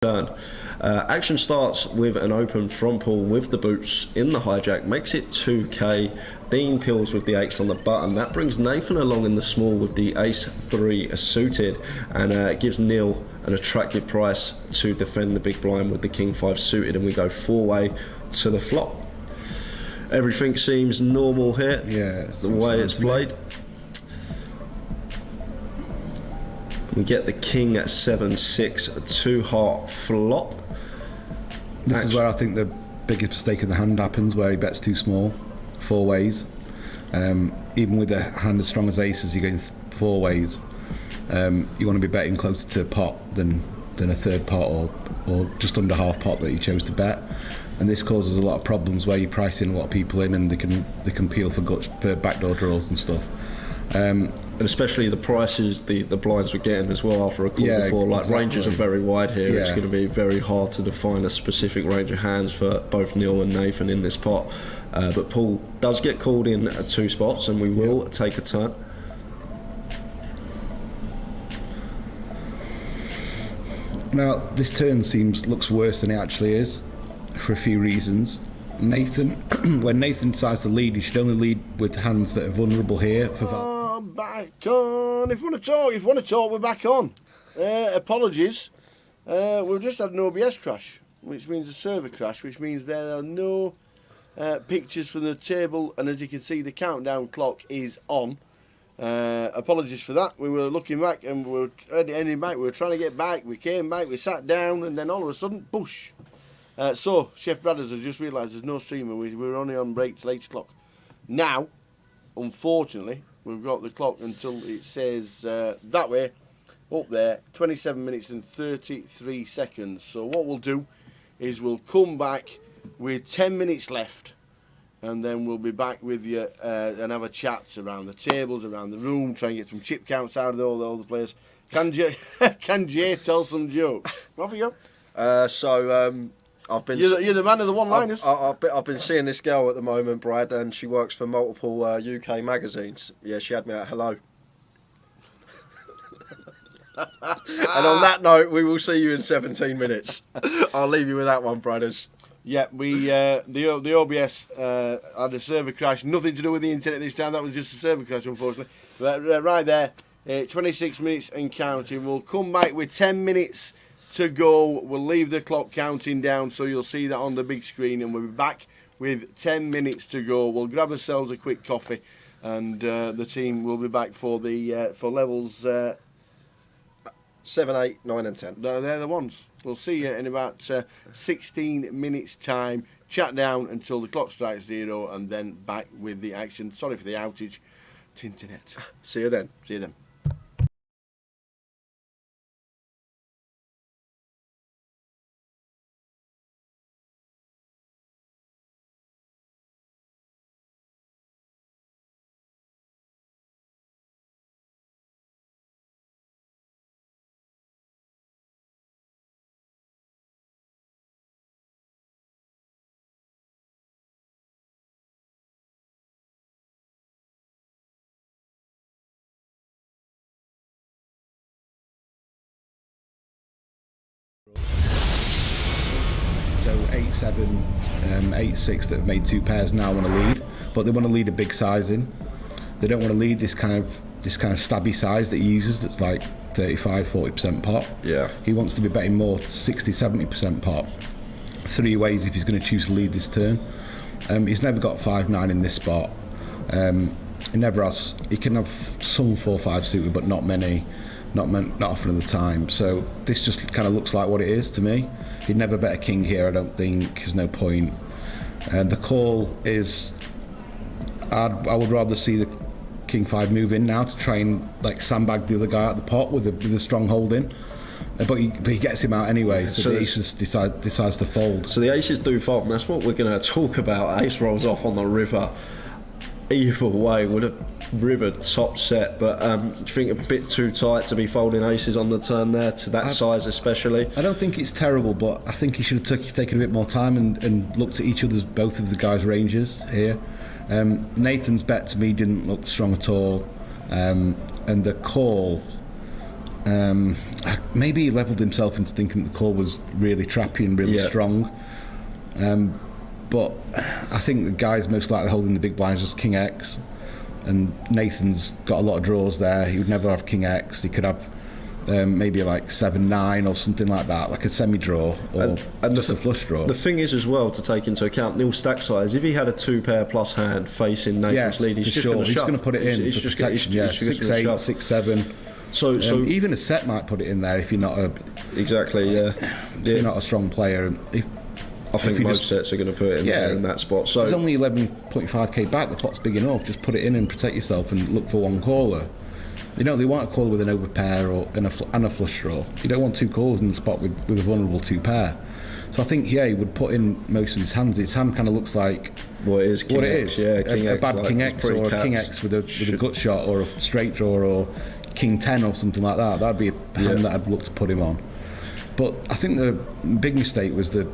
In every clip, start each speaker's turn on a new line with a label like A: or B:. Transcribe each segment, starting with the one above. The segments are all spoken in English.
A: turn. Action starts with an open front pawl with the boots in the hijack, makes it 2k. Dean peels with the 8s on the button. That brings Nathan along in the small with the ace 3 suited, and gives Neil an attractive price to defend the big blind with the king 5 suited, and we go 4-way to the flop. Everything seems normal here, the way it's played. We get the king at 7-6, a 2-heart flop.
B: This is where I think the biggest mistake of the hand happens, where he bets too small, 4 ways. Even with a hand as strong as aces, you're going 4 ways. You want to be betting closer to pot than a third pot or just under half pot that you chose to bet. And this causes a lot of problems where you price in a lot of people in, and they can peel for backdoor draws and stuff.
A: And especially the prices the blinds were getting as well after a call before. Like, exactly. Ranges are very wide here. It's going to be very hard to define a specific range of hands for both Neil and Nathan in this pot. But Paul does get called in at 2 spots, and we will take a turn.
B: Now, this turn looks worse than it actually is, for a few reasons. Nathan, when Nathan decides to lead, he should only lead with hands that are vulnerable here.
C: Back on. If you want to talk, we're back on. Apologies. We've just had an OBS crash, which means a server crash, which means there are no pictures from the table, and as you can see, the countdown clock is on. Apologies for that. We were looking back and we were ending back. We were trying to get back. We came back. We sat down, and then all of a sudden, boosh. So Chef Bradders has just realised there's no stream, and we were only on break till 8 o'clock. Now, unfortunately, we've got the clock until it says that way, up there, 27 minutes and 33 seconds. So what we'll do is we'll come back with 10 minutes left, and then we'll be back with you and have a chat around the tables, around the room, try and get some chip counts out of all the players. Can Jay tell some jokes? Off you go.
A: I've been.
C: You're the man of the one-liners.
A: I've been seeing this girl at the moment, Brad, and she works for multiple UK magazines. Yeah, she had me at hello. And on that note, we will see you in 17 minutes. I'll leave you with that one, Bradders.
C: Yeah, the OBS had a server crash. Nothing to do with the internet this time. That was just a server crash, unfortunately. But, right there, 26 minutes and counting. We'll come back with 10 minutes to go. We'll leave the clock counting down, so you'll see that on the big screen, and we'll be back with 10 minutes to go. We'll grab ourselves a quick coffee, and the team will be back for the for levels
A: 7, 8, 9 and 10.
C: They're the ones. We'll see you in about 16 minutes time. Chat down until the clock strikes 0, and then back with the action. Sorry for the outage. Tinternet.
A: See you then.
C: See you then.
B: So 8-7, 8-6 that have made 2 pairs now want to lead, but they want to lead a big sizing. They don't want to lead this kind of stabby size that he uses, that's like 35-40% pot.
A: Yeah.
B: He wants to be betting more 60-70% pot. 3 ways if he's going to choose to lead this turn. He's never got 5-9 in this spot. He never has. He can have some 4-5 suited, but not many, not often of the time. So this just kind of looks like what it is to me. He'd never bet a king here, I don't think. There's no point. And the call is, I would rather see the king 5 move in now to try and like sandbag the other guy out the pot with a strong hold in. But he gets him out anyway, so the aces decides to fold.
A: So the aces do fold, and that's what we're going to talk about. Ace rolls off on the river. Either way, would have river top set, but do you think a bit too tight to be folding aces on the turn there, to that size especially?
B: I don't think it's terrible, but I think he should have taken a bit more time and looked at both of the guys' ranges here. Nathan's bet to me didn't look strong at all, and the call, Maybe he levelled himself into thinking the call was really trappy and really strong. But I think the guy's most likely holding the big blinds was King X, and Nathan's got a lot of draws there. He would never have King X. He could have maybe like 7-9 or something like that, like a semi-draw or just a flush draw.
A: The thing is as well to take into account Neil's stack size. If he had a 2-pair plus hand facing Nathan's lead, he's just going to shove.
B: He's going to put it in.
A: He's
B: for
A: just
B: protection. 6-8, 6-7.
A: So
B: even a set might put it in there if you're not a
A: if
B: you're not a strong player.
A: I think most sets are going to put it in there in that spot. So
B: there's only 11.5k back. The pot's big enough. Just put it in and protect yourself and look for one caller. You know, they want a caller with an overpair and a flush draw. You don't want two callers in the spot with a vulnerable 2-pair. So I think he would put in most of his hands. His hand kind of looks like
A: what it is. King X,
B: a
A: X,
B: bad
A: like,
B: King X or a King X with a gut shot or a straight draw or King 10 or something like that. That'd be a hand that I'd look to put him on. But I think the big mistake was the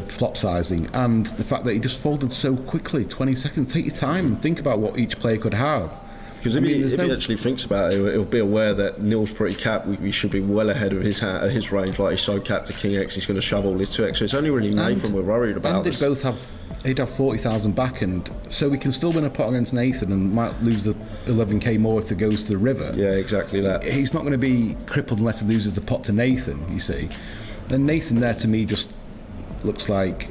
B: flop sizing and the fact that he just folded so quickly. 20 seconds. Take your time and think about what each player could have.
A: Because if he actually thinks about it, he'll be aware that Neil's pretty capped. We should be well ahead of his range. Like, he's so capped to King X, he's going to shove all his 2X. So it's only really Nathan we're worried about.
B: And he'd have 40,000 back, and so we can still win a pot against Nathan and might lose the 11k more if it goes to the river.
A: Yeah, exactly that.
B: He's not going to be crippled unless he loses the pot to Nathan, you see. And Nathan there, to me, just looks like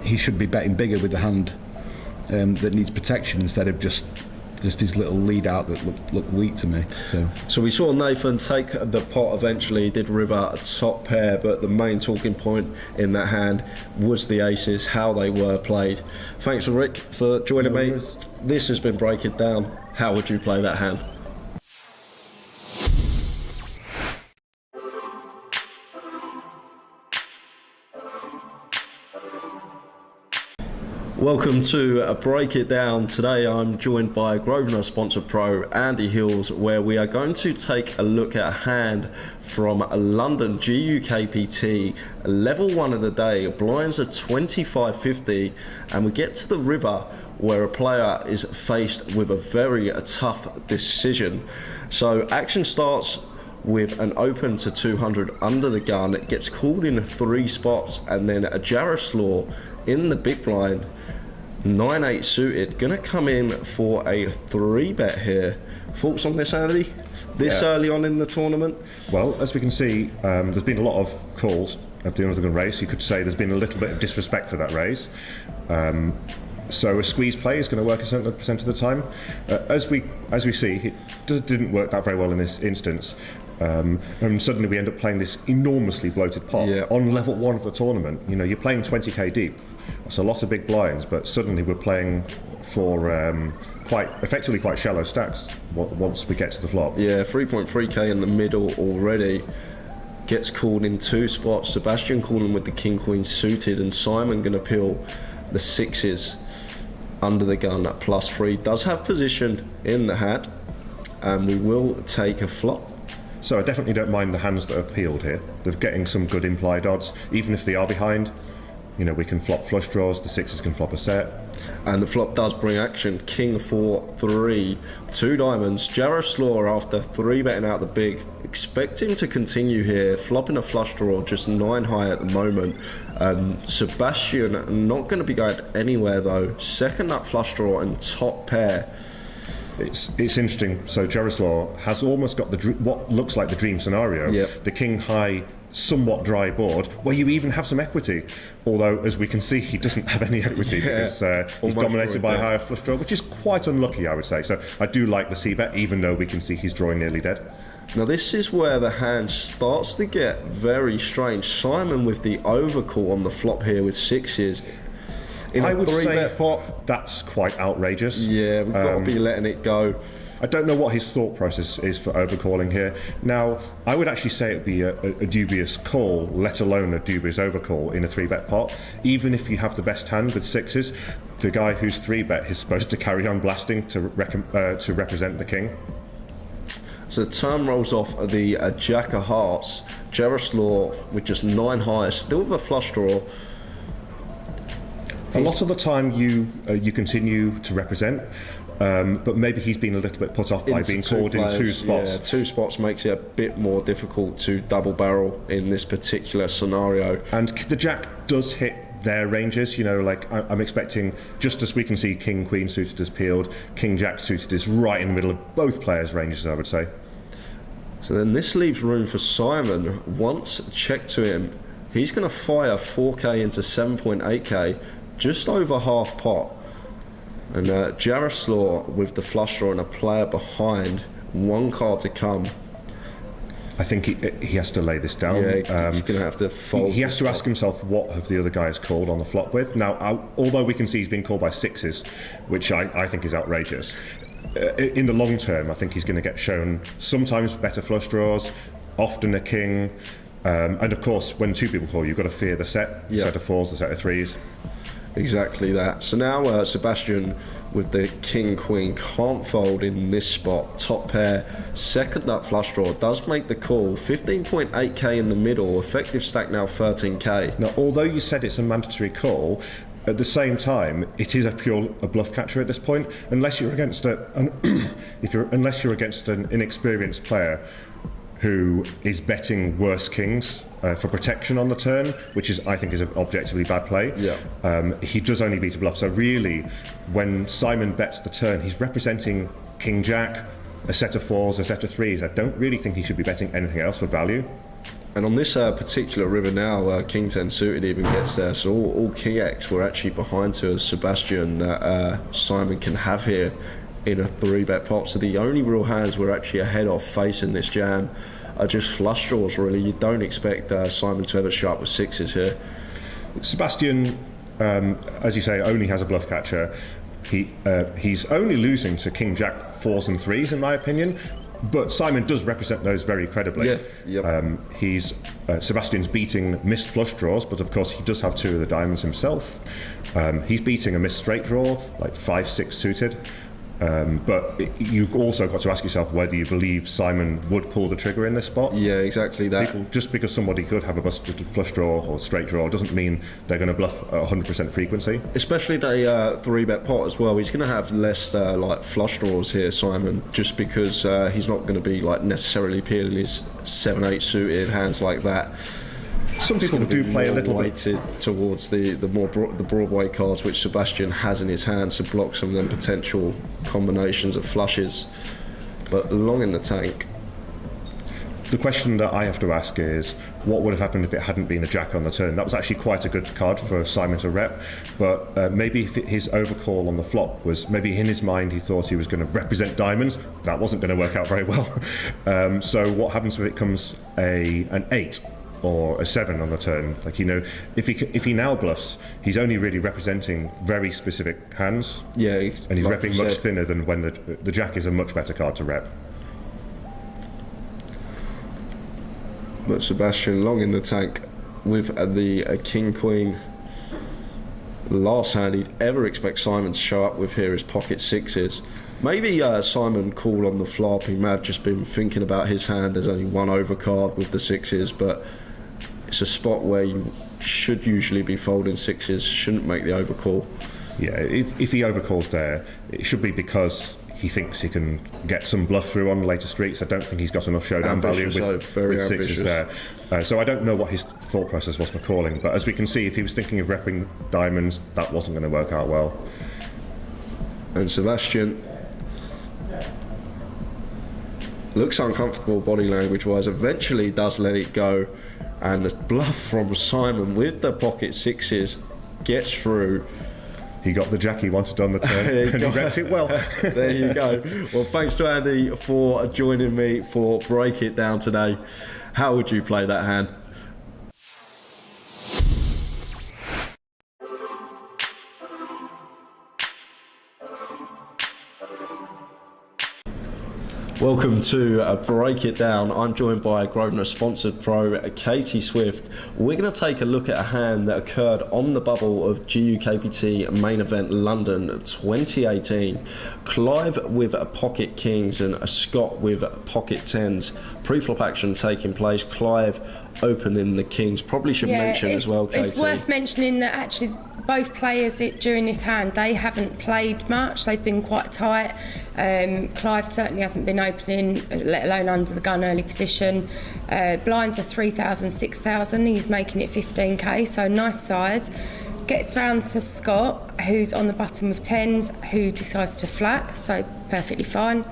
B: he should be betting bigger with the hand that needs protection instead of just his little lead out that looked weak to me. So
A: we saw Nathan take the pot eventually. He did river a top pair, but the main talking point in that hand was the aces, how they were played. Thanks, Rick, for joining me. This has been Break It Down. How would you play that hand? Welcome to Break It Down. Today I'm joined by Grosvenor sponsored pro Andy Hills, where we are going to take a look at a hand from London GUKPT, level 1 of the day. Blinds are 25.50, and we get to the river where a player is faced with a very tough decision. So action starts with an open to 200 under the gun. It gets called in 3 spots, and then a Jaroslaw in the big blind, 9-8 suited, gonna come in for a 3-bet here. Thoughts on this, Andy? Early on in the tournament?
D: Well, as we can see, there's been a lot of calls of doing with a raise. You could say there's been a little bit of disrespect for that raise. So a squeeze play is going to work a certain percent of the time. As we see, it didn't work that very well in this instance. And suddenly we end up playing this enormously bloated pot on level 1 of the tournament. You know, you're playing 20k deep. That's a lot of big blinds, but suddenly we're playing for effectively quite shallow stacks once we get to the flop. Yeah,
A: 3.3k in the middle already. Gets called in 2 spots. Sebastian calling with the king queen suited, and Simon going to peel the 6s under the gun at +3. Does have position in the hat, and we will take a flop.
D: So I definitely don't mind the hands that have peeled here. They're getting some good implied odds, even if they are behind. You know, we can flop flush draws, the 6s can flop a set.
A: And the flop does bring action. King 4-3, 2 diamonds. Jaroslaw, after 3-betting out the big, expecting to continue here, flopping a flush draw, just 9 high at the moment. Sebastian not going to be going anywhere though. Second nut flush draw and top pair.
D: It's interesting. So Jaroslaw has almost got what looks like the dream scenario.
A: Yep.
D: The king high, somewhat dry board, where you even have some equity. Although, as we can see, he doesn't have any equity because he's dominated by a higher flush draw, which is quite unlucky, I would say. So I do like the c-bet, even though we can see he's drawing nearly dead.
A: Now this is where the hand starts to get very strange. Simon with the overcall on the flop here with 6s.
D: I would say pot. That's quite outrageous.
A: Yeah, we've got to be letting it go.
D: I don't know what his thought process is for overcalling here. Now, I would actually say it would be a dubious call, let alone a dubious overcall in a 3-bet pot. Even if you have the best hand with 6s, the guy who's 3-bet is supposed to carry on blasting to represent the king.
A: So the turn rolls off the Jack of Hearts. Jaroslaw with just 9 highs, still with a flush draw.
D: A lot of the time you continue to represent. but maybe he's been a little bit put off by being called in two spots.
A: Yeah, 2 spots makes it a bit more difficult to double barrel in this particular scenario.
D: And the jack does hit their ranges, like I'm expecting, just as we can see King Queen suited as peeled, King Jack suited is right in the middle of both players' ranges, I would say.
A: So then this leaves room for Simon. Once checked to him, he's going to fire 4k into 7.8k, just over half pot. And Jaroslaw with the flush draw and a player behind, 1 card to come.
D: I think he has to lay this down.
A: Yeah, he's going to have to fold.
D: He has to ask himself, what have the other guys called on the flop with? Now, although we can see he's been called by 6s, which I think is outrageous, in the long term, I think he's going to get shown sometimes better flush draws, often a king, and of course, when 2 people call, you've got to fear the set, the set of 4s, the set of 3s.
A: Exactly that. So now Sebastian with the King Queen can't fold in this spot. Top pair, second nut flush draw does make the call. 15.8k in the middle, effective stack now 13k.
D: Now, although you said it's a mandatory call, at the same time, it is a bluff catcher at this point. Unless you're against unless you're against an inexperienced player who is betting worse kings for protection on the turn, which I think is an objectively bad play.
A: Yeah.
D: He does only beat a bluff. So really, when Simon bets the turn, he's representing King Jack, a set of 4s, a set of 3s. I don't really think he should be betting anything else for value.
A: And on this particular river now, King 10 suited even gets there. So all King X were actually behind to a Sebastian that Simon can have here in a 3-bet pot. So the only real hands we're actually ahead of facing this jam are just flush draws, really. You don't expect Simon to ever show up with 6s here.
D: Sebastian, as you say, only has a bluff catcher. He's only losing to King Jack 4s and 3s, in my opinion. But Simon does represent those very credibly.
A: Yeah, yep.
D: Sebastian's beating missed flush draws, but of course he does have 2 of the diamonds himself. He's beating a missed straight draw, like 5-6 suited. But you've also got to ask yourself whether you believe Simon would pull the trigger in this spot.
A: Yeah, exactly that.
D: Just because somebody could have a busted flush draw or straight draw doesn't mean they're going to bluff at 100% frequency.
A: Especially the 3-bet pot as well. He's going to have less like flush draws here, Simon, just because he's not going to be like necessarily peeling his 7-8 suited hands like that.
D: Some people do play a little
A: weighted towards the Broadway cards, which Sebastian has in his hands to block some of them potential combinations of flushes. But long in the tank.
D: The question that I have to ask is, what would have happened if it hadn't been a jack on the turn? That was actually quite a good card for Simon to rep, but maybe if his overcall on the flop was, maybe in his mind he thought he was going to represent diamonds. That wasn't going to work out very well. So what happens if it comes an 8? Or a 7 on the turn? Like, if he now bluffs, he's only really representing very specific hands.
A: Yeah,
D: and he's repping much thinner than when the jack is a much better card to rep.
A: But Sebastian long in the tank with the King Queen. The last hand he'd ever expect Simon to show up with here is pocket 6s. Maybe Simon called on the flop. He may have just been thinking about his hand. There's only 1 overcard with the 6s, but it's a spot where you should usually be folding 6s, shouldn't make the overcall.
D: Yeah, if he overcalls there, it should be because he thinks he can get some bluff through on later streets. I don't think he's got enough showdown value with 6s there. So I don't know what his thought process was for calling, but as we can see, if he was thinking of repping diamonds, that wasn't going to work out well.
A: And Sebastian looks uncomfortable body language wise, eventually does let it go, and the bluff from Simon with the pocket 6s gets through.
D: He got the jack he wanted on the turn and he repped it well.
A: There you go. Well, thanks to Andy for joining me for Break It Down today. How would you play that hand? Welcome to Break It Down. I'm joined by Grosvenor sponsored pro Katie Swift. We're going to take a look at a hand that occurred on the bubble of GUKPT main event London 2018. Clive with pocket kings and Scott with pocket 10s. Pre-flop action taking place. Clive opening the kings. Probably should mention as well, Katie.
E: It's worth mentioning that actually both players during this hand, they haven't played much. They've been quite tight. Clive certainly hasn't been opening, let alone under the gun early position. Blinds are 3,000, 6,000. He's making it 15k, so nice size. Gets round to Scott, who's on the button with tens, who decides to flat, so perfectly fine.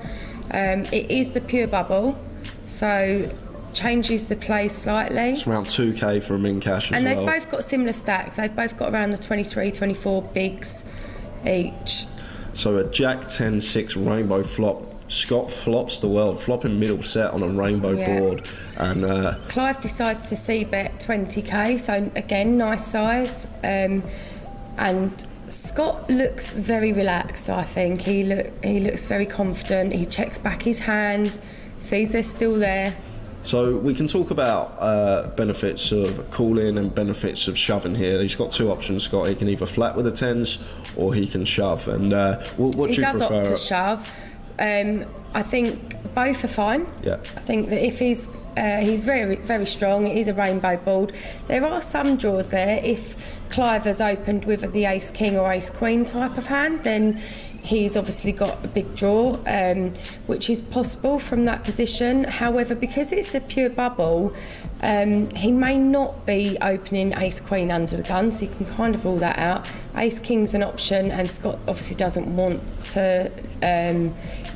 E: It is the pure bubble, so changes the play slightly.
A: It's around 2k for a min cash as well.
E: And they've both got similar stacks. They've both got around the 23, 24 bigs each.
A: So a Jack 10-6 rainbow flop. Scott flops the world, flopping middle set on a rainbow board. And
E: Clive decides to c-bet 20k, so again, nice size. And Scott looks very relaxed, I think. He looks very confident. He checks back his hand, sees they're still there.
A: so we can talk about benefits of calling and benefits of shoving here. He's got two options, Scott. He can either flat with the tens or he can shove. And what do you prefer?
E: He does opt to shove. I think both are fine.
A: Yeah.
E: I think that if he's very, very strong, it is a rainbow board. There are some draws there. If Clive has opened with the ace king or ace queen type of hand, then he's obviously got a big draw, which is possible from that position. However, because it's a pure bubble, he may not be opening ace queen under the gun, so you can kind of rule that out. Ace king's an option, and Scott obviously doesn't want to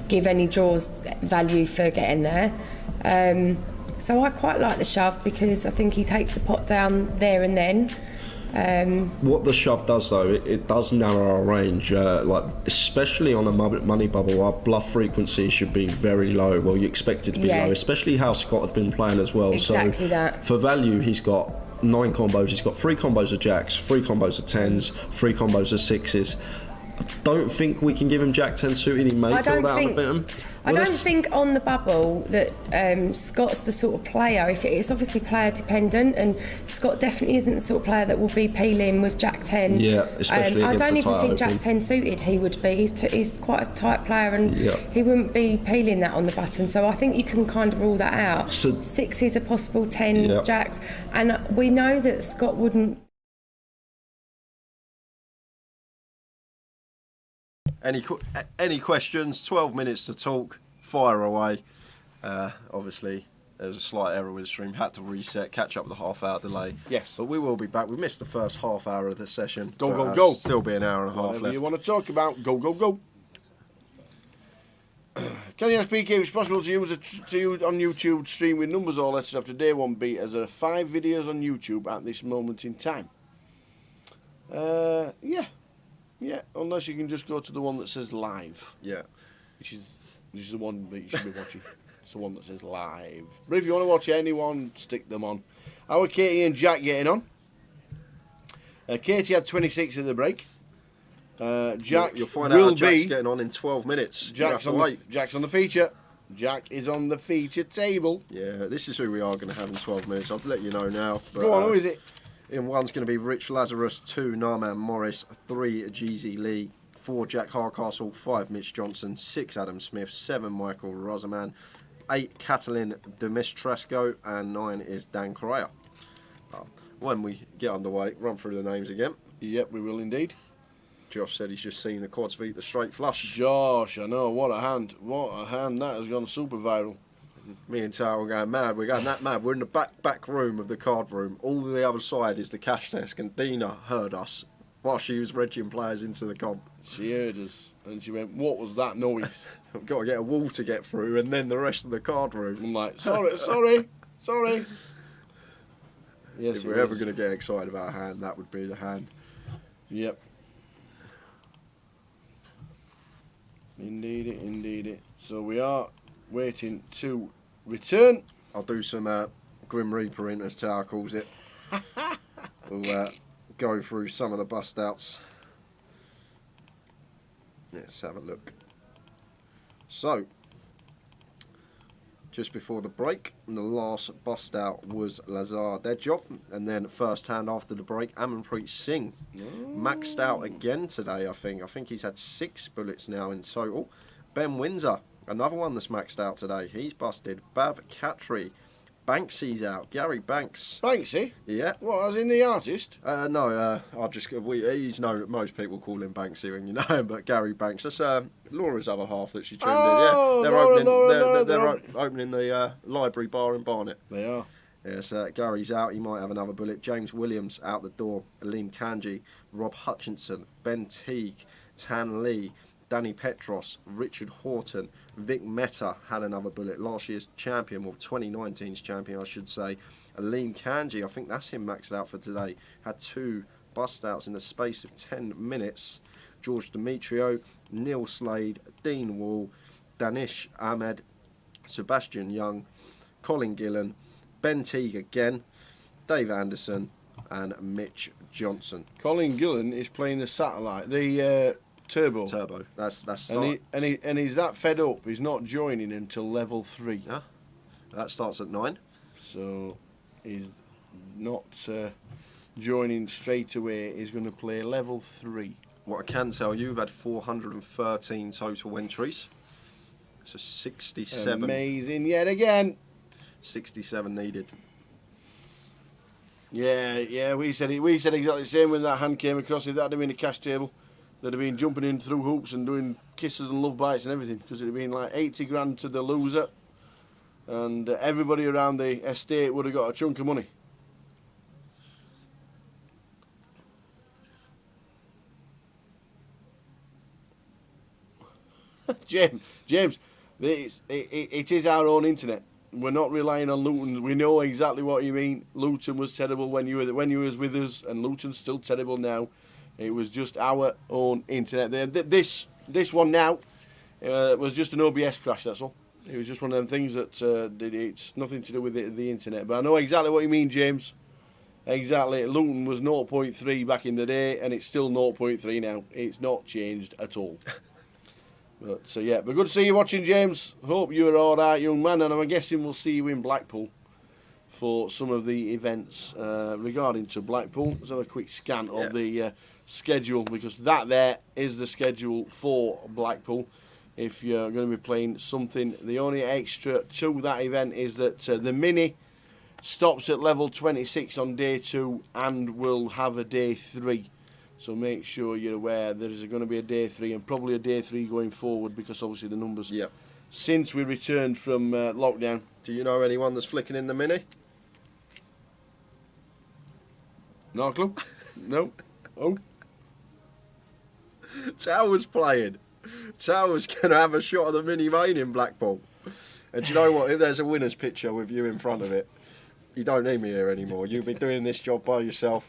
E: give any draws value for getting there. So I quite like the shove because I think he takes the pot down there and then.
A: What the shove does though, it does narrow our range, like especially on a money bubble. Our bluff frequency should be very low. Well, you expect it to be low, especially how Scott had been playing as well.
E: Exactly
A: so
E: that.
A: For value, he's got 9 combos. He's got 3 combos of jacks, 3 combos of tens, 3 combos of sixes. I don't think we can give him Jack 10 suited. He may call that on the bottom.
E: I don't think on the bubble that Scott's the sort of player. If it's obviously player dependent, and Scott definitely isn't the sort of player that will be peeling with Jack 10.
A: Yeah, especially
E: I don't even think
A: open.
E: Jack 10 suited he would be. He's quite a tight player, and he wouldn't be peeling that on the button. So I think you can kind of rule that out.
A: So,
E: sixes are possible, tens, jacks, and we know that Scott wouldn't.
A: Any questions? 12 minutes to talk. Fire away. Obviously, there's a slight error with the stream. Had to reset, catch up with the half-hour delay.
C: Yes.
A: But we will be back. We missed the first half hour of the session.
C: Go.
A: Still be an hour and a half
C: Whatever
A: left.
C: you want to talk about, go. Can you speak if it's possible to use on YouTube stream with numbers or letters after day one beat as there are 5 videos on YouTube at this moment in time? Yeah, unless you can just go to the one that says live.
A: Yeah.
C: Which is the one that you should be watching. It's the one that says live. But if you want to watch anyone, stick them on. How are Katie and Jack getting on? Katie had 26 at the break. Jack
A: You'll find out how Jack's getting on in 12 minutes.
C: Jack's on the feature. Jack is on the feature table.
A: Yeah, this is who we are going to have in 12 minutes. I'll let you know now. But,
C: go on, who is it?
A: In one's going to be Rich Lazarus, 2 Narman Morris, 3 GZ Lee, 4 Jack Hardcastle, 5 Mitch Johnson, 6 Adam Smith, 7 Michael Rosaman, 8 Catalin Dimitrasco, and 9 is Dan Correa. When we get underway, run through the names again.
C: Yep, we will indeed.
A: Josh said he's just seen the quads feet, the straight flush.
C: Josh, I know, what a hand. What a hand, that has gone super viral.
A: Me and Tao were going mad. We're going that mad. We're in the back room of the card room. All the other side is the cash desk, and Dina heard us while she was regging players into the comp.
C: She heard us, and she went, "What was that noise?"
A: I've got to get a wall to get through, and then the rest of the card room.
C: I'm like, sorry. Yes,
A: if we're ever going to get excited about a hand, that would be the hand.
C: Yep. Indeed. So we are waiting to return.
A: I'll do some Grim Reaper in, as Tower calls it. We'll go through some of the bust outs. Let's have a look. So, just before the break, the last bust out was Lazar Dejov, and then first hand after the break, Amanpreet Singh. Maxed out again today, I think. I think he's had 6 bullets now in total. Ben Windsor, another one that's maxed out today. He's busted. Bav Khatri, Banksy's out. Gary Banks.
C: Banksy?
A: Yeah.
C: What, as in the artist?
A: No, he's known. Most people call him Banksy when you know him, but Gary Banks. That's Laura's other half that she tuned
C: Oh,
A: in. Yeah,
C: Laura,
A: they're opening the library bar in Barnet.
C: They are.
A: Yes, Gary's out. He might have another bullet. James Williams out the door. Aleem Kanji, Rob Hutchinson, Ben Teague, Tan Lee, Danny Petros, Richard Horton, Vic Mehta had another bullet. Last year's champion, well, 2019's champion, I should say. Aleem Kanji, I think that's him maxed out for today, had 2 bust outs in the space of 10 minutes. George Demetrio, Neil Slade, Dean Wall, Danish Ahmed, Sebastian Young, Colin Gillen, Ben Teague again, Dave Anderson, and Mitch Johnson.
C: Colin Gillen is playing the satellite, the turbo.
A: That's
C: and he's that fed up. He's not joining until level 3.
A: Yeah, that starts at 9.
C: So he's not joining straight away. He's going to play level 3.
A: What I can tell you, you've had 413 total entries. So 67.
C: Amazing yet again.
A: 67 needed.
C: Yeah, we said exactly the same when that hand came across. If that had been a cash table, they'd have been jumping in through hoops and doing kisses and love bites and everything, because it'd have been like 80 grand to the loser, and everybody around the estate would have got a chunk of money. James, it is our own internet. We're not relying on Luton. We know exactly what you mean. Luton was terrible when you was with us, and Luton's still terrible now. It was just our own internet. This one now was just an OBS crash. That's all. It was just one of them things that it's nothing to do with the internet. But I know exactly what you mean, James. Exactly. Luton was 0.3 back in the day, and it's still 0.3 now. It's not changed at all. But yeah, but good to see you watching, James. Hope you're all right, young man, and I'm guessing we'll see you in Blackpool for some of the events regarding to Blackpool. Let's have a quick scan of the schedule, because that there is the schedule for Blackpool. If you're going to be playing something, the only extra to that event is that the Mini stops at level 26 on day 2 and will have a day 3. So make sure you're aware there's going to be a day 3 and probably a day 3 going forward, because obviously the numbers since we returned from lockdown.
A: Do you know anyone that's flicking in the Mini?
C: No clue? No? Oh?
A: Tower's playing. Tower's going to have a shot of the Mini main in Blackpool. And do you know what? If there's a winner's picture with you in front of it, you don't need me here anymore. You'll be doing this job by yourself.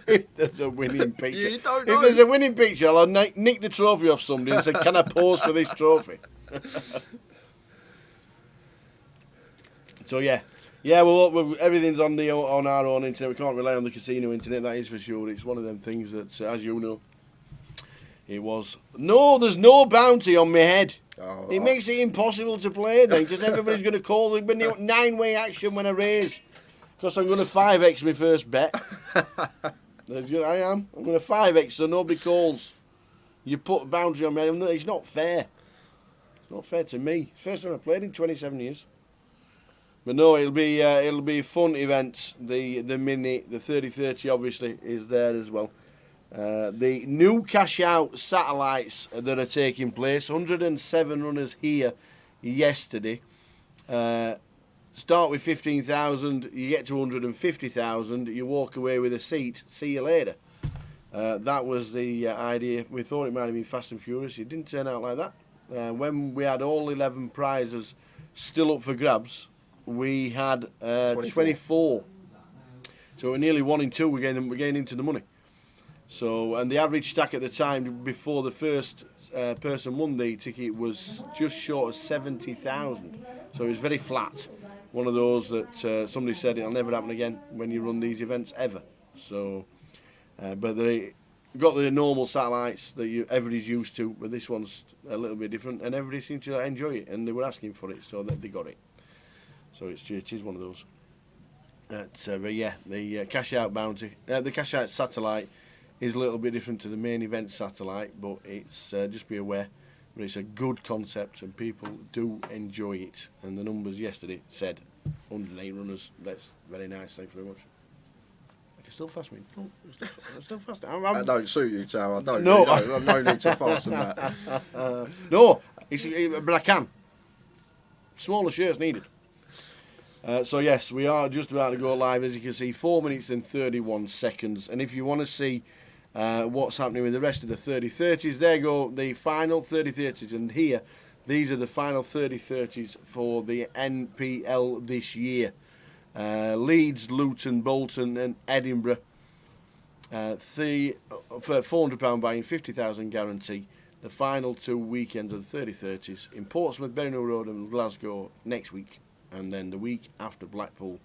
C: If there's a winning picture,
A: You don't know.
C: if there's a winning picture, I'll nick the trophy off somebody and say, "Can I pose for this trophy?" So yeah. Well, everything's on our own internet. We can't rely on the casino internet. That is for sure. It's one of them things that, as you know, it was. No, there's no bounty on my head. It makes it impossible to play then, because everybody's going to call the 9-way action when I raise. Because I'm going to 5x my first bet. I am. I'm going to 5x so nobody calls. You put a boundary on me. It's not fair. It's not fair to me. First time I played in 27 years. But no, it'll be a fun event. The Mini, the 30-30 obviously is there as well. The new cash out satellites that are taking place. 107 runners here yesterday. Start with 15,000, you get to 150,000, you walk away with a seat, see you later. That was the idea. We thought it might have been fast and furious. It didn't turn out like that. When we had all 11 prizes still up for grabs, we had 24. So we're nearly 1 in 2, we're getting into the money. So, and the average stack at the time before the first person won the ticket was just short of 70,000. So it was very flat. One of those that somebody said it'll never happen again when you run these events ever. So, but they got the normal satellites that everybody's used to, but this one's a little bit different, and everybody seemed to enjoy it, and they were asking for it, so that they got it. So it is one of those. But yeah, the cash out bounty, the cash out satellite is a little bit different to the main event satellite, but it's just be aware but it's a good concept and people do enjoy it. And the numbers yesterday said 108 runners. That's very nice. Thanks very much. I can still fast me. No, I'm still fast.
A: That don't suit you, Tao. I don't.
C: No.
A: No need to fasten that.
C: No, but I can. Smaller shirts needed. So yes, we are just about to go live. As you can see, 4 minutes and 31 seconds. And if you want to see what's happening with the rest of the 30-30s, there go the final 30-30s. And here, these are the final 30-30s for the NPL this year. Leeds, Luton, Bolton and Edinburgh. For £400 buy-in, 50,000 guarantee. The final 2 weekends of the 30-30s in Portsmouth, Berryhill Road and Glasgow next week. And then the week after Blackpool,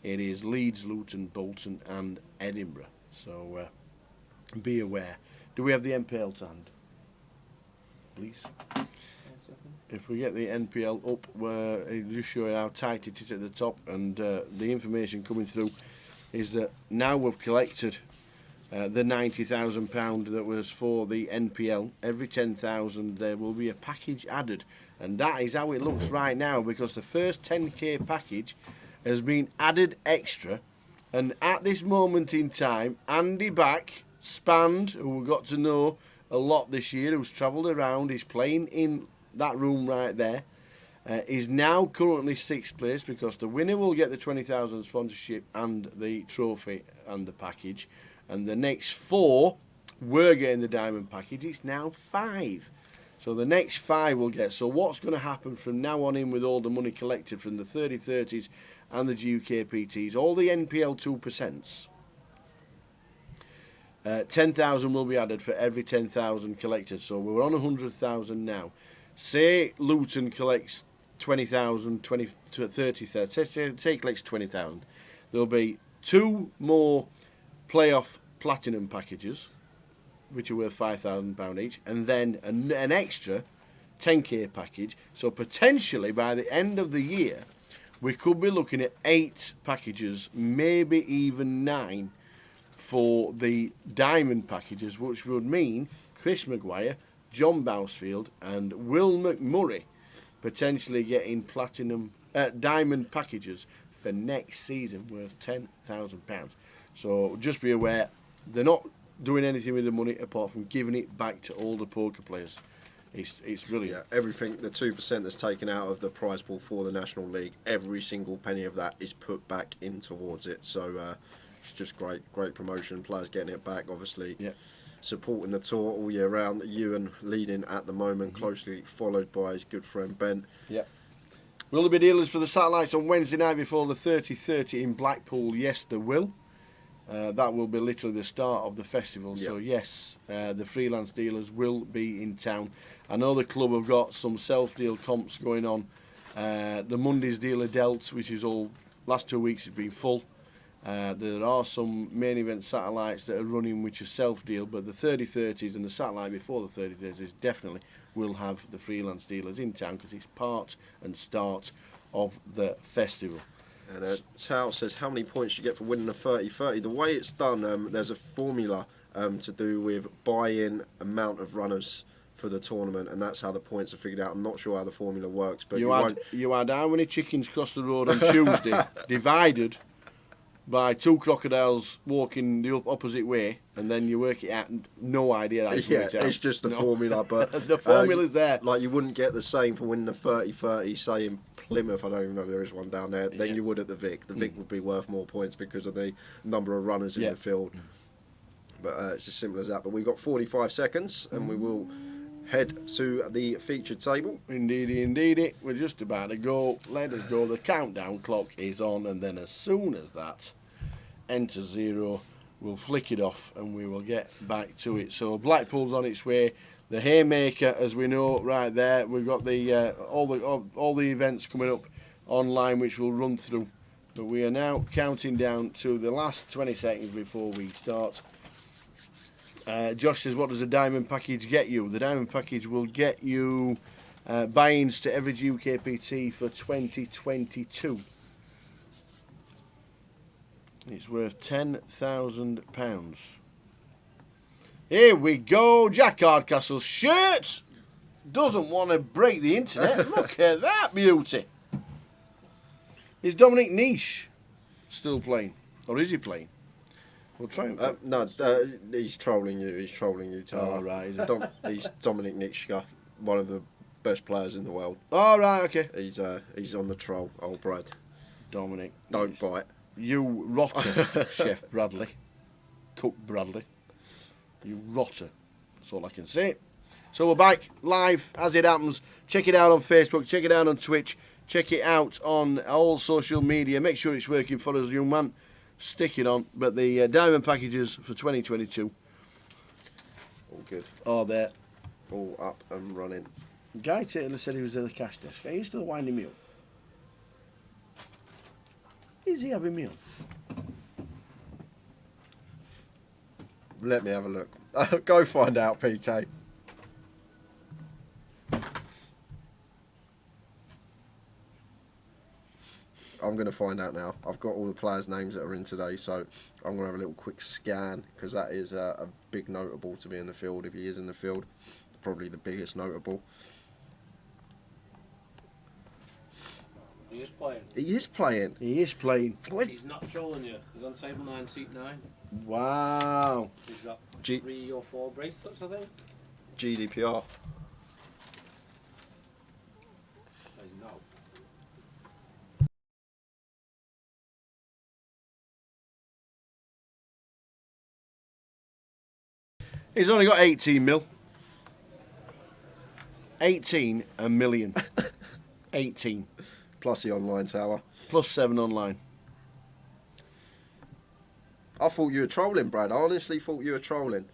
C: it is Leeds, Luton, Bolton and Edinburgh. So be aware. Do we have the NPL to hand? Please. If we get the NPL up, it'll just show you how tight it is at the top. And the information coming through is that now we've collected the £90,000 that was for the NPL. Every 10,000 there will be a package added. And that is how it looks right now, because the first 10k package has been added extra. And at this moment in time, Andy Back, Spand, who we got to know a lot this year, who's travelled around, is playing in that room right there, is now currently 6th place, because the winner will get the 20,000 sponsorship and the trophy and the package. And the next 4 were getting the diamond package. It's now 5. So the next 5 will get. So what's going to happen from now on in with all the money collected from the 30-30s and the GUKPTs, all the NPL 2%, 10,000 will be added for every 10,000 collected. So we're on 100,000 now. Say Luton collects 20,000, 20 to 30,000. Say collects 20,000. There'll be 2 more playoff platinum packages, which are worth £5,000 each, and then an extra 10k package. So potentially by the end of the year, we could be looking at 8 packages, maybe even 9 for the diamond packages, which would mean Chris Maguire, John Bousfield and Will McMurray potentially getting diamond packages for next season worth £10,000. So just be aware, they're not doing anything with the money apart from giving it back to all the poker players. It's brilliant.
A: Yeah, everything, the 2% that's taken out of the prize pool for the National League, every single penny of that is put back in towards it. So it's just great promotion. Players getting it back, obviously.
C: Yeah.
A: Supporting the tour all year round. Ewan leading at the moment, closely followed by his good friend Ben.
C: Yeah. Will there be dealers for the satellites on Wednesday night before the 30-30 in Blackpool? Yes, there will. That will be literally the start of the festival.
A: Yeah.
C: So yes, the freelance dealers will be in town. I know the club have got some self-deal comps going on. The Monday's dealer dealt, which is all last 2 weeks has been full. There are some main event satellites that are running which are self-deal, but the 30-30s and the satellite before the 30-30s definitely will have the freelance dealers in town, because it's part and start of the festival.
A: And Tao says, how many points you get for winning a 30-30? The way it's done, there's a formula to do with buy-in amount of runners for the tournament, and that's how the points are figured out. I'm not sure how the formula works, but
C: you had how many chickens cross the road on Tuesday divided by 2 crocodiles walking the opposite way, and then you work it out. No idea how to work it out.
A: It's just the formula, but
C: the formula's there.
A: Like you wouldn't get the same for winning a 30-30, say in Plymouth. I don't even know if there is one down there. Then you would at the Vic. The Vic would be worth more points because of the number of runners in the field. But it's as simple as that. But we've got 45 seconds, and we will head to the featured table.
C: Indeedy. We're just about to go. Let us go. The countdown clock is on, and then as soon as that enter 0, we'll flick it off and we will get back to it. So Blackpool's on its way. The Haymaker, as we know, right there. We've got the all the events coming up online, which we'll run through. But we are now counting down to the last 20 seconds before we start. Josh says, what does a diamond package get you? The diamond package will get you buy-ins to every GUKPT for 2022. It's worth £10,000. Here we go, Jack Hardcastle's shirt. doesn't want to break the internet. Look at that beauty. Is Dominic Niche still playing? Or is he playing? We'll try and...
A: No, he's trolling you. He's trolling you, Tara.
C: Oh, right.
A: He's Dominic Nitschke, one of the best players in the world.
C: Oh, right, okay.
A: He's on the troll, old Brad.
C: Dominic.
A: Don't bite.
C: You rotter, Chef Bradley. Cook Bradley. You rotter. That's all I can say. So we're back live as it happens. Check it out on Facebook. Check it out on Twitch. Check it out on all social media. Make sure it's working for us, young man. Stick it on. But the diamond packages for 2022
A: All good.
C: are there.
A: All up and running.
C: Guy Taylor said he was at the cash desk. Are you still winding me up? Is he having me on?
A: Let me have a look. Go find out, PK. I'm going to find out now. I've got all the players' names that are in today, so I'm going to have a little quick scan, because that is a big notable to be in the field. If he is in the field, probably the biggest notable.
F: He is playing.
A: He is playing.
C: He is playing.
F: He's not trolling you. He's on table 9, seat 9.
C: Wow.
F: He's got
A: G-
F: 3 or 4 bracelets, I think.
A: GDPR.
F: No.
C: He's only got 18 mil. 18 a million. 18.
A: Plus the online tower.
C: Plus 7 online.
A: I thought you were trolling, Brad. I honestly thought you were trolling.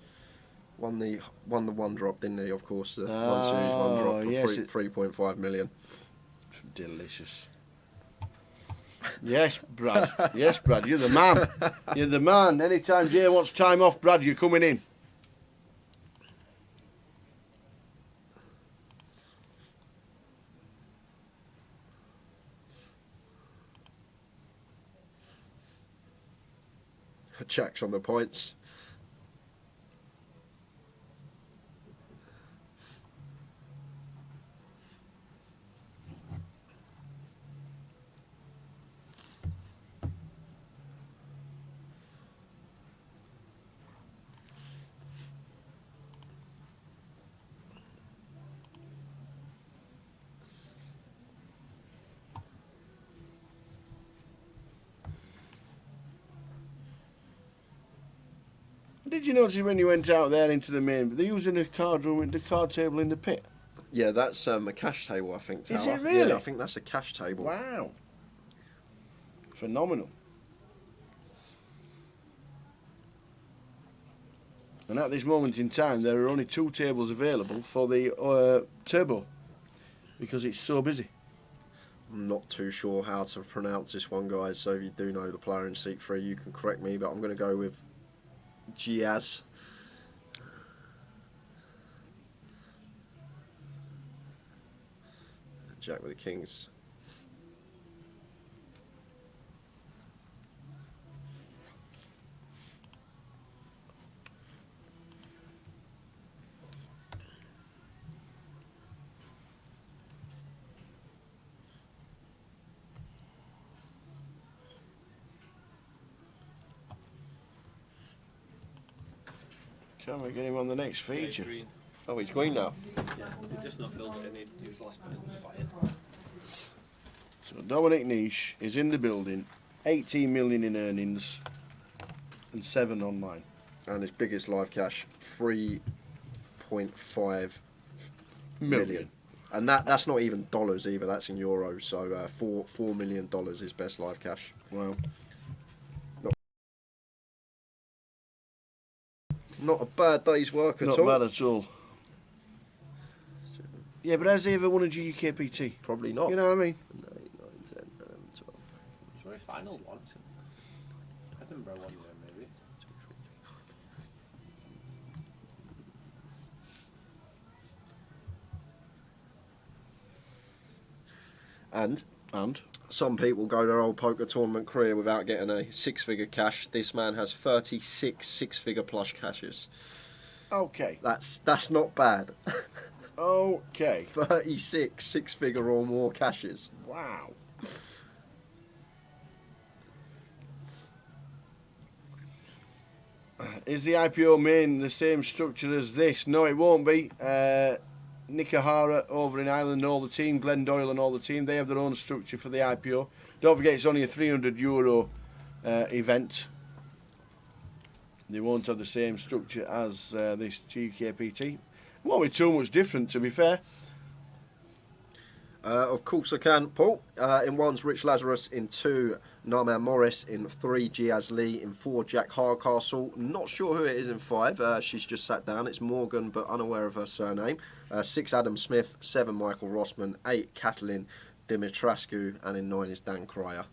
A: Won the one drop, didn't he? Of course, the one series one drop for
C: yes,
A: 3.5 million.
C: Delicious. Yes, Brad. Yes, Brad. You're the man. You're the man. Anytime Jay wants time off, Brad, you're coming in.
A: Jack's on the points.
C: Did you notice when you went out there into the main, they're using the card room, the card table in the pit?
A: Yeah, that's a cash table, I think. Tower.
C: Is it really?
A: Yeah, I think that's a cash table.
C: Wow. Phenomenal. And at this moment in time, there are only 2 tables available for the turbo because it's so busy.
A: I'm not too sure how to pronounce this one, guys. So if you do know the player in seat 3, you can correct me. But I'm going to go with Giaz. Jack with the kings.
C: Can we get him on the next feature?
F: Green.
A: Oh, he's green now.
F: Yeah, he just not filled it in. He was the last person to buy it.
C: So Dominic Niche is in the building, 18 million in earnings and 7 online.
A: And his biggest live cash, 3.5
C: Million.
A: million. And that's not even dollars either, that's in euros. So $4 million is best live cash.
C: Wow.
A: Not a bad day's work at
C: Not
A: all.
C: bad at all. Yeah, but has he ever won a GUKPT?
A: Probably not.
C: You know what I mean?
A: 8, 9, 10, 11, 12.
F: So his final one. Edinburgh one there, maybe.
A: And
C: And?
A: some people go their whole poker tournament career without getting a 6-figure cash. This man has 36 6-figure plus cashes.
C: Okay.
A: That's not bad.
C: Okay.
A: 36 six-figure or more cashes.
C: Wow. Is the IPO main the same structure as this? No, it won't be. Nikahara over in Ireland, all the team, Glenn Doyle and all the team, they have their own structure for the IPO. Don't forget, it's only a €300 event. They won't have the same structure as this GUKPT. Won't be too much different, to be fair.
A: Of course I can, Paul. In 1's Rich Lazarus, in 2 Narman Morris, in 3 Giaz Lee, in 4 Jack Hardcastle. Not sure who it is in 5. She's just sat down. It's Morgan, but unaware of her surname. 6 Adam Smith, 7 Michael Rossman, 8 Katalin Dimitrascu, and in 9 is Dan Cryer.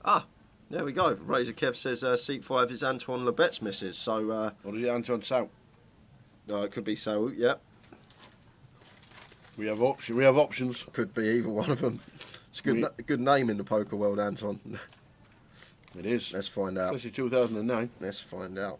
A: Ah, there we go. Razor Kev says seat 5 is Antoine Lebet's missus. So,
C: Or is it Anton Sout?
A: it could be so, yeah.
C: We have options.
A: Could be either one of them. It's a good name in the poker world, Anton.
C: It is.
A: Let's find out.
C: Especially 2009.
A: Let's find out.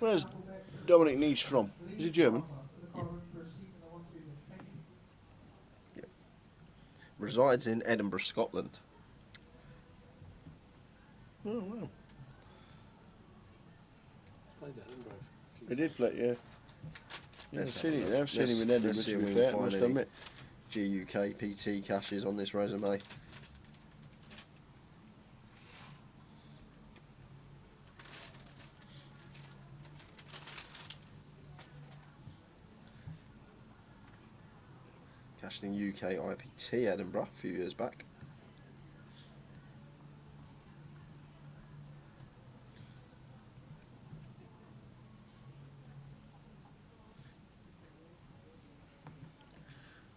C: Where's Dominic Niche from? Is he German?
A: Resides in Edinburgh, Scotland.
C: Oh, wow.
F: Played Edinburgh.
C: He did play, yeah. Yeah, I've seen him. I've seen him in
A: let's
C: Edinburgh,
A: see
C: to
A: if
C: be
A: we
C: fair,
A: can
C: I must
A: find any
C: admit.
A: GUKPT cashes on this resume. Cashed in UK IPT Edinburgh a few years back.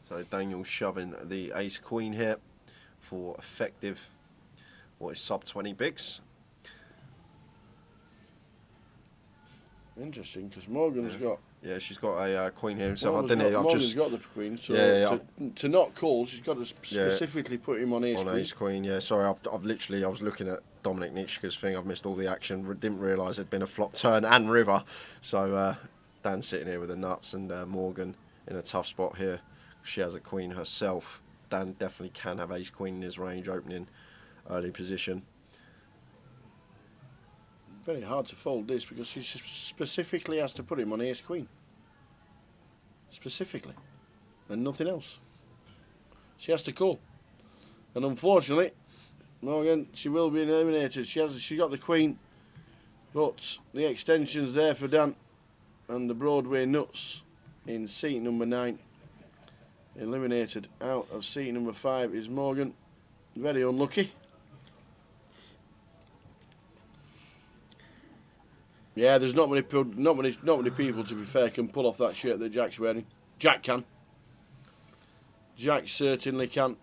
A: So Daniel shoving the ace queen here for effective, what is sub 20 bigs.
C: Interesting, because Morgan's got...
A: Yeah, she's got a queen here himself.
C: Morgan's got the queen, so to not call, she's got to specifically put him on ace queen.
A: Ace queen, yeah. Sorry, I've literally, I was looking at Dominic Nitschke's thing. I've missed all the action. Didn't realise there'd been a flop turn and river. So Dan's sitting here with the nuts, and Morgan in a tough spot here. She has a queen herself. Dan definitely can have ace queen in his range, opening early position.
C: Very hard to fold this because she specifically has to put him on ace queen. Specifically. And nothing else. She has to call. And unfortunately, Morgan, she will be eliminated. She got the queen, but the extension's there for Dan. And the Broadway nuts in seat number 9. Eliminated out of seat number 5 is Morgan. Very unlucky. Yeah, there's not many people, to be fair, can pull off that shirt that Jack's wearing. Jack can. Jack certainly can.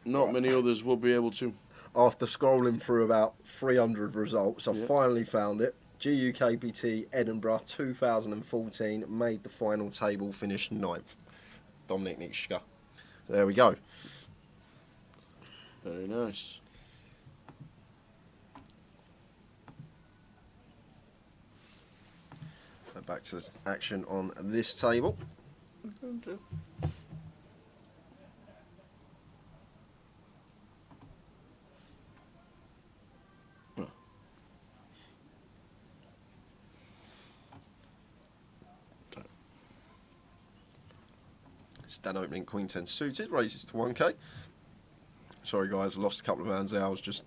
C: Not many others will be able to.
A: After scrolling through about 300 results, I finally found it. GUKPT Edinburgh 2014 made the final table, finished 9th. Dominic Nitschke. There we go.
C: Very nice.
A: Back to the action on this table. Stan opening queen 10 suited, raises to 1k. Sorry guys, I lost a couple of hands there. I was just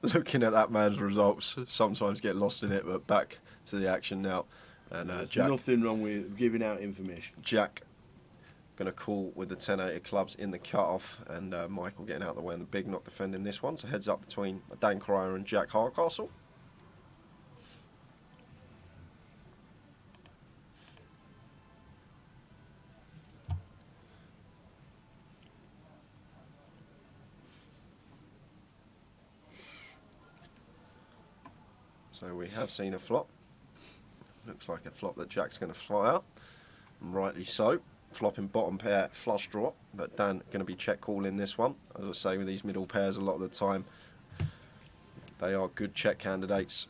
A: looking at that man's results. Sometimes get lost in it, but back to the action now. And
C: There's
A: Jack,
C: nothing wrong with giving out information.
A: Jack going to call with the 10-8 of clubs in the cut-off, and Michael getting out of the way and the big knock defending this one. So heads up between Dan Cryer and Jack Hardcastle. So we have seen a flop. Looks like a flop that Jack's going to fly out, and rightly so. Flopping bottom pair flush draw, but Dan going to be check calling this one. As I say, with these middle pairs, a lot of the time they are good check candidates.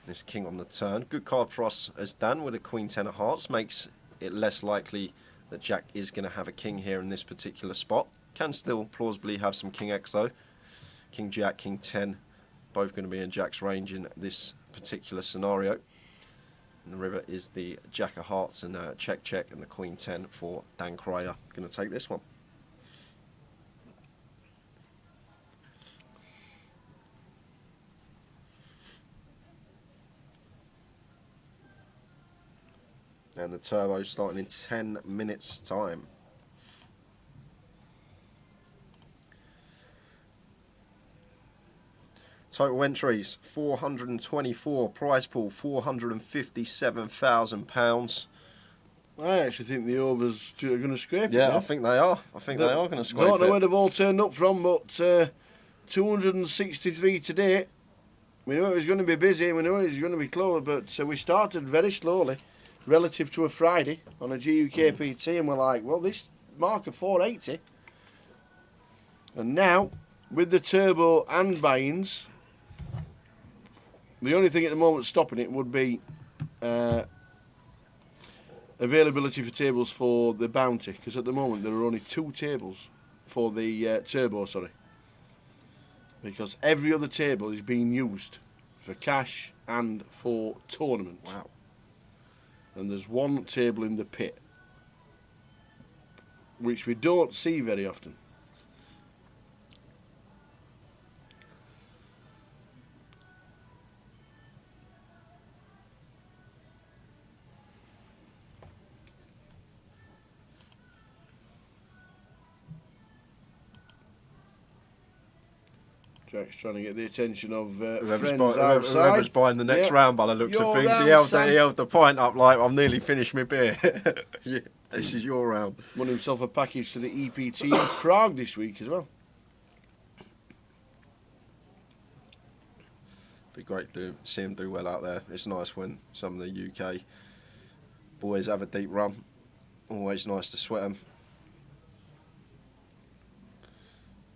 A: This king on the turn, good card for us as Dan with a queen 10 of hearts, makes it less likely that Jack is going to have a king here in this particular spot. Can still plausibly have some king X though. King Jack, king 10, both going to be in Jack's range in this particular scenario. And the river is the Jack of Hearts and check check, and the Queen 10 for Dan Cryer. Going to take this one. And the turbo starting in 10 minutes time. Total entries 424, prize pool £457,000.
C: I actually think the overs are going to scrape it.
A: Yeah,
C: now.
A: I think they are. I think they are going to scrape
C: Don't know
A: it.
C: where they've all turned up from, but 263 today. We knew it was going to be busy, we knew it was going to be close, but we started very slowly relative to a Friday on a GUKPT, and we're like, well, this mark of 480. And now, with the turbo and buy-ins, the only thing at the moment stopping it would be availability for tables for the bounty, because at the moment there are only 2 tables for the turbo, because every other table is being used for cash and for tournament.
A: Wow.
C: And there's 1 table in the pit, which we don't see very often. Jack's trying to get the attention of friends outside.
A: Whoever's buying the next
C: Yep.
A: round by the looks of
C: Your
A: things.
C: round,
A: He held
C: Sam.
A: the pint up like, I'm nearly finished my beer. Yeah, this is your round.
C: Won himself a package to the EPT in Prague this week as well.
A: Be great to see him do well out there. It's nice when some of the UK boys have a deep run. Always nice to sweat them.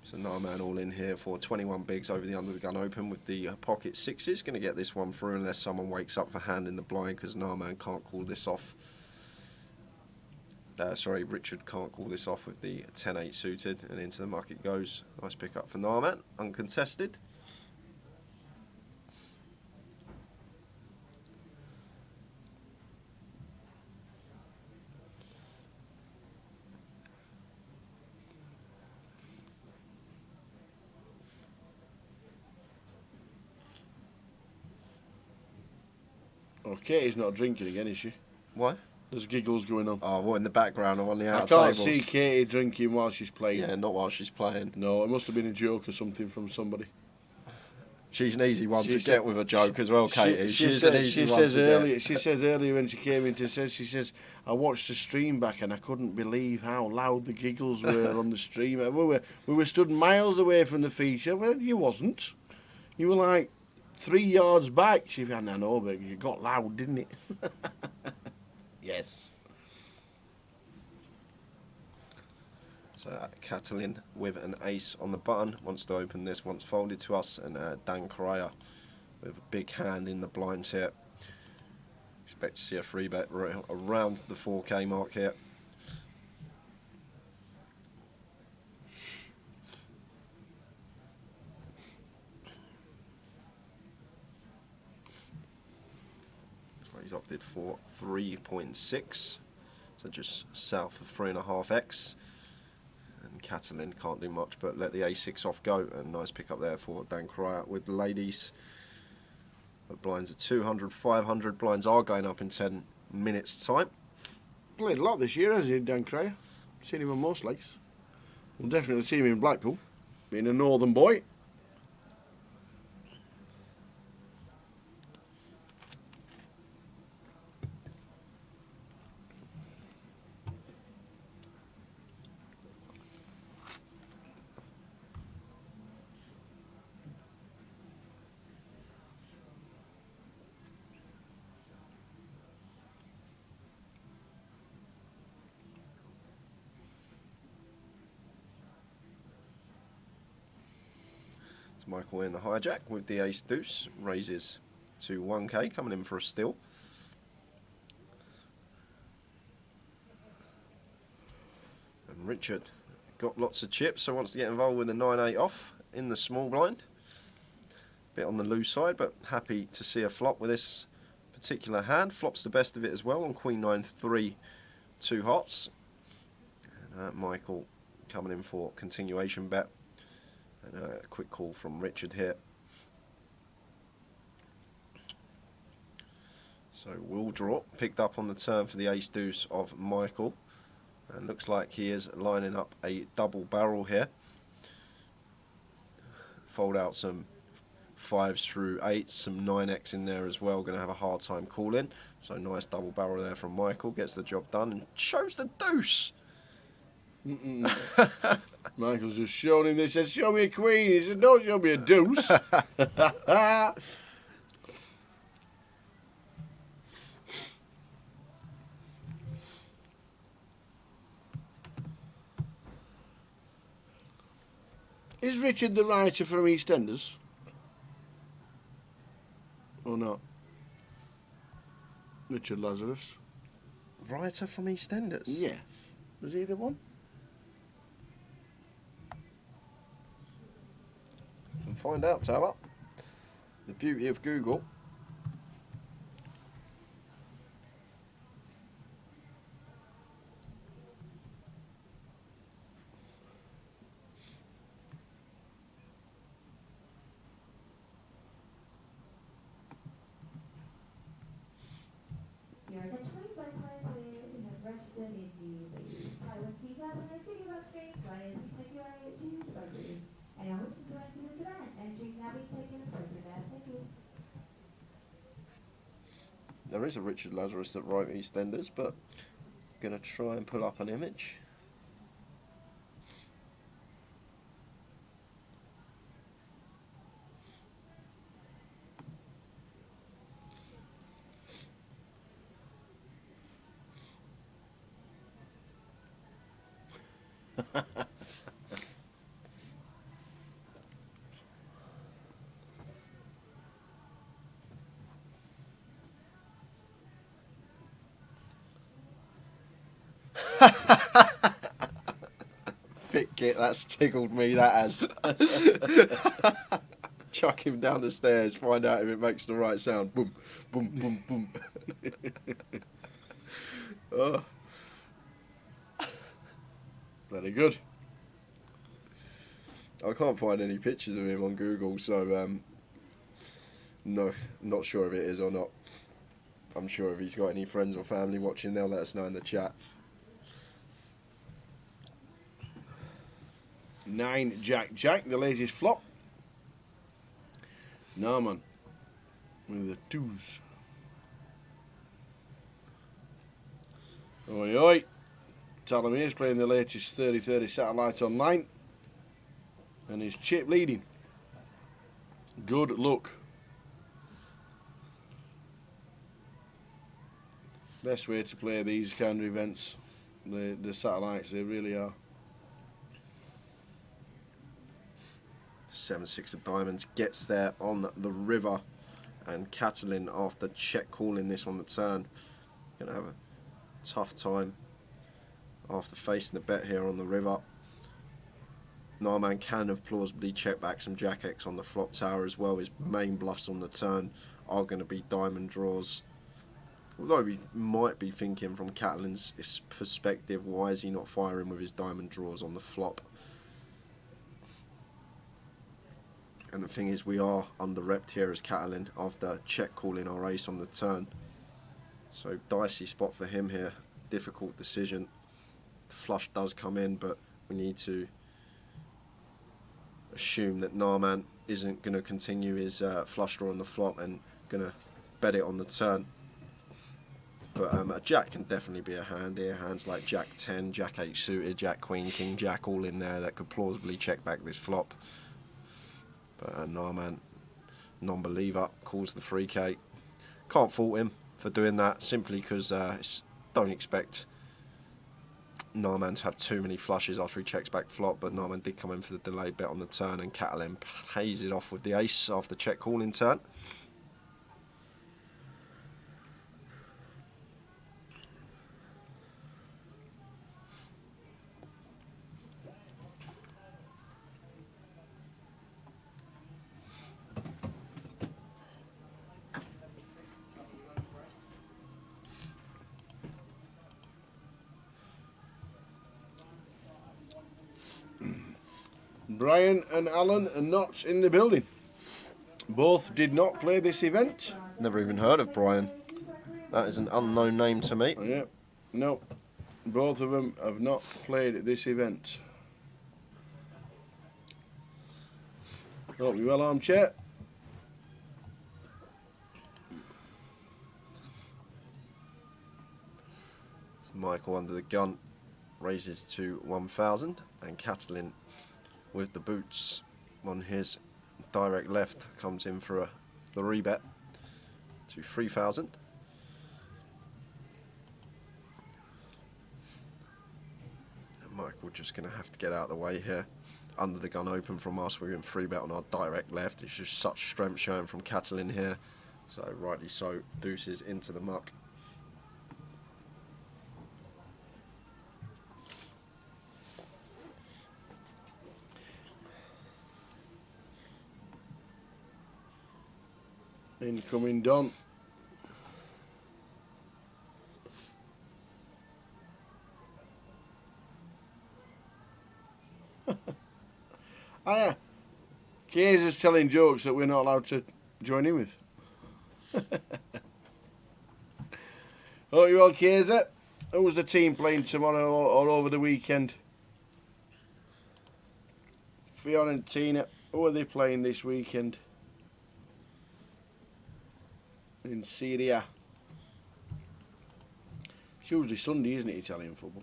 A: So Narman all in here for 21 bigs over the under the gun open with the pocket sixes. Going to get this one through unless someone wakes up for hand in the blind, because Narman can't call this off. Sorry, Richard can't call this off with the 10-8 suited, and into the muck it goes. Nice pick up for Narman, uncontested.
C: Oh, Katie's not drinking again, is she?
A: Why?
C: There's giggles going on.
A: Oh, well, in the background or on the
C: I
A: outer
C: can't
A: tables?
C: see Katie drinking while she's playing.
A: Yeah, not while she's playing.
C: No, it must have been a joke or something from somebody.
A: She's an easy one
C: She
A: to
C: said-
A: get with a joke as well, Katie. She's an easy one
C: says
A: to
C: earlier.
A: get.
C: She said earlier when she came in to say, she says, I watched the stream back and I couldn't believe how loud the giggles were on the stream. We were stood miles away from the feature. Well, you wasn't. You were like 3 yards back. She went, I know, but you got loud, didn't it? Yes.
A: So Catalin with an ace on the button wants to open this once folded to us, and Dan Cryer with a big hand in the blinds here. Expect to see a free bet around the 4K mark here. Looks like he's opted for 3.6, so just south of 3.5x. And Catalin can't do much but let the A6 off go. And nice pick up there for Dan Cryer with the ladies. But blinds are 200, 500. Blinds are going up in 10 minutes' time.
C: Played a lot this year, hasn't he, Dan Cryer? Seen him on most legs. We'll definitely see him in Blackpool, being a northern boy.
A: Michael in the hijack with the ace deuce, raises to 1k, coming in for a steal. And Richard got lots of chips, so wants to get involved with the 9-8 off in the small blind. Bit on the loose side, but happy to see a flop with this particular hand. Flops the best of it as well on Queen 9-3, 2 hots. And Michael coming in for continuation bet. And a quick call from Richard here. So we'll draw, picked up on the turn for the ace deuce of Michael. And looks like he is lining up a double barrel here. Fold out some 5s through 8s, some 9x in there as well. Going to have a hard time calling. So nice double barrel there from Michael. Gets the job done and shows the deuce.
C: Michael's just shown him. They said, show me a queen. He said, don't show me a deuce. Is Richard the writer from EastEnders? Or not? Richard Lazarus.
A: Writer from EastEnders?
C: Yeah. Was he the one?
A: And find out, Tower. The beauty of Google.
G: Your attention please, by clients who have registered into the pilot teaser when they see you on screen, players please make your way to the buzzer. And I wish to enter this event, entries now being taken appropriate. Thank you.
A: There is a Richard Lazarus that wrote EastEnders, but I'm going to try and pull up an image. Fit kit, that's tickled me, that has. Chuck him down the stairs, find out if it makes the right sound. Boom, boom, boom, boom. Oh.
C: Very good.
A: I can't find any pictures of him on Google, so no, not sure if it is or not. I'm sure if he's got any friends or family watching, they'll let us know in the chat.
C: 9 Jack Jack, the latest flop. Norman with the 2s. Oi oi. Talamir's playing the latest 30-30 satellite online. And his chip leading. Good luck. Best way to play these kind of events. The satellites, they really are.
A: 7-6 of diamonds gets there on the river, and Catalin, after check calling this on the turn, going to have a tough time after facing the bet here on the river. Narman can have plausibly checked back some Jack X on the flop tower as well. His main bluffs on the turn are going to be diamond draws. Although we might be thinking from Catalin's perspective, why is he not firing with his diamond draws on the flop? And the thing is, we are under-repped here as Catalin after check calling our ace on the turn. So dicey spot for him here. Difficult decision. The flush does come in, but we need to assume that Narman isn't going to continue his flush draw on the flop and going to bet it on the turn. But a jack can definitely be a hand here. Hands like Jack 10, Jack 8 suited, Jack Queen, King Jack all in there that could plausibly check back this flop. But Narman, non-believer, calls the 3K. Can't fault him for doing that, simply because don't expect Narman to have too many flushes after he checks back flop, but Narman did come in for the delayed bet on the turn, and Catalin plays it off with the ace after check calling turn.
C: Brian and Alan are not in the building. Both did not play this event.
A: Never even heard of Brian. That is an unknown name to me.
C: Yeah, no. Both of them have not played this event. Hope you well, armchair.
A: Michael under the gun raises to 1,000, and Catalin with the boots on his direct left comes in for a 3-bet to 3,000. Michael just going to have to get out of the way here. Under the gun open from us, we're in 3-bet on our direct left. It's just such strength showing from Catalin here, so rightly so, deuces into the muck.
C: Incoming Don. Hiya. Kays is telling jokes that we're not allowed to join in with. Oh, you all Kayser? Who's the team playing tomorrow or over the weekend? Fiorentina. Who are they playing this weekend? In Syria. It's usually Sunday, isn't it, Italian football?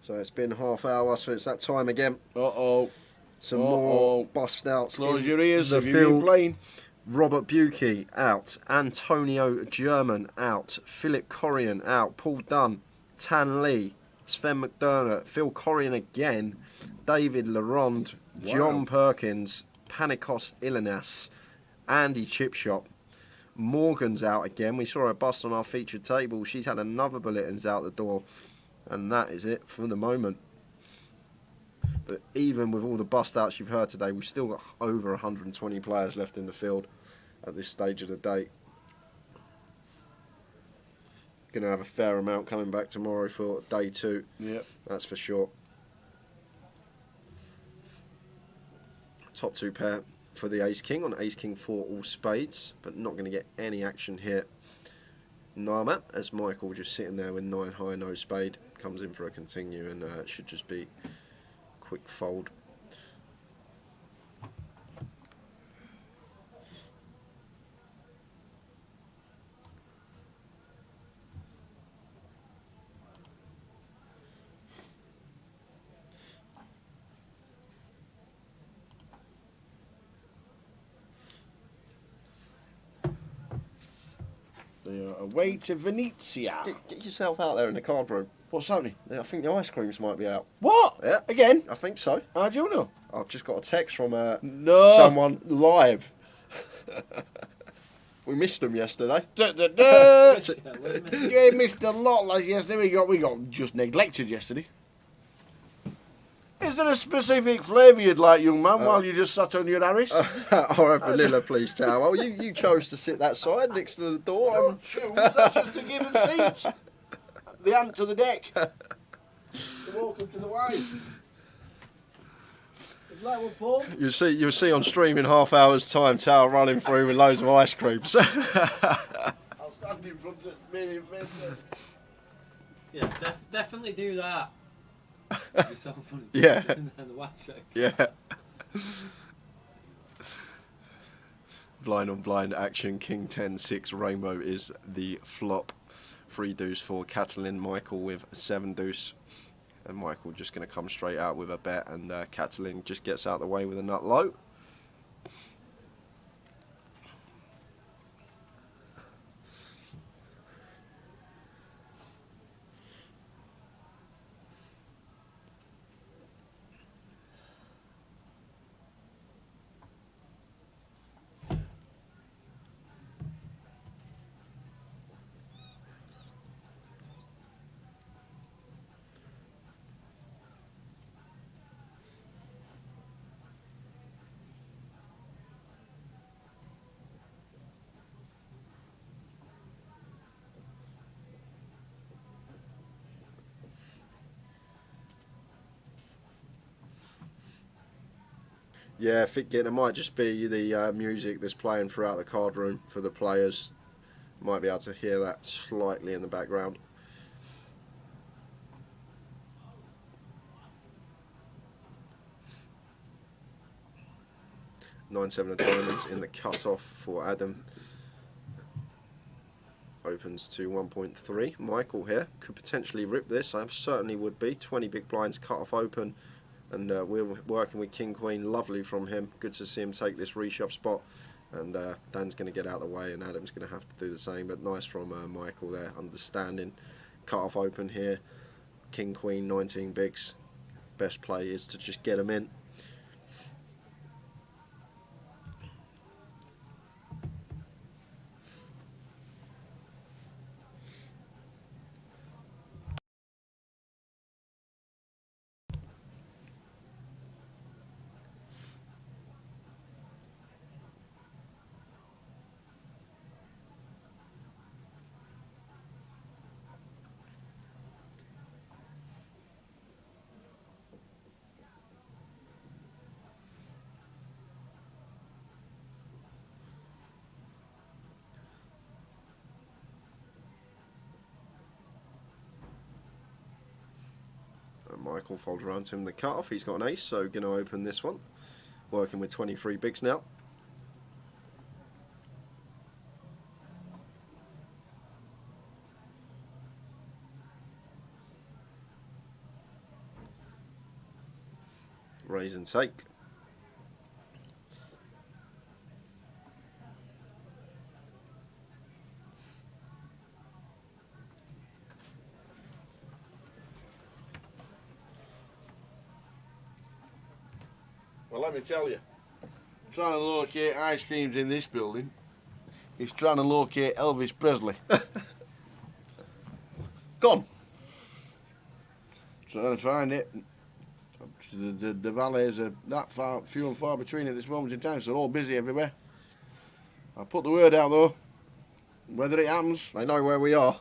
A: So it's been half hour, so it's that time again.
C: Uh-oh.
A: Some more bust outs.
C: Close
A: in
C: your ears
A: the
C: if you've been
A: field.
C: playing.
A: Robert Buki out. Antonio German out. Philip Corrian out. Paul Dunn. Tan Lee. Sven McDermott. Phil Corrian again. David Laronde.
C: Wow.
A: John Perkins. Panikos Ilinas. Andy Chipshop. Morgan's out again. We saw her bust on our featured table. She's had another bulletins out the door. And that is it for the moment. But even with all the bust outs you've heard today, we've still got over 120 players left in the field at this stage of the day. Going to have a fair amount coming back tomorrow for day 2.
C: Yep.
A: That's for sure. Top 2 pair for the Ace King on Ace King 4 all spades, but not going to get any action here. Narmat, as Michael just sitting there with 9 high, no spade, comes in for a continue, and it should just be quick fold.
C: They are away to Venezia.
A: Get yourself out there in the card room.
C: What's happening?
A: I think the ice creams might be out.
C: What?
A: Yeah.
C: Again?
A: I think so.
C: How do you know?
A: I've just got a text from
C: No.
A: someone live. We missed them yesterday.
C: You missed a lot like yesterday. We got just neglected yesterday. Is there a specific flavour you'd like, young man, while you just sat on your Harris?
A: I'll have vanilla, please, Tao. Well, you chose to sit that side next to the door.
C: Don't choose, that's just a given seat. The ant to the deck. Welcome to the wife. Like what, Paul?
A: You'll see on stream in half hour's time, Tower running through with loads of ice creams.
C: I'll stand in front of me.
F: Yeah, definitely do that. It'd be so funny.
A: Yeah.
F: And the white shirts.
A: Yeah. Blind on blind action. King 10-6 Rainbow is the flop. 3 deuce for Catalin. Michael with 7 deuce. And Michael just going to come straight out with a bet, and Catalin just gets out the way with a nut low. Yeah, I think it might just be the music that's playing throughout the card room for the players. Might be able to hear that slightly in the background. Nine-7 of diamonds in the cut-off for Adam. Opens to 1.3. Michael here could potentially rip this. I certainly would be. 20 big blinds cut off open. And we're working with King Queen. Lovely from him. Good to see him take this reshove spot. And Dan's going to get out of the way, and Adam's going to have to do the same. But nice from Michael there, understanding. Cut off open here. King Queen, 19 bigs. Best play is to just get them in. Michael folds around to him the cut-off. He's got an ace, so going to open this one. Working with 23 bigs now. Raise and take.
C: Well, let me tell you, trying to locate ice creams in this building is trying to locate Elvis Presley. Gone. Trying to find it. The valleys are that far, few and far between at this moment in time, so they're all busy everywhere. I'll put the word out though. Whether it happens,
A: They know where we are.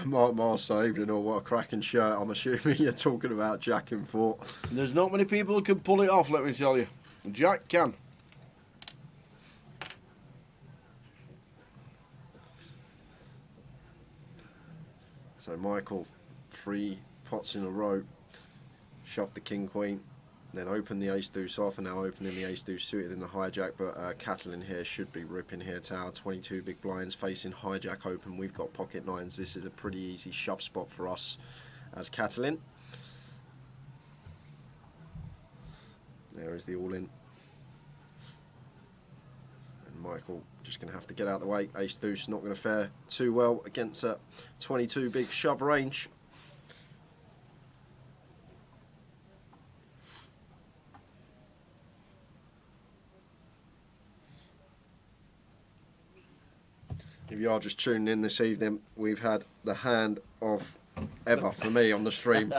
A: Mark Master evening, or what a cracking shirt. I'm assuming you're talking about Jack in Fort.
C: there's not many people who can pull it off, let me tell you. Jack can.
A: So Michael, 3 pots in a row, shoved the King Queen, then opened the Ace Deuce off, and now opening the Ace Deuce suited in the hijack. But Catalin here should be ripping here. Tower 22 big blinds facing hijack open. We've got pocket nines. This is a pretty easy shove spot for us as Catalin. There is the all in. And Michael just going to have to get out of the way. Ace Deuce not going to fare too well against a 22 big shove range. If you are just tuning in this evening, we've had the hand of ever for me on the stream.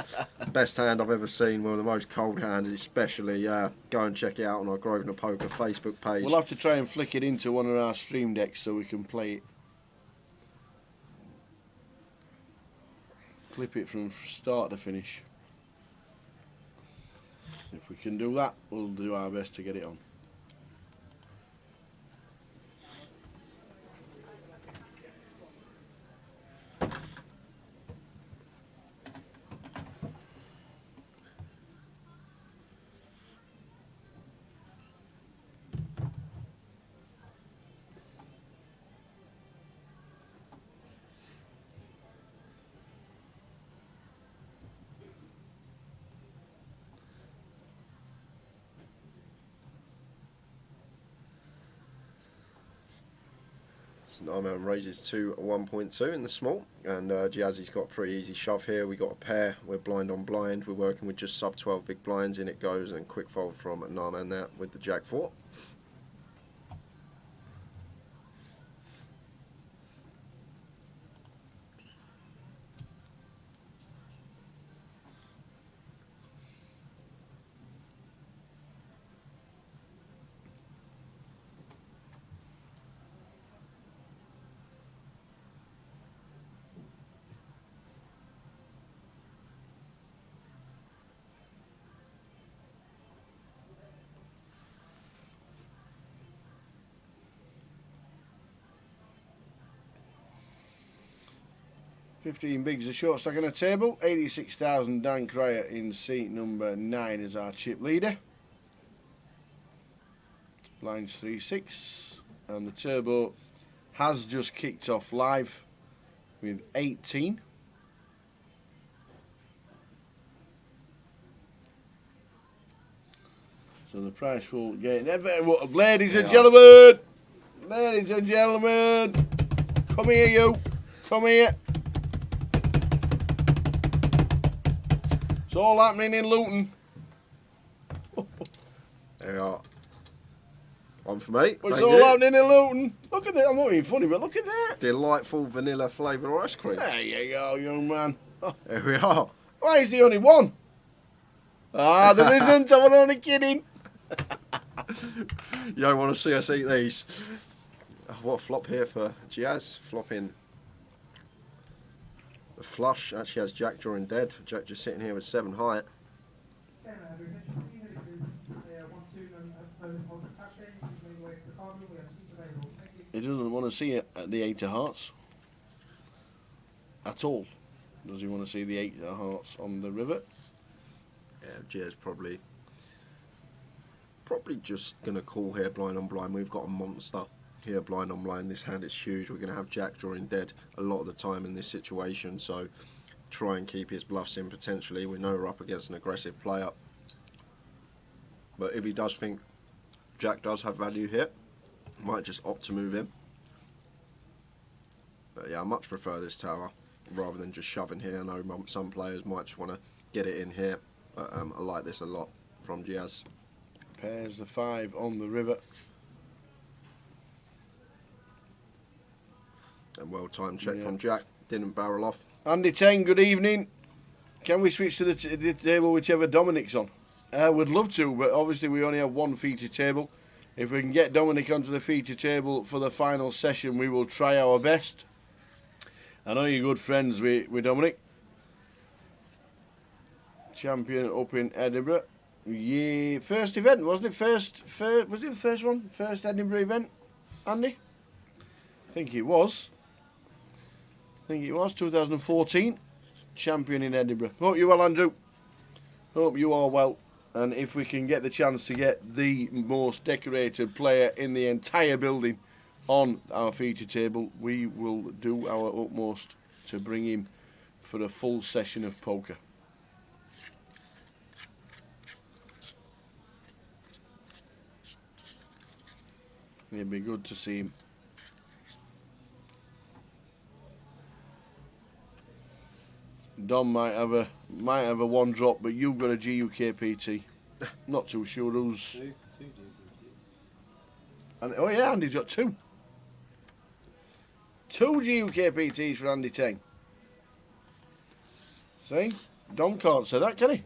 A: Best hand I've ever seen, one of the most cold hands especially. Go and check it out on our Grosvenor Poker Facebook page.
C: We'll have to try and flick it into one of our stream decks so we can play it. Clip it from start to finish. If we can do that, we'll do our best to get it on.
A: Nightman raises to 1.2 in the small, and Jazzy's got a pretty easy shove here. We got a pair, we're blind on blind, we're working with just sub 12 big blinds, in it goes, and quick fold from Nightman there with the Jack 4.
C: $15 bigs, a short stack on a table. 86,000. Dan Cryer in seat number 9 as our chip leader. Blinds 3-6, and the turbo has just kicked off live with 18. So the price will get ladies and gentlemen, come here, you, come here. It's all happening in Luton.
A: There you are. One for me.
C: It's
A: Thank
C: all
A: you.
C: happening in Luton. Look at that. I'm not being funny, but look at that.
A: Delightful vanilla flavoured ice cream.
C: There you go, young man.
A: There we are.
C: Why is the only one? Ah, there isn't. I'm only kidding.
A: You don't want to see us eat these. Oh, what a flop here for Jazz. Flopping the flush. Actually has Jack drawing dead. Jack just sitting here with 7 high.
C: He doesn't want to see it at the 8 of hearts. At all. Does he want to see the 8 of hearts on the river?
A: Yeah, Jazz probably just going to call here blind on blind. We've got a monster here blind on blind. This hand is huge. We're going to have Jack drawing dead a lot of the time in this situation, so try and keep his bluffs in potentially. We know we're up against an aggressive player, but if he does think Jack does have value here, might just opt to move in. But yeah, I much prefer this tower rather than just shoving here. I know some players might just want to get it in here, but I like this a lot from Jazz.
C: Pairs the 5 on the river.
A: And well-timed check from Jack. Didn't barrel off.
C: Andy Tang, good evening. Can we switch to the table whichever Dominic's on? We'd love to, but obviously we only have one feature table. If we can get Dominic onto the feature table for the final session, we will try our best. I know you're good friends with Dominic. Champion up in Edinburgh. Yeah, first event, wasn't it? Was it the first one? First Edinburgh event, Andy? I think it was. 2014. Champion in Edinburgh. Hope you're well, Andrew. Hope you are well. And if we can get the chance to get the most decorated player in the entire building on our feature table, we will do our utmost to bring him for a full session of poker. It'd be good to see him. Dom might have a one drop, but you've got a GUKPT. Not too sure who's.
F: Two GUKPTs.
C: And, oh yeah, Andy's got 2. 2 GUKPTs for Andy Tang. See, Dom can't say that, can he?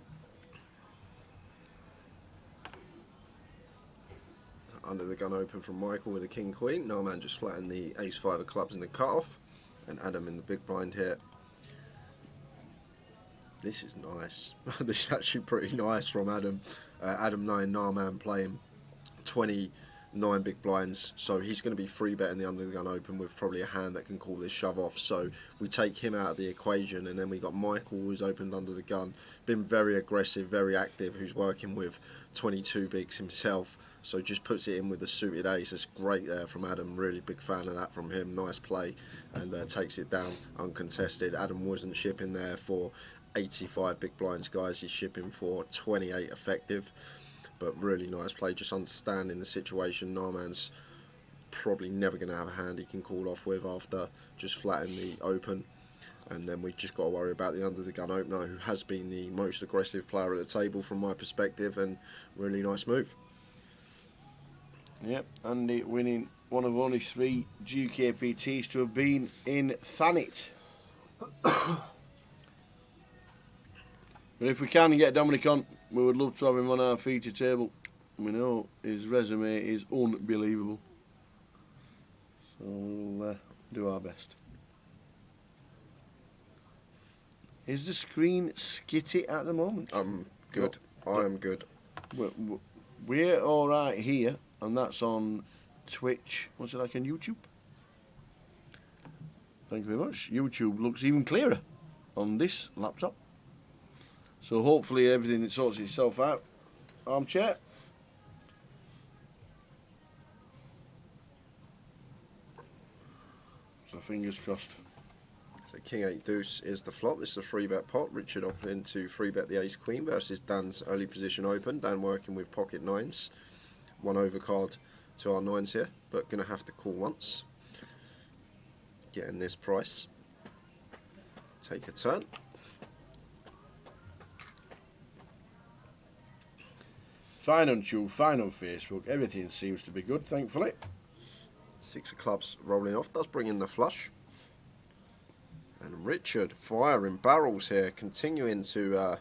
A: Under the gun open from Michael with a king queen. No man just flattened the ace 5 of clubs in the cut-off, and Adam in the big blind here
C: This is nice. This is actually pretty nice from Adam. Adam 9, Narman playing 29 big blinds. So he's going to be free betting the under the gun open with probably a hand that can call this shove off. So we take him out of the equation. And then we got Michael, who's opened under the gun. Been very aggressive, very active, who's working with 22 bigs himself. So just puts it in with a suited ace. It's great there from Adam. Really big fan of that from him. Nice play. And takes it down uncontested. Adam wasn't shipping there for 85 big blinds, guys. He's shipping for 28 effective, but really nice play. Just understanding the situation. Narman's probably never going to have a hand he can call off with after just flattening the open, and then we just got to worry about the under the gun opener, who has been the most aggressive player at the table from my perspective, and really nice move. Yep, Andy winning one of only 3 GUKPTs to have been in Thanet. But if we can get Dominic on, we would love to have him on our feature table. We know his resume is unbelievable. So we'll do our best. Is the screen skitty at the moment?
A: I'm good. I am good.
C: We're alright here, and that's on Twitch. What's it like on YouTube? Thank you very much. YouTube looks even clearer on this laptop. So hopefully everything sorts itself out. Armchair. So fingers crossed.
A: So King 8 Deuce is the flop. This is a 3-bet pot. Richard offering to 3-bet the Ace Queen versus Dan's early position open. Dan working with pocket 9s. 1 overcard to our 9s here, but going to have to call once. Getting this price. Take a turn.
C: Fine on YouTube, fine on Facebook. Everything seems to be good, thankfully.
A: 6 of clubs rolling off. Does bring in the flush. And Richard firing barrels here, continuing to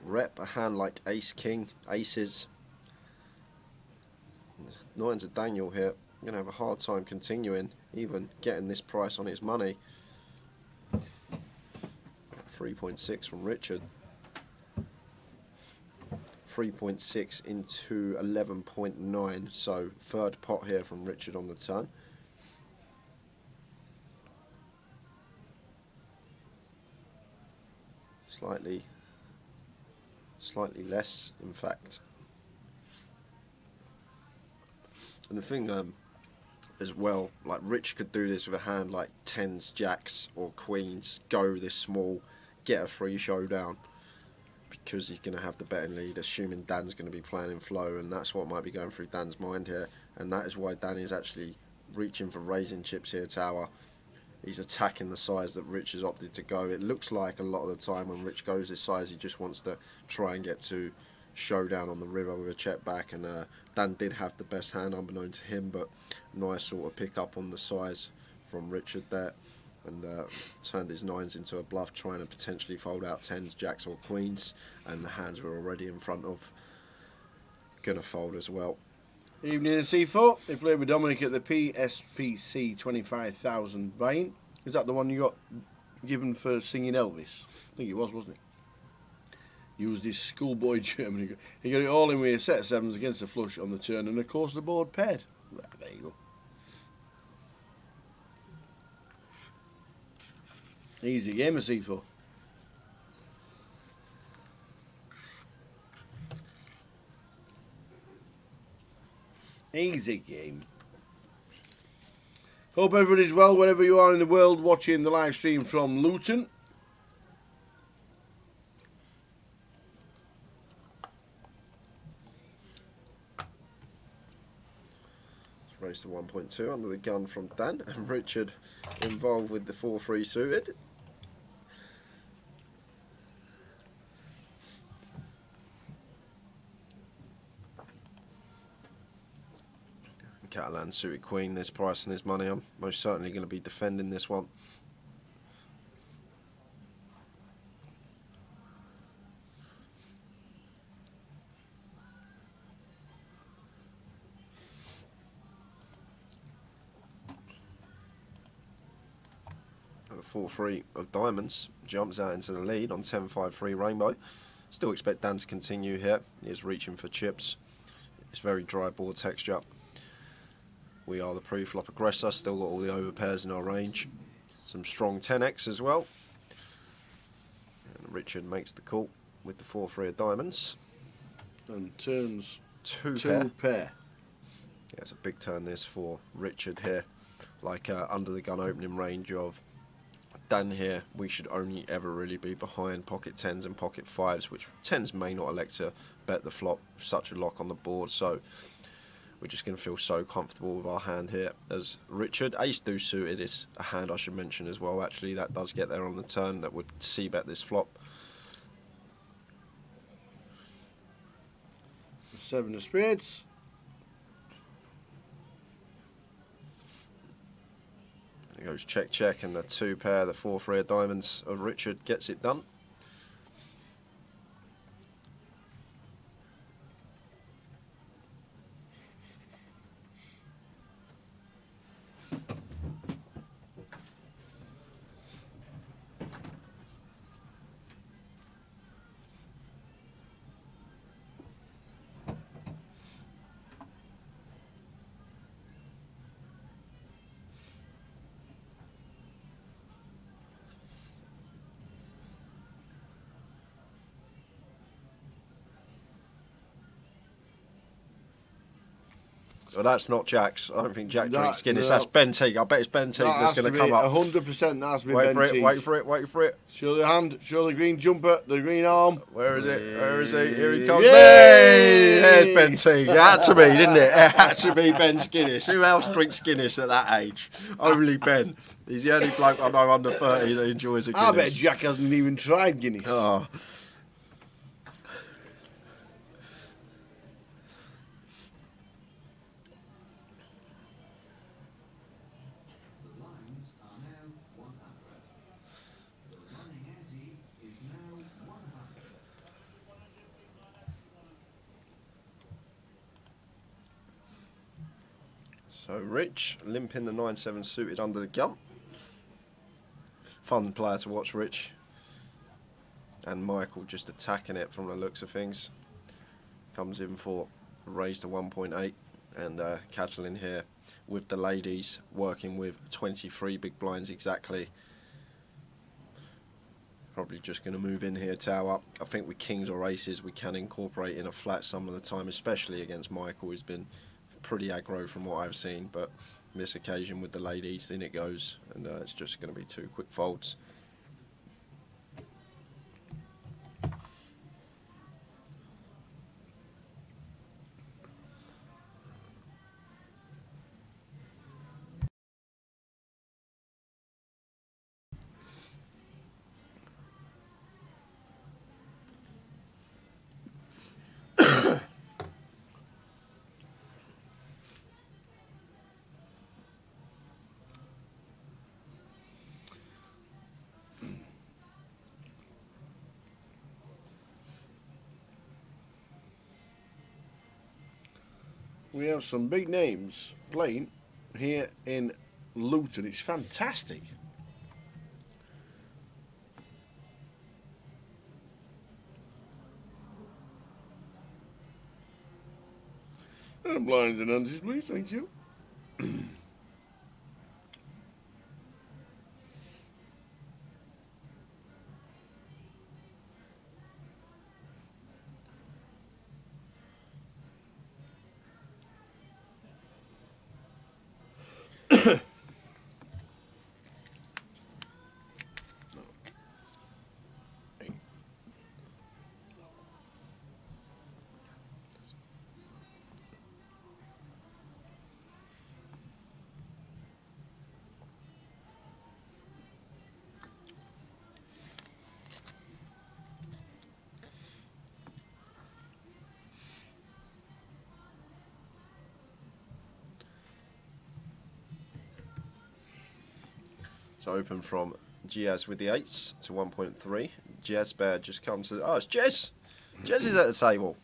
A: rep a hand like Ace King, Aces. 9s of Daniel here. Going to have a hard time continuing, even getting this price on his money. 3.6 from Richard. 3.6 into 11.9, so 3rd pot here from Richard on the turn. Slightly less, in fact. And the thing as well, like Rich could do this with a hand like 10s, jacks or queens, go this small, get a free showdown, because he's going to have the betting lead, assuming Dan's going to be playing in flow, and that's what might be going through Dan's mind here, and that is why Dan is actually reaching for raising chips here, tower. He's attacking the size that Rich has opted to go. It looks like a lot of the time when Rich goes this size, he just wants to try and get to showdown on the river with a check back, and Dan did have the best hand unbeknown to him, but nice sort of pick up on the size from Richard there, and turned his 9s into a bluff, trying to potentially fold out 10s, jacks or queens, and the hands were already in front of, gonna fold as well.
C: Evening in C4. They played with Dominic at the PSPC 25,000 buy-in. Is that the one you got given for singing Elvis? I think it was, wasn't it? Used his schoolboy German. He got it all in with a set of 7s against a flush on the turn, and of course the board paired. There you go. Easy game of C4. Easy game. Hope everybody's well wherever you are in the world watching the live stream from Luton.
A: Raised to 1.2 under the gun from Dan, and Richard involved with the 4-3 suited. Catalan suited queen, this price and his money. I'm most certainly going to be defending this one. the 4-3 of diamonds. Jumps out into the lead on 10-5-3 rainbow. Still expect Dan to continue here. He is reaching for chips. It's very dry board texture. We are the pre-flop aggressor. Still got all the overpairs in our range. Some strong 10x as well. And Richard makes the call with the 4-3 of diamonds.
C: And turns
A: Two
C: pair.
A: Yeah, it's a big turn this for Richard here. Like under the gun opening range of Dan here, we should only ever really be behind pocket 10s and pocket 5s, which 10s may not elect to bet the flop, such a lock on the board. So we're just going to feel so comfortable with our hand here. As Richard, ace deuce suited is a hand I should mention as well. Actually, that does get there on the turn. That would c-bet this flop.
C: 7 of spades.
A: It goes check, check, and the 2 pair, the 4-3 of diamonds of Richard gets it done. Well, that's not Jack's. I don't think Jack drinks Guinness.
C: No.
A: That's Ben Teague. I bet it's Ben Teague that's going to come up.
C: 100% that has to be
A: Wait
C: Ben
A: for it,
C: Teague.
A: wait for it, wait for it.
C: Show the hand, show the green jumper, the green arm.
A: Where is it? Where is he? Here he comes.
C: Yay!
A: Hey, there's Ben Teague. It had to be, didn't it? It had to be Ben's Guinness. Who else drinks Guinness at that age? Only Ben. He's the only bloke I know under 30 that enjoys a Guinness.
C: I bet Jack hasn't even tried Guinness.
A: Oh. So Rich limping the 9-7 suited under the gun. Fun player to watch, Rich. And Michael just attacking it from the looks of things. Comes in for a raise to 1.8. And Catalin here with the ladies working with 23 big blinds exactly. Probably just going to move in here, tower up. I think with kings or aces we can incorporate in a flat some of the time, especially against Michael, who's been pretty aggro from what I've seen. But this occasion with the ladies, in it goes, and it's just going to be 2 quick folds.
C: We have some big names playing here in Luton. It's fantastic. Blinds and antes, please. Thank you.
A: So open from Giaz with the 8s to 1.3. Jez Bear just comes to... Oh, it's Jez! Jez is at the table.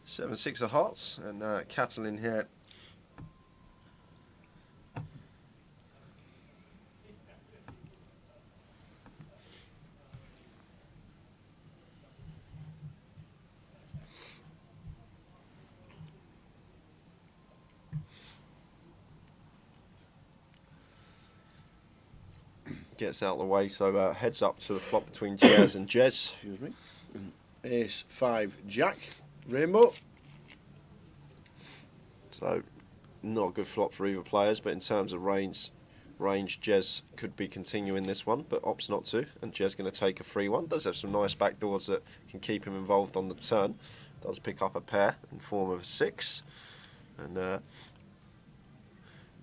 A: 7-6 of hearts. And Catalin here gets out of the way. So heads up to the flop between Jazz and Jez.
C: Excuse me. Ace 5 Jack. Rainbow.
A: So not a good flop for either players, but in terms of range, Jez could be continuing this one, but opts not to, and Jez going to take a free one. Does have some nice backdoors that can keep him involved on the turn. Does pick up a pair in form of a 6, and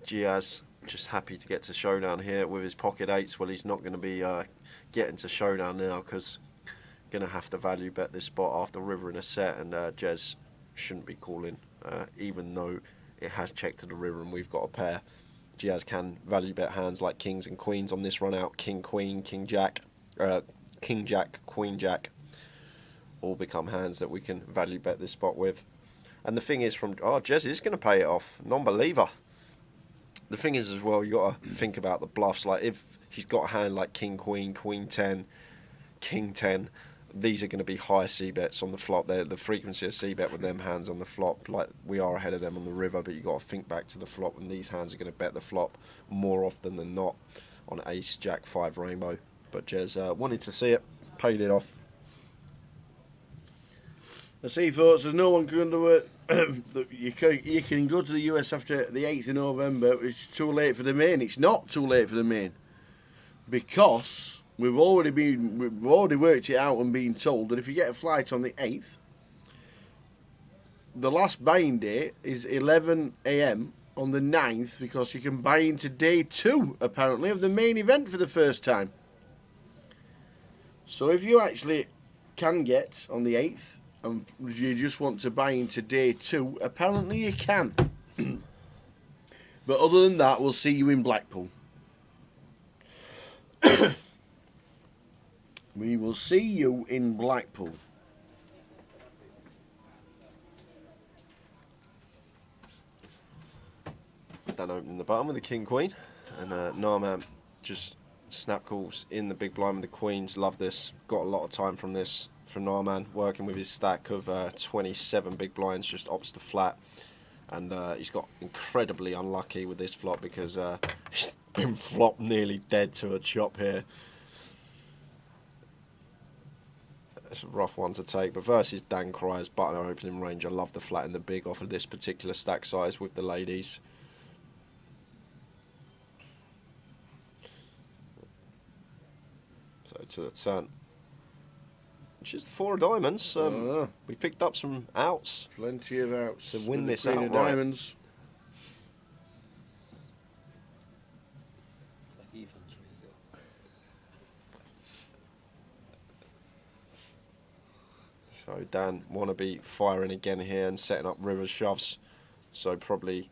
A: Giaz just happy to get to showdown here with his pocket 8s. Well, he's not going to be getting to showdown now because going to have to value bet this spot after river in a set, and Jez shouldn't be calling, even though it has checked to the river and we've got a pair. Giaz can value bet hands like kings and queens on this run out. King, queen, king, jack, queen, jack, all become hands that we can value bet this spot with. And the thing is, Jez is going to pay it off. Non-believer. The thing is as well, you got to think about the bluffs. Like if he's got a hand like king, queen, queen 10, king 10, these are going to be high c-bets on the flop. The frequency of c-bet with them hands on the flop, like we are ahead of them on the river, but you got to think back to the flop, and these hands are going to bet the flop more often than not on ace, jack, 5 rainbow. But Jez wanted to see it, paid it off.
C: I see, folks, there's no one can do it. You can go to the US after the 8th of November. It's too late for the main. It's not too late for the main, because we've already worked it out and been told that if you get a flight on the 8th, the last buying date is 11 AM on the 9th, because you can buy into day 2 apparently of the main event for the first time. So if you actually can get on the 8th and you just want to buy into day 2, apparently you can. But other than that, we'll see you in Blackpool. We will see you in Blackpool.
A: Dan opening the button with the king, queen, and Narman just snap calls in the big blind with the queens. Love this. Got a lot of time from this from Narman, working with his stack of 27 big blinds, just opts to flat, and he's got incredibly unlucky with this flop because he's been flopped nearly dead to a chop here. It's a rough one to take, but versus Dan Cryer's button opening range, I love the flat and the big off of this particular stack size with the ladies. So to the turn, which is the 4 of diamonds. We picked up some outs.
C: Plenty of outs
A: to win this
C: Queen
A: outright.
C: of diamonds.
F: It's like evens really go.
A: So Dan want to be firing again here and setting up river shoves. So probably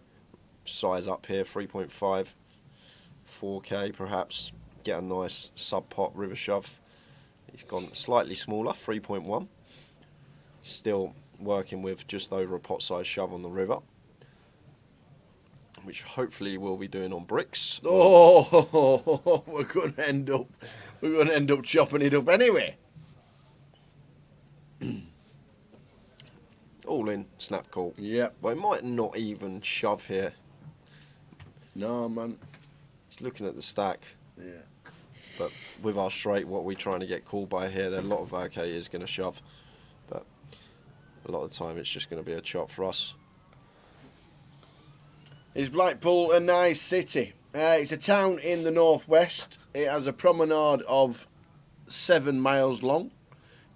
A: size up here, 3.5, 4K perhaps. Get a nice sub pot river shove. He's gone slightly smaller, 3.1. Still working with just over a pot size shove on the river, which hopefully we'll be doing on bricks.
C: Oh, we're going to end up chopping it up anyway.
A: All in snap call.
C: Yep.
A: Well, it might not even shove here.
C: No, man.
A: He's looking at the stack.
C: Yeah.
A: But with our straight, what we're trying to get called by here, a lot of OK is going to shove. But a lot of the time, it's just going to be a chop for us.
C: Is Blackpool a nice city? It's a town in the northwest. It has a promenade of 7 miles long.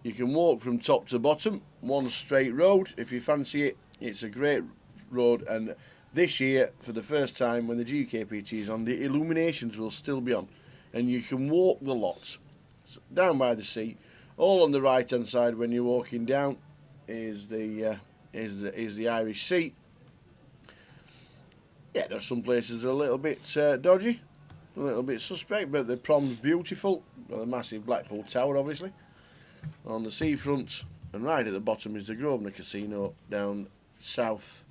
C: You can walk from top to bottom, one straight road. If you fancy it, it's a great road. And this year, for the first time, when the GUKPT is on, the illuminations will still be on. And you can walk the lot so down by the sea. All on the right hand side when you're walking down is the Irish Sea. Yeah, there are some places that are a little bit dodgy, a little bit suspect, but the prom's beautiful. Got a massive Blackpool Tower, obviously, on the seafront, and right at the bottom is the Grosvenor Casino down south,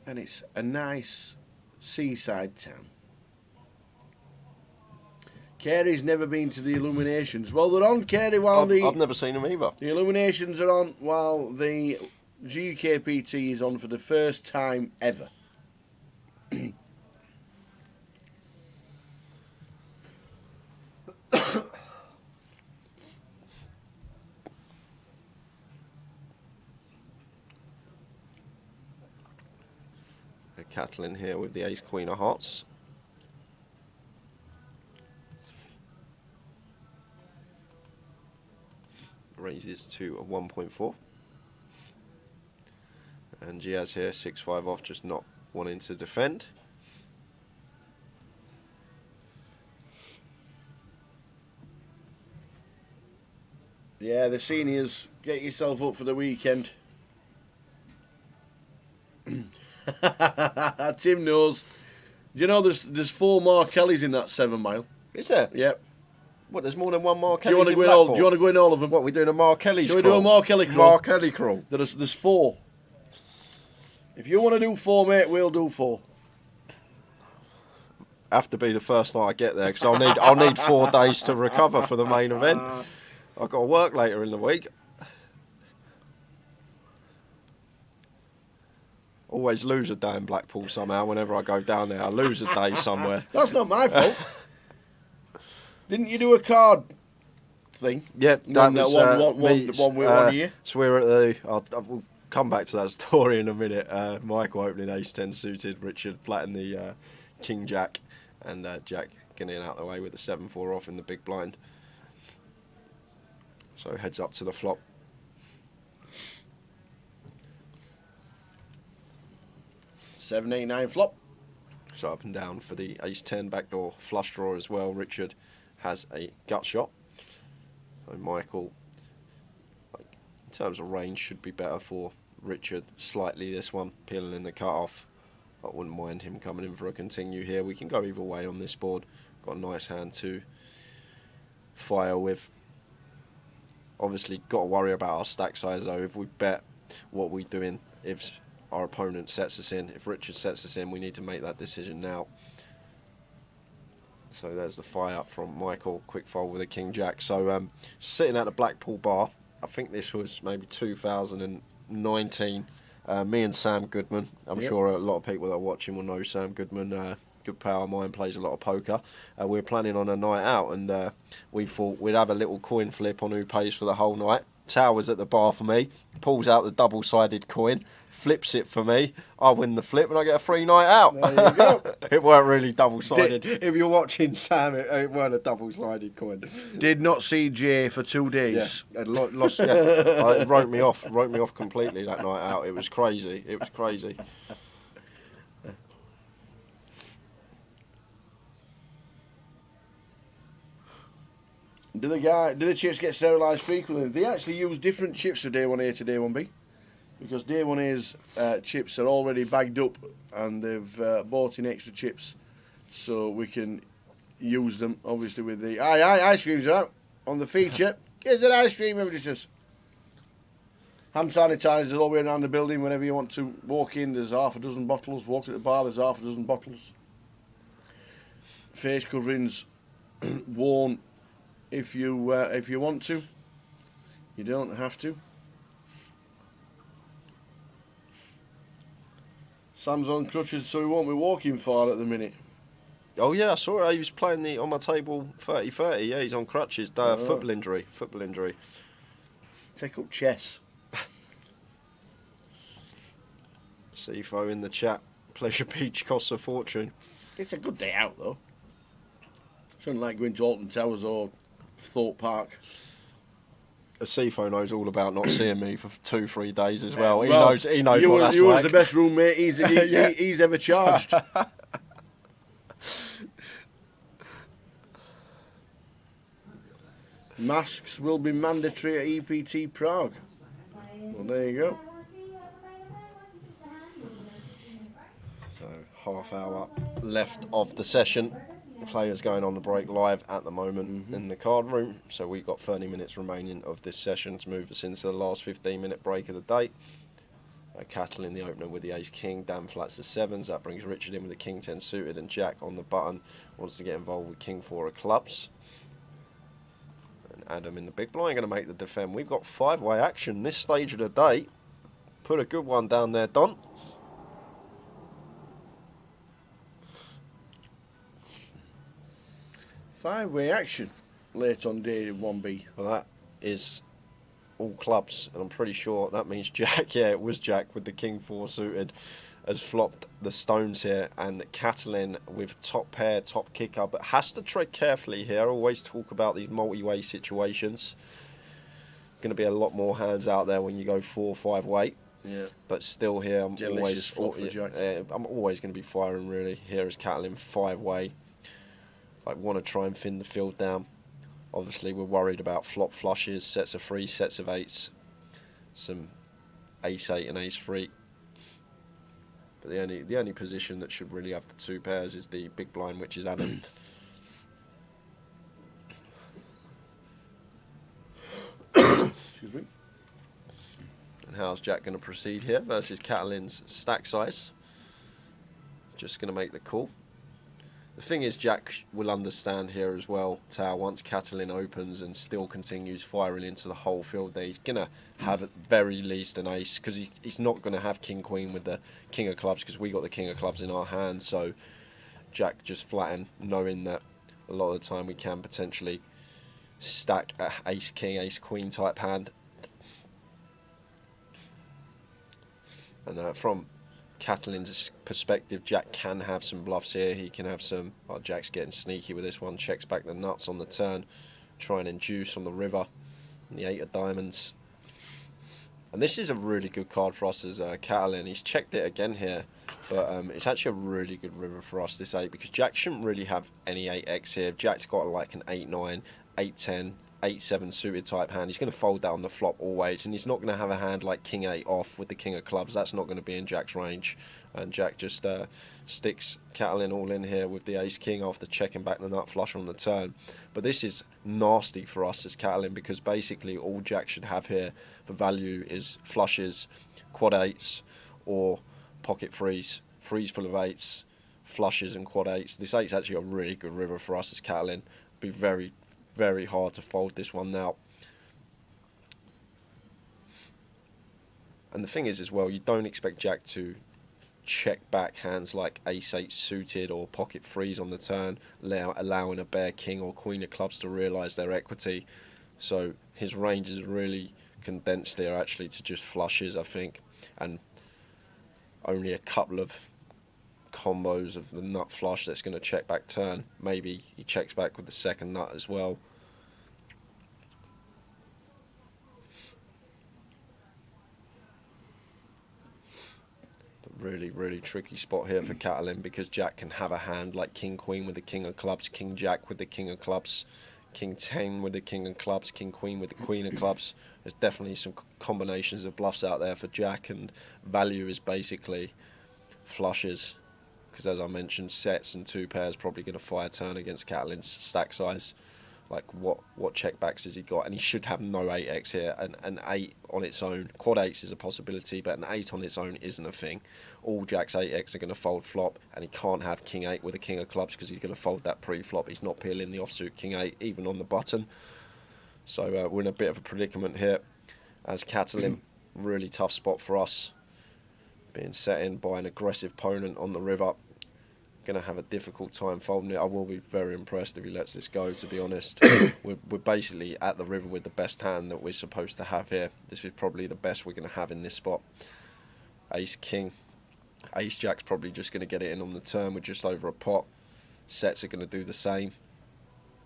C: and it's a nice seaside town. Carey's never been to the illuminations. Well, they're on, Carey, while
A: I've never seen them either.
C: the illuminations are on, while the GUKPT is on for the first time ever.
A: Catalin here with the ace queen of hearts. Raises to a 1.4. And Giaz here 6-5 off, just not wanting to defend.
C: Yeah, the seniors, get yourself up for the weekend. Tim knows. Do you know there's 4 Mark Kellys in that 7 mile?
A: Is there?
C: Yep.
A: What, there's more than one Mark
C: Do you
A: Kelly's
C: want to
A: in
C: go in all?
A: Blackpool?
C: Do you want to go in all of them?
A: What, we doing a Mark Kelly's
C: Shall we
A: crawl?
C: do a Mark Kelly crawl?
A: Mark Kelly crawl.
C: There's 4. If you want to do 4, mate, we'll do 4.
A: Have to be the first night I get there because I'll need 4 days to recover for the main event. I've got to work later in the week. Always lose a day in Blackpool somehow. Whenever I go down there, I lose a day somewhere.
C: That's not my fault. Didn't you do a card thing?
A: Yeah, that
C: was one year.
A: So we're at the. We'll come back to that story in a minute. Michael opening ace 10 suited. Richard flattened the king jack, and Jack getting out the way with the 7-4 off in the big blind. So heads up to the flop.
C: 7-8-9 flop.
A: So up and down for the ace 10 backdoor flush draw as well. Richard has a gut shot. So Michael, in terms of range, should be better for Richard slightly this one, peeling in the cut off. I wouldn't mind him coming in for a continue here. We can go either way on this board. Got a nice hand to fire with. Obviously got to worry about our stack size though. If we bet, what we doing if our opponent sets us in? If Richard sets us in, we need to make that decision now. So there's the fire up from Michael, quick fold with a king jack. So sitting at the Blackpool bar, I think this was maybe 2019. Me and Sam Goodman, I'm sure a lot of people that are watching will know Sam Goodman, good pal of mine, plays a lot of poker. We were planning on a night out, and we thought we'd have a little coin flip on who pays for the whole night. Towers at the bar for me, pulls out the double-sided coin, flips it for me. I win the flip and I get a free night out.
C: There you go.
A: It weren't really double-sided. If you're watching Sam, it weren't a double-sided coin.
C: Did not see Jay for 2 days.
A: Yeah, lost. Yeah. It wrote me off completely that night out. It was crazy.
C: Do the chips get sterilised frequently? They actually use different chips for day 1A to day 1B. Because day 1A's chips are already bagged up and they've bought in extra chips. So we can use them, obviously, with the... ice creams are out on the feature. Here's an ice cream, everybody says. Hand sanitizers all the way around the building. Whenever you want to walk in, there's half a dozen bottles. Walk at the bar, there's half a dozen bottles. Face coverings worn if you want to. You don't have to. Sam's on crutches, so he won't be walking far at the minute.
A: Oh yeah, I saw it. He was playing on my table 30-30. Yeah, he's on crutches. Football injury.
C: Take up chess.
A: CFO in the chat. Pleasure Beach costs a fortune.
C: It's a good day out though. Something like going to Alton Towers or Thorpe Park.
A: A CFO knows all about not seeing me for 2-3 days as well. He knows what that's like.
C: You was the best roommate he's ever charged. Masks will be mandatory at EPT Prague. Well, there you go.
A: So half hour left of the session. The players going on the break live at the moment in the card room. So we've got 30 minutes remaining of this session to move us into the last 15-minute break of the day. Cattle in the opener with the ace-king, Dan flats the sevens. That brings Richard in with the king-10 suited, and Jack on the button wants to get involved with king-4 of clubs. And Adam in the big blind going to make the defend. We've got 5-way action this stage of the day. Put a good one down there, Don.
C: Five-way action late on day 1B.
A: Well, that is all clubs, and I'm pretty sure that means Jack. Yeah, it was Jack with the king 4 suited. has flopped the stones here, and Catalin with top pair, top kicker, but has to tread carefully here. I always talk about these multi-way situations. Going to be a lot more hands out there when you go 4 or 5 way.
C: Yeah.
A: But still here, I'm
C: Delicious flop for Jack.
A: I'm always going to be firing really. Here is Catalin 5 way. I want to try and thin the field down. Obviously, we're worried about flop flushes, sets of 3, sets of 8s, some ace 8 and ace 3. But the only position that should really have the 2 pairs is the big blind, which is Adam.
C: Excuse me.
A: And how's Jack going to proceed here versus Catalin's stack size? Just going to make the call. The thing is, Jack will understand here as well, Tao, once Catalin opens and still continues firing into the whole field there, he's going to have at very least an ace, because he's not going to have king queen with the king of clubs, because we got the king of clubs in our hand. So Jack just flatten, knowing that a lot of the time we can potentially stack a ace king, ace queen type hand. And from Catalin's perspective, Jack can have some bluffs here. He can have some... Oh, Jack's getting sneaky with this one. Checks back the nuts on the turn. Try and induce on the river. And the 8 of diamonds. And this is a really good card for us as Catalin. He's checked it again here. But it's actually a really good river for us, this 8. Because Jack shouldn't really have any 8x here. Jack's got like an 8-9, 8-10, 8-7 suited type hand. He's going to fold that on the flop always, and he's not going to have a hand like king 8 off with the king of clubs. That's not going to be in Jack's range, and Jack just sticks Catalin all in here with the ace king after checking back the nut flush on the turn. But this is nasty for us as Catalin, because basically all Jack should have here for value is flushes, quad 8s, or pocket frees full of 8s, flushes and quad 8s. This 8's actually a really good river for us as Catalin. Be very hard to fold this one now. And the thing is as well, you don't expect Jack to check back hands like ace 8 suited or pocket frees on the turn, allowing a bare king or queen of clubs to realise their equity. So his range is really condensed here actually to just flushes, I think, and only a couple of combos of the nut flush that's going to check back turn. Maybe he checks back with the second nut as well. But really tricky spot here for Catalin, because Jack can have a hand like king queen with the king of clubs, king jack with the king of clubs, king 10 with the king of clubs, king queen with the queen of clubs. There's definitely some combinations of bluffs out there for Jack, and value is basically flushes, because as I mentioned, sets and 2 pairs probably going to fire turn against Catalin's stack size. Like what checkbacks has he got? And he should have no 8x here. An 8 on its own, quad 8s is a possibility, but an 8 on its own isn't a thing. All Jack's 8x are going to fold flop, and he can't have king 8 with a king of clubs, because he's going to fold that pre-flop. He's not peeling the offsuit king 8 even on the button. So we're in a bit of a predicament here as Catalin. Really tough spot for us, being set in by an aggressive opponent on the river. Going to have a difficult time folding it. I will be very impressed if he lets this go, to be honest. We're basically at the river with the best hand that we're supposed to have here. This is probably the best we're going to have in this spot. Ace king. Ace jack's probably just going to get it in on the turn with just over a pot. Sets are going to do the same.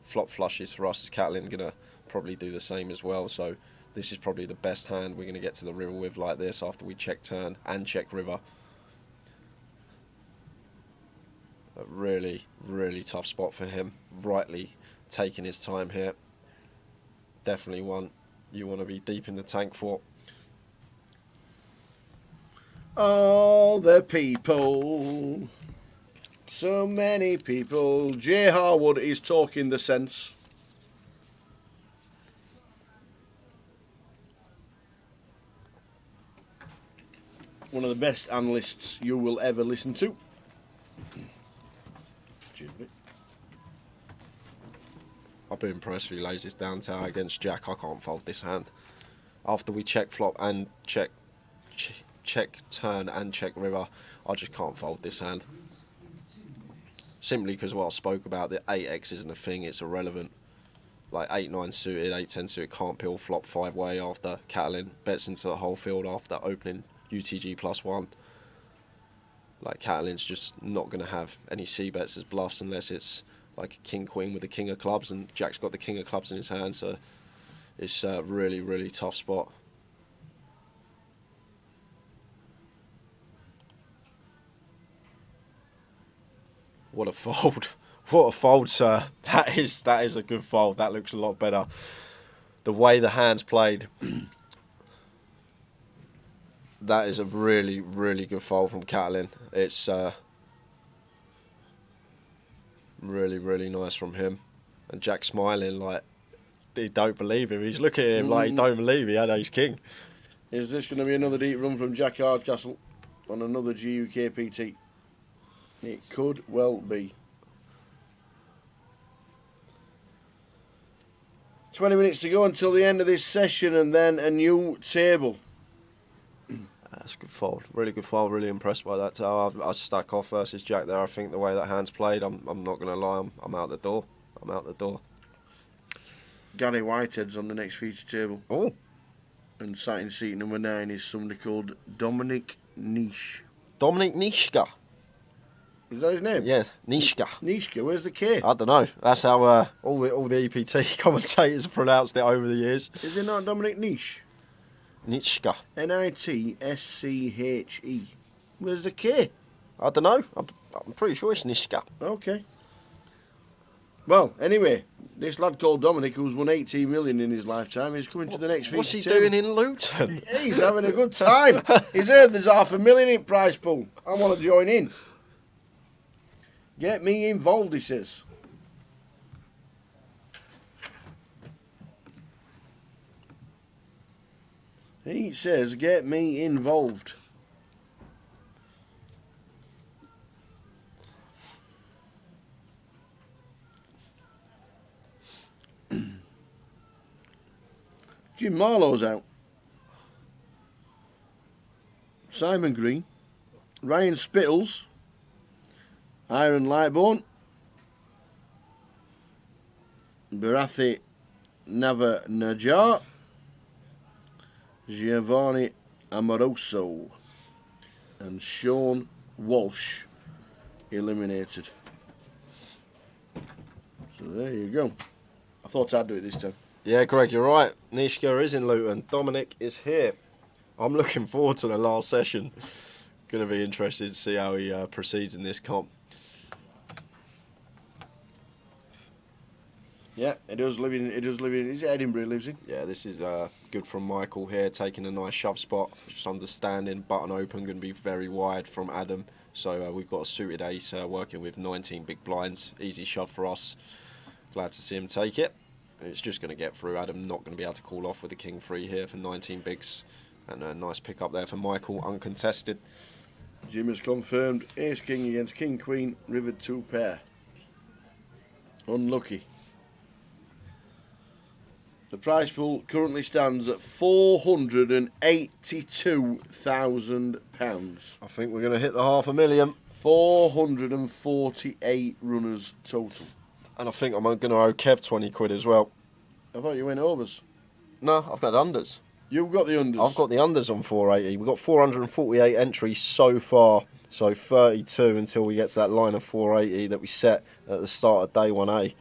A: Flop flushes for us as Catalin going to probably do the same as well. So this is probably the best hand we're going to get to the river with like this after we check turn and check river. A really tough spot for him. Rightly taking his time here. Definitely one you want to be deep in the tank for.
C: All the people, so many people. Jay Harwood is talking the sense. One of the best analysts you will ever listen to. Excuse me.
A: I'll be impressed if he lays this down tower against Jack. I can't fold this hand. After we check flop and check turn and check river, I just can't fold this hand. Simply because what I spoke about, the 8x isn't a thing, it's irrelevant. Like 8-9 suited, 8-10 suited, can't peel flop 5-way after Catalin bets into the whole field after opening UTG +1. Like Catalin's just not going to have any c-bets as bluffs unless it's like a king-queen with a king of clubs, and Jack's got the king of clubs in his hand, so it's a really, really tough spot. What a fold. What a fold, sir. That is a good fold. That looks a lot better. The way the hand's played, that is a really, really good fold from Catalin. It's really, really nice from him. And Jack smiling like he don't believe him. He's looking at him like he don't believe he had ace king.
C: Is this going to be another deep run from Jack Hardcastle on another GUKPT? It could well be. 20 minutes to go until the end of this session, and then a new table.
A: That's a good fold. Really good fold. Really impressed by that. I stack off versus Jack there. I think the way that hand's played, I'm not going to lie, I'm out the door. I'm out the door.
C: Gary Whitehead's on the next feature table.
A: Oh.
C: And sat in seat number 9 is somebody called Dominic Niche.
A: Dominic Nishka.
C: Is that his name?
A: Yeah, Nishka.
C: Nishka, where's the K?
A: I don't know. That's how all the EPT commentators have pronounced it over the years.
C: Is it not Dominic Niche?
A: Nishka.
C: Nitschhe. Where's the K?
A: I don't know. I'm pretty sure it's Nishka.
C: Okay. Well, anyway, this lad called Dominic, who's won 18 million in his lifetime, is coming to the next feature.
A: What's he
C: table.
A: doing in Luton?
C: He's having a good time. He's heard there's $500,000 in prize pool. I want to join in. Get me involved, he says. He says, get me involved. Jim Marlowe's out. Simon Green. Ryan Spittles. Iron Lightbone. Barathi Navanajar. Giovanni Amoroso. And Sean Walsh eliminated. So there you go. I thought I'd do it this time.
A: Yeah, Greg, you're right. Nishka is in Luton. Dominic is here. I'm looking forward to the last session. Going to be interested to see how he proceeds in this comp.
C: Yeah, it does live in. Is it Edinburgh he lives in?
A: Yeah, this is good from Michael here, taking a nice shove spot. Just understanding, button open, going to be very wide from Adam. So we've got a suited ace working with 19 big blinds. Easy shove for us. Glad to see him take it. It's just going to get through. Adam not going to be able to call off with a king 3 here for 19 bigs. And a nice pick up there for Michael, uncontested.
C: Jim has confirmed ace king against king queen, river 2 pair. Unlucky. The prize pool currently stands at £482,000.
A: I think we're going to hit the $500,000.
C: 448 runners total.
A: And I think I'm going to owe Kev 20 quid as well.
C: I thought you went overs.
A: No, I've got unders.
C: You've got the unders.
A: I've got the unders on 480. We've got 448 entries so far. So 32 until we get to that line of 480 that we set at the start of day 1A.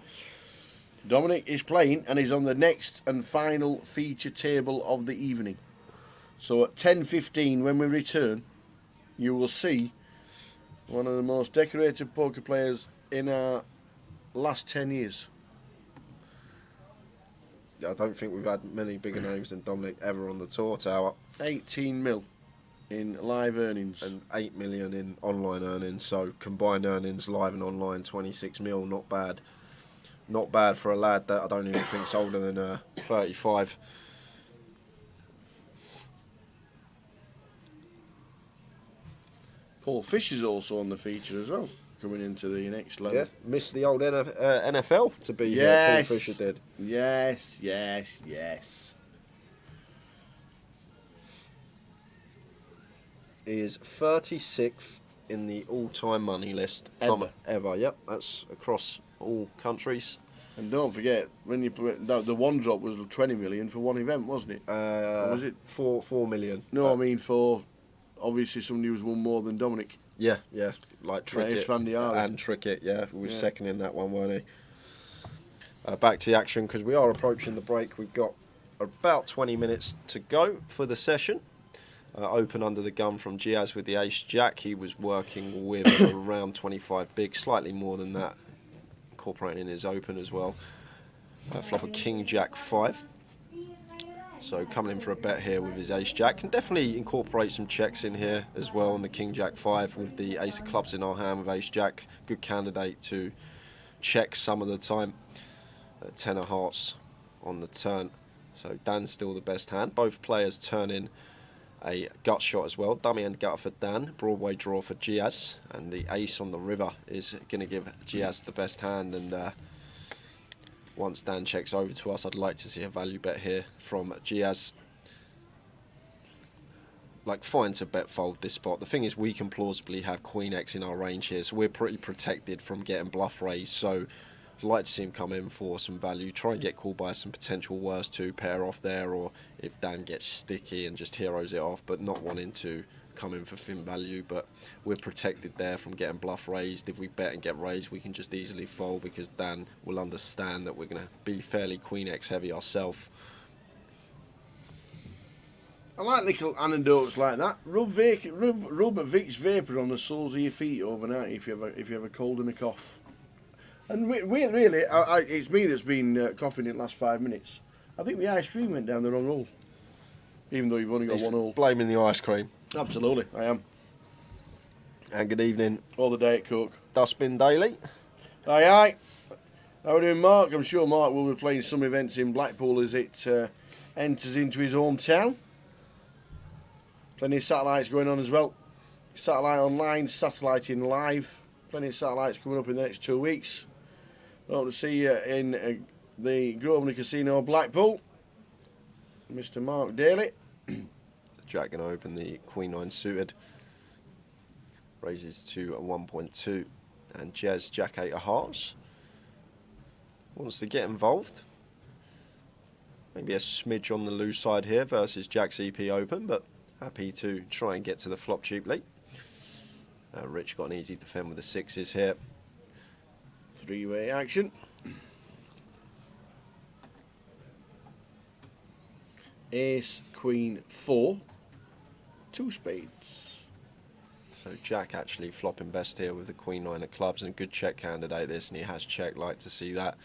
C: Dominic is playing and is on the next and final feature table of the evening. So at 10:15 when we return, you will see one of the most decorated poker players in our last 10 years.
A: I don't think we've had many bigger names than Dominic ever on the tour tower.
C: 18 mil in live earnings.
A: And 8 million in online earnings. So combined earnings live and online, 26 mil. Not bad. Not bad for a lad that I don't even think's older than 35.
C: Paul Fish is also on the feature as well, coming into the next level.
A: Yeah, missed the old NFL to be here.
C: Yes.
A: Paul Fisher did.
C: Yes, yes, yes.
A: He is 36th in the all-time money list.
C: Ever.
A: Yep, that's across all countries.
C: And don't forget, when you put the one drop was 20 million for one event, wasn't it? Or was it
A: 4 million?
C: No, I mean for obviously somebody who's won more than Dominic.
A: Yeah, like
C: That is
A: Trickett
C: Van der Aar.
A: and Trickett. Yeah, we were second in that one, weren't he? Back to the action because we are approaching the break. We've got about 20 minutes to go for the session. Open under the gun from Giaz with the ace jack. He was working with around 25 big, slightly more than that, incorporating in his open as well. Flop a king jack 5. So coming in for a bet here with his ace jack. Can definitely incorporate some checks in here as well on the king jack 5 with the ace of clubs in our hand with ace jack. Good candidate to check some of the time. 10 of hearts on the turn. So Dan's still the best hand. Both players turn in a gut shot as well. Dummy and gutter for Dan. Broadway draw for Giaz. And the ace on the river is going to give Giaz the best hand. And once Dan checks over to us, I'd like to see a value bet here from Giaz. Like, fine to bet fold this spot. The thing is, we can plausibly have Queen X in our range here, so we're pretty protected from getting bluff raised. So I'd like to see him come in for some value, try and get called by some potential worst 2 pair off there, or if Dan gets sticky and just heroes it off, but not wanting to come in for thin value. But we're protected there from getting bluff raised. If we bet and get raised, we can just easily fold because Dan will understand that we're going to be fairly Queen X heavy ourselves.
C: I like little anecdotes like that. Rub Vicks Vapor on the soles of your feet overnight if you have a cold and a cough. And really, it's me that's been coughing in the last 5 minutes. I think the ice cream went down the wrong hole, even though you've only got one hole.
A: Blaming the ice cream.
C: Absolutely, I am.
A: And good evening,
C: All the day at Cook.
A: Dustbin Daily.
C: Aye. How are we doing, Mark? I'm sure Mark will be playing some events in Blackpool as it enters into his hometown. Plenty of satellites going on as well. Satellite online, satellite in live. Plenty of satellites coming up in the next 2 weeks. Hope to see you in the Grosvenor Casino, Blackpool. Mr. Mark Daly.
A: Jack going to open the Queen 9 suited. Raises to a 1.2. And Jez, Jack 8 of hearts. Wants to get involved. Maybe a smidge on the loose side here versus Jack's EP open, but happy to try and get to the flop cheaply. Rich got an easy defend with the 6s here.
C: 3-way action. Ace, Queen, 4. 2 spades.
A: So Jack actually flopping best here with the Queen 9 of clubs, and a good check candidate this, and he has checked. Like to see that.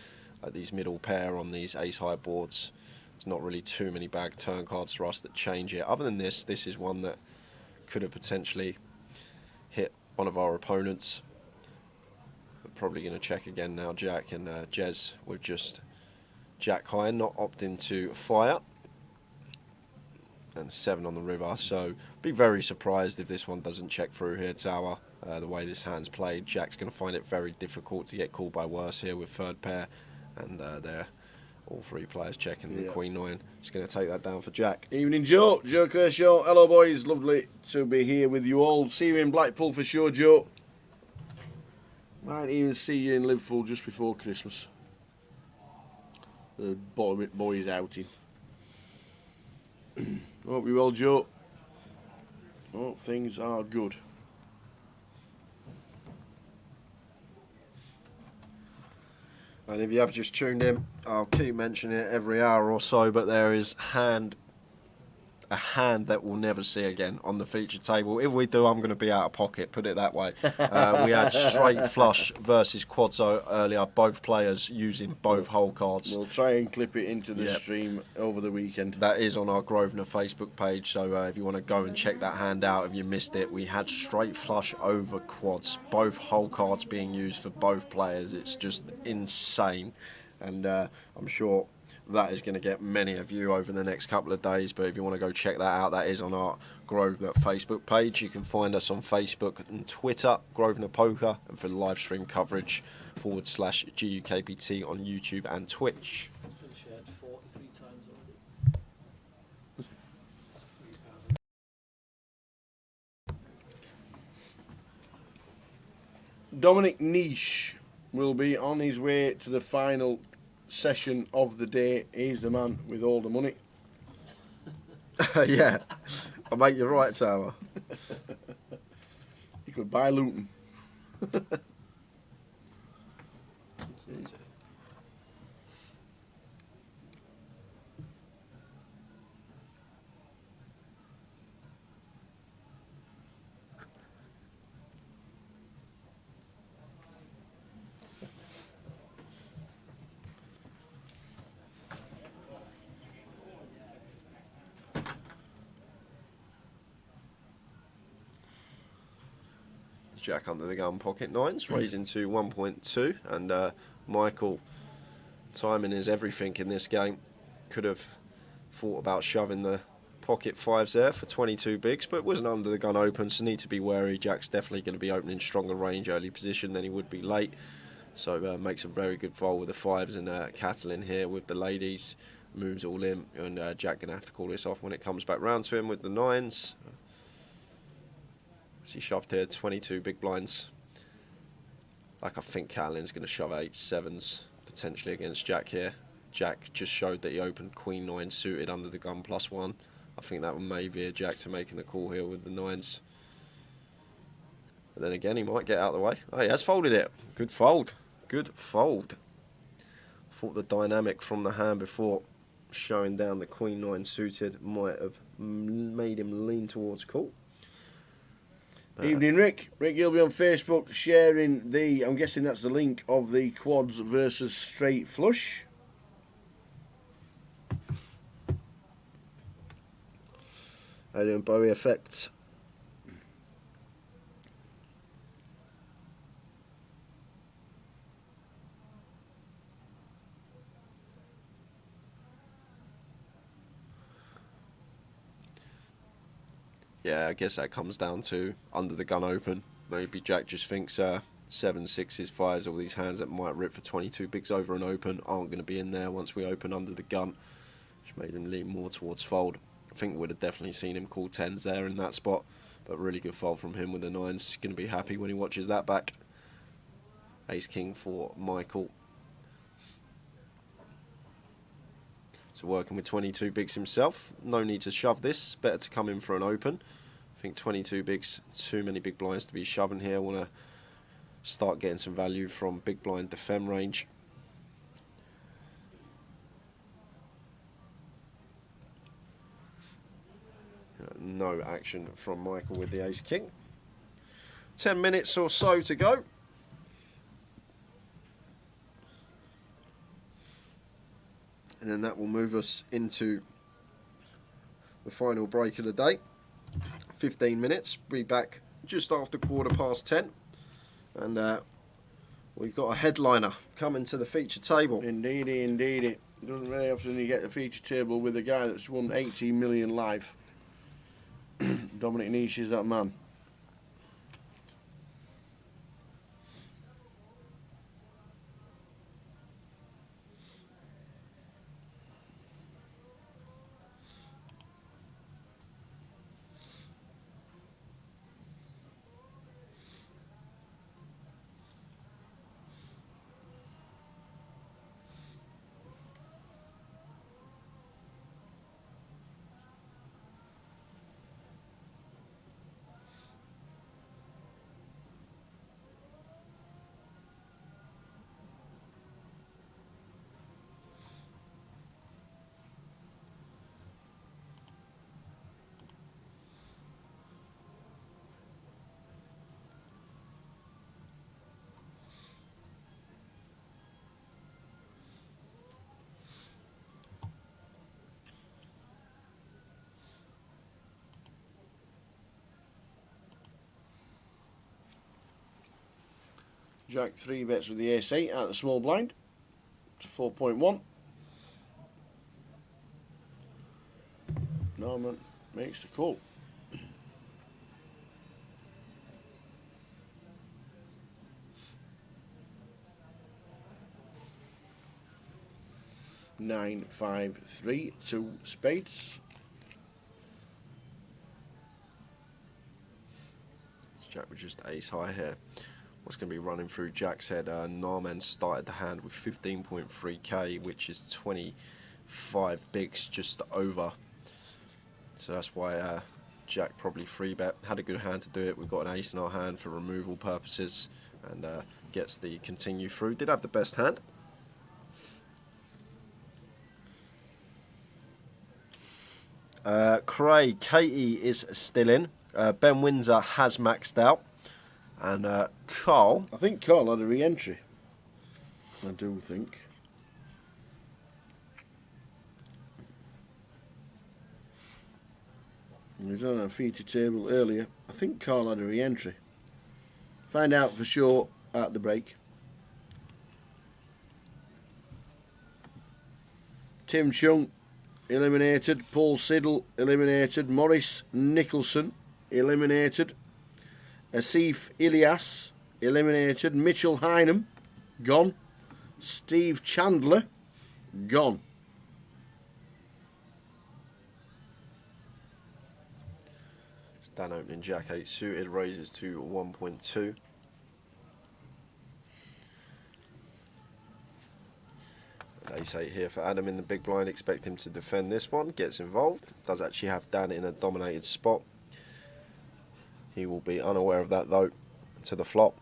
A: These middle pair on these ace high boards. There's not really too many bag turn cards for us that change it. Other than this is one that could have potentially hit one of our opponents. We're probably going to check again now, Jack, and Jez with just Jack high, not opting to fire. And 7 on the river, so be very surprised if this one doesn't check through here, Tower. The way this hand's played, Jack's going to find it very difficult to get called by worse here with third pair, and there, all 3 players checking the Queen 9. It's going to take that down for Jack.
C: Evening, Joe. Joe Kershaw. Hello, boys. Lovely to be here with you all. See you in Blackpool for sure, Joe. Might even see you in Liverpool just before Christmas. The boys outing. Hope you well, Joe. Hope things are good.
A: And if you have just tuned in, I'll keep mentioning it every hour or so, but there is a hand that we'll never see again on the feature table. If we do, I'm going to be out of pocket, put it that way. We had straight flush versus quadzo earlier, both players using both hole cards.
C: We'll try and clip it into the stream over the weekend.
A: That is on our Grosvenor Facebook page, so if you want to go and check that hand out, if you missed it, we had straight flush over quads, both hole cards being used for both players. It's just insane, and I'm sure that is going to get many of you over the next couple of days. But if you want to go check that out, that is on our Grosvenor Facebook page. You can find us on Facebook and Twitter, Grosvenor Poker, and for live stream coverage /GUKPT on YouTube and Twitch.
F: It's been shared 43 times already. 3,000.
C: Dominic Niche will be on his way to the final session of the day. He's the man with all the money.
A: Yeah, I'll make you right, Tower.
C: You could buy Luton.
A: Jack under the gun, pocket nines, raising to 1.2, and Michael, timing is everything in this game. Could have thought about shoving the pocket fives there for 22 bigs, but wasn't under the gun open, so need to be wary. Jack's definitely going to be opening stronger range early position than he would be late, so makes a very good fold with the fives, and Catalin here with the ladies moves all in, and Jack going to have to call this off when it comes back round to him with the nines. So he shoved here 22 big blinds. Like, I think Catalin's going to shove 8-7s potentially against Jack here. Jack just showed that he opened Queen 9 suited under the gun +1. I think that may veer Jack to making the call here with the nines. But then again, he might get out of the way. Oh, he has folded it. Good fold. Good fold. Thought the dynamic from the hand before showing down the Queen 9 suited might have made him lean towards call.
C: Evening, Rick. Rick, you'll be on Facebook sharing the, I'm guessing that's the link of the quads versus straight flush.
A: How you doing, Bowie Effect? Yeah, I guess that comes down to under the gun open. Maybe Jack just thinks 7s, 6s, 5s, all these hands that might rip for 22 bigs over and open aren't going to be in there once we open under the gun, which made him lean more towards fold. I think we would have definitely seen him call 10s there in that spot, but really good fold from him with the 9s. He's going to be happy when he watches that back. Ace King for Michael. So working with 22 bigs himself, no need to shove this, better to come in for an open. I think 22 bigs, too many big blinds to be shoving here. I want to start getting some value from big blind defem range. No action from Michael with the Ace King. 10 minutes or so to go. And then that will move us into the final break of the day. 15 minutes. Be back just after 10:15. And we've got a headliner coming to the feature table.
C: Indeedy, indeedy. Doesn't very often you get the feature table with a guy that's won 18 million live. Dominic Nish is that man. Jack 3 bets with the ace 8 at the small blind to 4.1. Norman makes the call. Nine, 5, 3, 2 spades.
A: Jack with just ace high here. What's going to be running through Jack's head? Narman started the hand with 15.3k, which is 25 bigs just over. So that's why Jack probably free bet. Had a good hand to do it. We've got an ace in our hand for removal purposes, and gets the continue through. Did have the best hand. Craig, Katie is still in. Ben Windsor has maxed out. And Carl.
C: I think Carl had a re-entry. I do think. He was on a feature table earlier. I think Carl had a re-entry. Find out for sure at the break. Tim Chung eliminated. Paul Siddle eliminated. Maurice Nicholson eliminated. Asif Ilyas eliminated. Mitchell Hynam gone. Steve Chandler gone.
A: Dan opening Jack 8 suited, raises to 1.2. Ace 8 here for Adam in the big blind. Expect him to defend this one. Gets involved. Does actually have Dan in a dominated spot. He will be unaware of that though to the flop.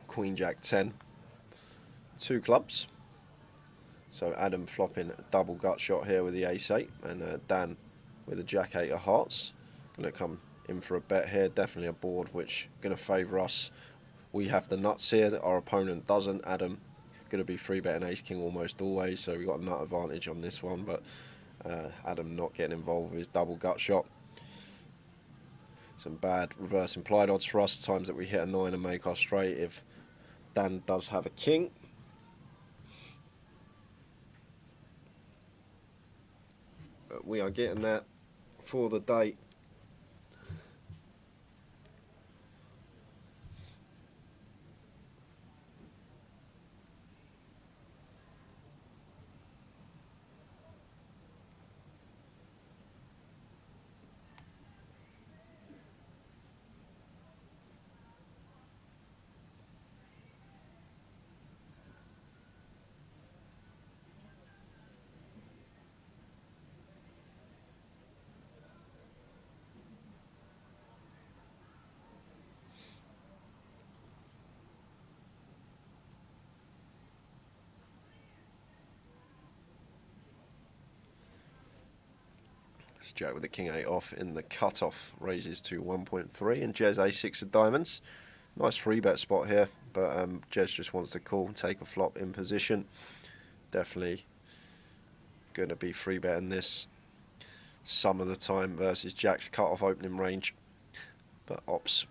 A: Queen Jack 10. 2 clubs. So Adam flopping a double gut shot here with the ace 8, and Dan with a Jack 8 of hearts. Going to come in for a bet here. Definitely a board which going to favour us. We have the nuts here that our opponent doesn't. Adam going to be free betting ace king almost always, so we've got a nut advantage on this one. But Adam not getting involved with his double gut shot. Some bad reverse implied odds for us. Times that we hit a 9 and make our straight if Dan does have a king. We are getting that for the date. Jack with the king 8 off in the cutoff, raises to 1.3, and Jez a6 of diamonds. Nice free bet spot here, but Jez just wants to call and take a flop in position. Definitely going to be free betting this some of the time versus Jack's cutoff opening range, but opts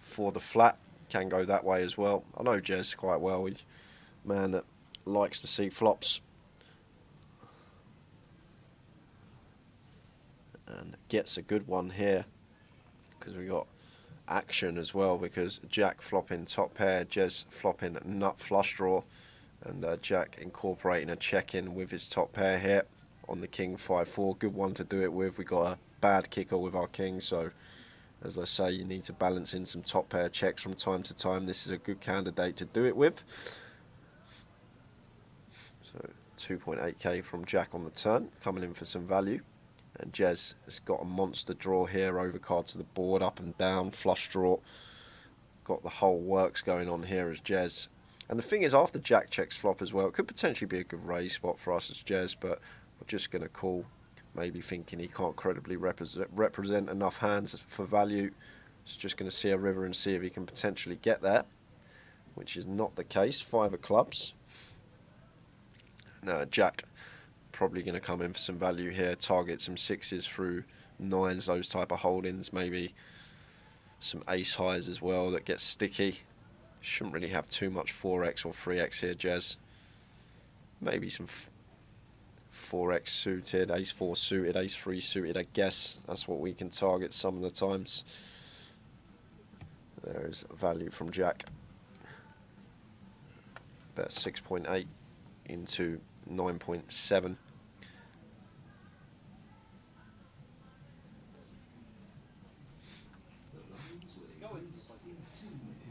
A: for the flat. Can go that way as well. I know Jez quite well. He's a man that likes to see flops. And gets a good one here because we got action as well, because Jack flopping top pair, Jez flopping nut flush draw, and Jack incorporating a check-in with his top pair here on the king 5-4. Good one to do it with. We got a bad kicker with our king, so as I say, you need to balance in some top pair checks from time to time. This is a good candidate to do it with. So 2.8k from Jack on the turn, coming in for some value. And Jez has got a monster draw here, overcard to the board, up and down, flush draw. Got the whole works going on here as Jez. And the thing is, after Jack checks flop as well, it could potentially be a good raise spot for us as Jez, but we're just going to call, maybe thinking he can't credibly represent enough hands for value. So just going to see a river and see if he can potentially get there, which is not the case. 5 of clubs. Now Jack probably going to come in for some value here, target some 6s through 9s, those type of holdings, maybe some ace highs as well that get sticky. Shouldn't really have too much 4x or 3x here, Jez. Maybe some 4x suited, ace 4 suited, ace 3 suited, I guess. That's what we can target some of the times. There is value from Jack. Bet 6.8 into 9.7.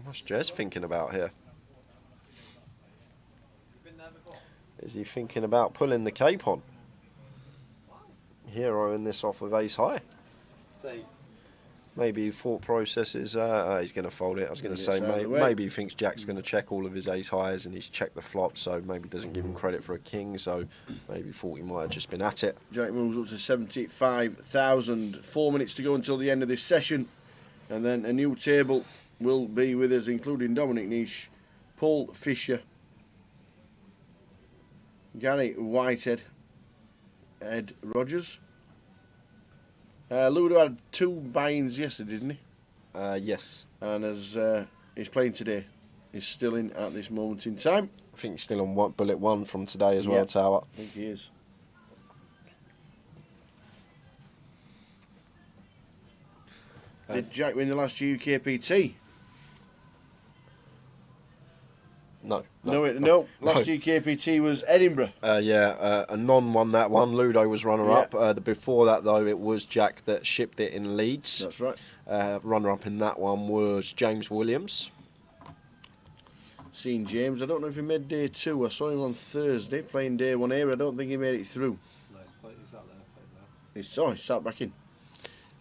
A: What's Jez thinking about here? Is he thinking about pulling the cape on? Heroing this off with ace high.
F: Safe.
A: Maybe thought process is he's going to fold it. I was going to say maybe he thinks Jack's going to check all of his ace highs and he's checked the flop, so maybe doesn't give him credit for a king, so maybe thought he might have just been at it.
C: Jack moves up to 75,000. 4 minutes to go until the end of this session, and then a new table will be with us, including Dominic Nish, Paul Fisher, Gary Whitehead, Ed Rogers. Ludo had 2 buy-ins yesterday, didn't he?
A: Yes.
C: And as he's playing today, he's still in at this moment in time.
A: I think he's still on bullet 1 from today as well, Tower.
C: I think he is. Did Jack win the last GUKPT?
A: No.
C: Last GUKPT was Edinburgh.
A: A non won that one. Ludo was runner-up. Before that, though, it was Jack that shipped it in Leeds.
C: That's right.
A: Runner-up in that one was James Williams.
C: Seen James. I don't know if he made day 2. I saw him on Thursday playing day 1 here. I don't think he made it through.
F: No, he's out there.
C: He sat back in.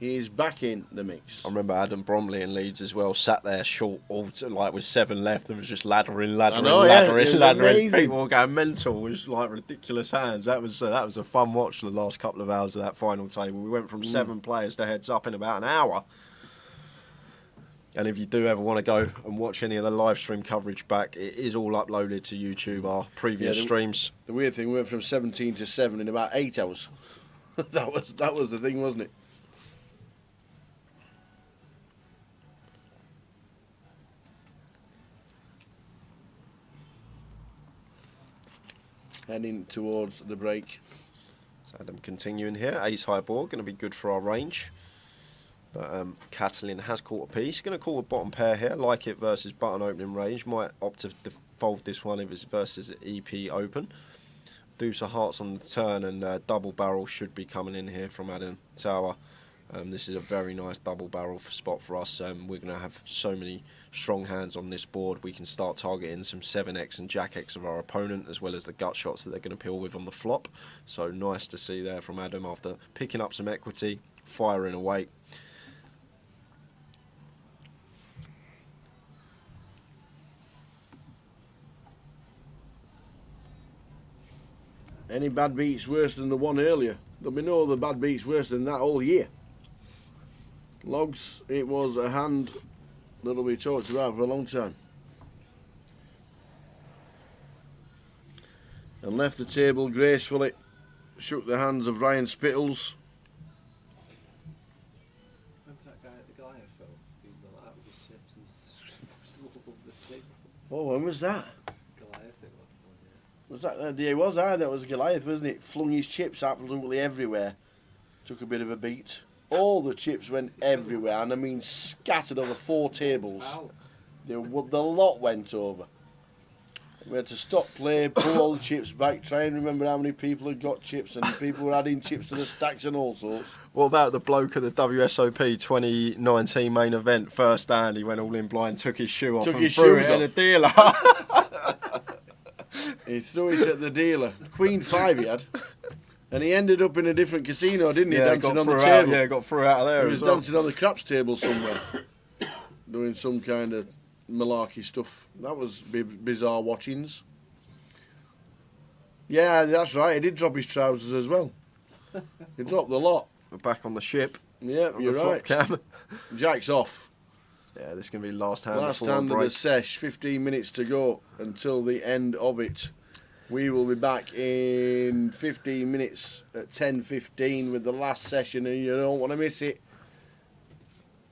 C: He's back in the mix.
A: I remember Adam Bromley in Leeds as well, sat there short, like with 7 left, and was just laddering. People were going mental with like ridiculous hands. That was a fun watch. The last couple of hours of that final table, we went from 7 players to heads up in about an hour. And if you do ever want to go and watch any of the live stream coverage back, it is all uploaded to YouTube. Our previous streams.
C: The weird thing, we went from 17 to 7 in about 8 hours. that was the thing, wasn't it? Heading towards the break.
A: So Adam continuing here. Ace high board, going to be good for our range. But Catalin has caught a piece. Going to call a bottom pair here. Like it versus button opening range. Might opt to fold this one if it's versus EP open. Deuce of hearts on the turn, and double barrel should be coming in here from Adam Tower. This is a very nice double barrel spot for us. We're going to have so many strong hands on this board. We can start targeting some 7x and Jack X of our opponent, as well as the gut shots that they're going to peel with on the flop. So nice to see there from Adam after picking up some equity, firing away.
C: Any bad beats worse than the one earlier? There'll be no other bad beats worse than that all year. Logs, it was a hand that'll be talked about for a long time. And left the table gracefully, shook the hands of Ryan Spittles.
F: Remember that guy at the Goliath film? He did like that with his chips and pushed them all over the table.
C: Oh, when was that?
F: Goliath it was one, yeah.
C: Was that? It was that was Goliath, wasn't it? Flung his chips absolutely everywhere. Took a bit of a beat. All the chips went everywhere, and I mean scattered over 4 tables. The lot went over. We had to stop play, pull all the chips back, try and remember how many people had got chips, and people were adding chips to the stacks and all sorts.
A: What about the bloke at the WSOP 2019 main event? First hand, he went all in blind, took his shoe off and threw it at the dealer.
C: He threw it at the dealer. Queen 5 he had. And he ended up in a different casino, didn't he? Dancing on the table.
A: Got through out of there.
C: He was dancing on the craps table somewhere, doing some kind of malarkey stuff. That was bizarre watchings. Yeah, that's right. He did drop his trousers as well. He dropped the lot.
A: We're back on the ship.
C: Yeah, you're right.
A: Cam.
C: Jack's off.
A: Yeah, this is going to be last hand.
C: Last hand of the sesh. 15 minutes to go until the end of it. We will be back in 15 minutes at 10:15 with the last session, and you don't want to miss it.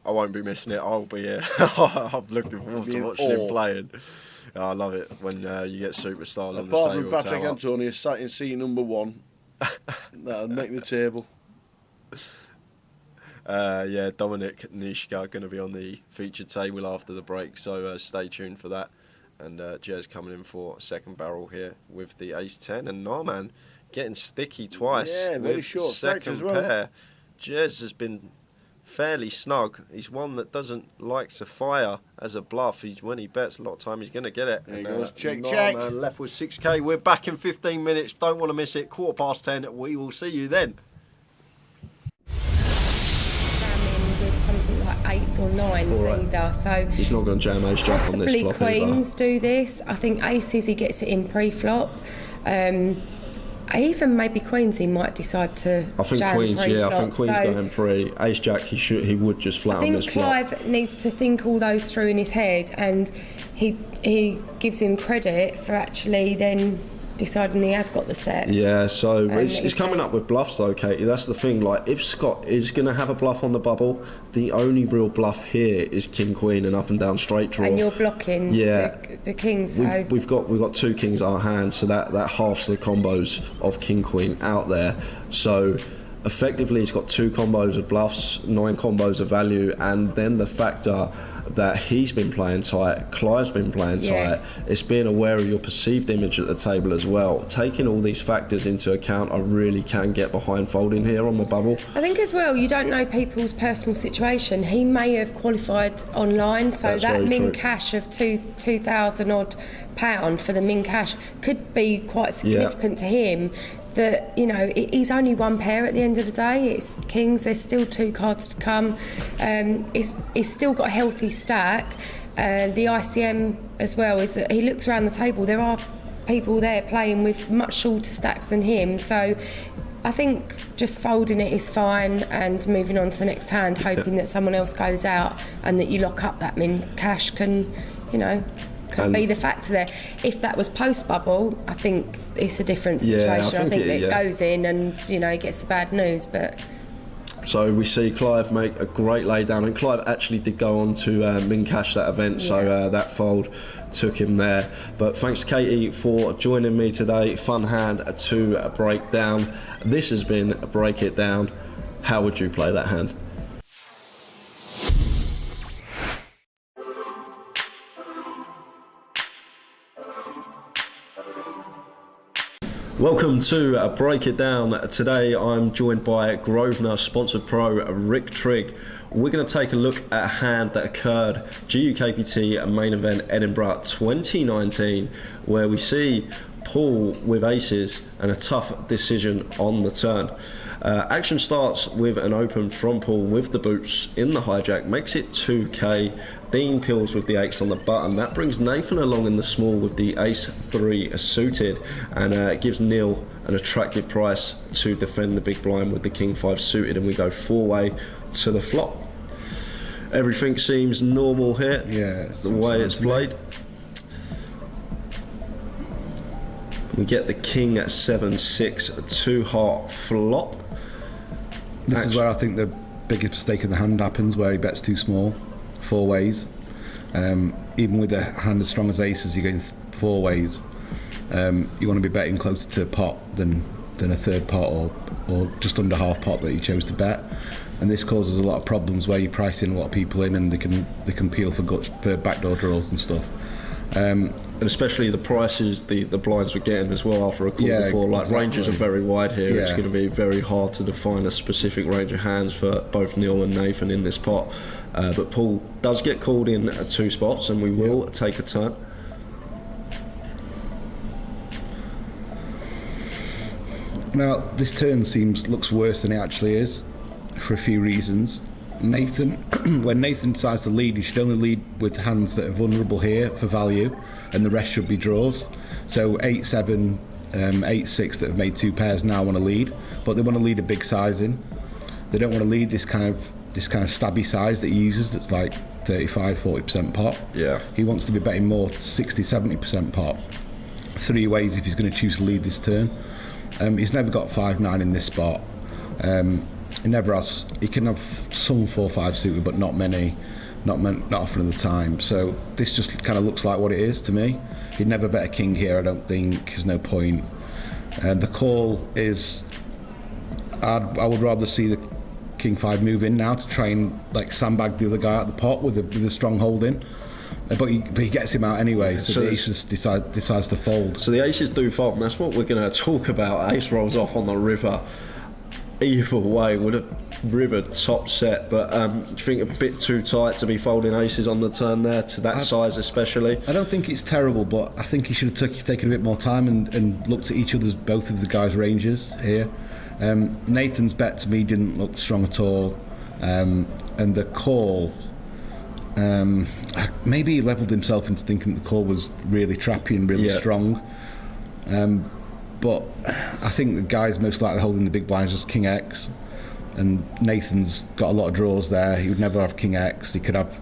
A: I won't be missing it. I'll be here. I'm looking forward to watching him playing. I love it when you get superstar on the table.
C: Apart from Patrick Antonio sat in seat number 1, that'll make the table.
A: Dominic Nishka going to be on the featured table after the break, so stay tuned for that. And Jez coming in for second barrel here with the ace-10, and Narman getting sticky twice.
C: Yeah, very short stacks as well.
A: Pair. Jez has been fairly snug. He's one that doesn't like to fire as a bluff. When he bets a lot of time, he's going to get it.
C: There he goes, check.
A: Left with 6k. We're back in 15 minutes. Don't want to miss it. 10:15. We will see you then.
E: something like 8s or 9s
A: Right.
E: either. So
A: He's not going to jam ace jack on this
E: possibly
A: flop
E: queens
A: either.
E: do this. I think aces he gets it in pre-flop. Even maybe queens he might decide to
A: I think
E: jam
A: queens,
E: pre-flop.
A: I think queens
E: So
A: going pre. Ace jack, he would just flat
E: I
A: on this
E: think
A: flop.
E: Clive needs to think all those through in his head, and he gives him credit for actually then deciding he has got the set.
A: Yeah, so it's
E: it's
A: coming
E: a-
A: up with bluffs though, Katie. That's the thing. Like, if Scott is going to have a bluff on the bubble, the only real bluff here is king queen and up and down straight draw.
E: And you're blocking
A: Yeah.
E: the kings. So
A: We've got two kings at our hand, so that halves the combos of king queen out there. So effectively, he's got 2 combos of bluffs, 9 combos of value, and then the factor that he's been playing tight, Clive's been playing tight.
E: Yes.
A: It's being aware of your perceived image at the table as well. Taking all these factors into account, I really can get behind folding here on the bubble.
E: I think as well, you don't know people's personal situation. He may have qualified online, so
A: That's
E: that
A: very
E: min
A: true.
E: cash of 2,000 odd pound for the min cash could be quite significant to him. That, you know, he's only one pair at the end of the day. It's kings. There's still 2 cards to come. He's still got a healthy stack. The ICM as well is that he looks around the table. There are people there playing with much shorter stacks than him. So I think just folding it is fine and moving on to the next hand, hoping that someone else goes out and that you lock up that min cash can, you know, could be the factor there. If that was post bubble, I think it's a different
A: Yeah, I
E: situation. I
A: think
E: think
A: it-
E: that goes in and, you know, he gets the bad news, but
A: So we see Clive make a great laydown, and Clive actually did go on to min cash that event, so that fold took him there. But thanks Katie for joining me today. Fun hand to break down. This has been Break It Down. How would you play that hand? Welcome to Break It Down. Today I'm joined by Grosvenor sponsored pro Rick Trigg. We're going to take a look at a hand that occurred GUKPT main event Edinburgh 2019, where we see Paul with aces and a tough decision on the turn. Action starts with an open from Paul with the boots in the hijack, makes it 2k. Dean peels with the 8s on the button. That brings Nathan along in the small with the ace 3 suited, and gives Neil an attractive price to defend the big blind with the king 5 suited, and we go 4-way to the flop. Everything seems normal here.
B: Yeah,
A: the way it's played. We get the king at 7-6, 2 heart flop.
B: This is where I think the biggest mistake of the hand happens, where he bets too small, 4 ways. Even with a hand as strong as aces, you're going 4 ways. You want to be betting closer to pot than a third pot or just under half pot that you chose to bet. And this causes a lot of problems where you're pricing a lot of people in, and they can peel for backdoor draws and stuff.
A: And especially the prices the blinds were getting as well after a call before. Like,
B: exactly.
A: ranges are very wide here.
B: Yeah.
A: It's going to be very hard to define a specific range of hands for both Neil and Nathan in this pot. But Paul does get called in at 2 spots, and we will take a turn.
B: Now, this turn looks worse than it actually is, for a few reasons. Nathan, when Nathan decides to lead, he should only lead with hands that are vulnerable here for value, and the rest should be draws. So 8-7, 8-6 that have made 2 pairs now want to lead, but they want to lead a big size in. They don't want to lead this kind of stabby size that he uses, that's like 35-40% pot.
A: Yeah.
B: He wants to be betting more 60-70% pot. 3 ways if he's going to choose to lead this turn. He's never got 5-9 in this spot. He never has. He can have some 4-5 suited, but not many, not often at the time. So this just kind of looks like what it is to me. He'd never bet a king here, I don't think. There's no point. The call is, I would rather see the king 5 move in now to try and like sandbag the other guy out the pot with a strong holding. But he gets him out anyway, so the aces decides to fold.
A: So the aces do fold, and that's what we're going to talk about. Ace rolls off on the river. Either way, would have river top set, but do you think a bit too tight to be folding aces on the turn there, to that size especially?
B: I don't think it's terrible, but I think he should have taken a bit more time and looked at both of the guys' ranges here. Nathan's bet to me didn't look strong at all. and the call. Maybe he levelled himself into thinking the call was really trappy and really strong. But I think the guy's most likely holding the big blinds was King X, and Nathan's got a lot of draws there. He would never have King X. He could have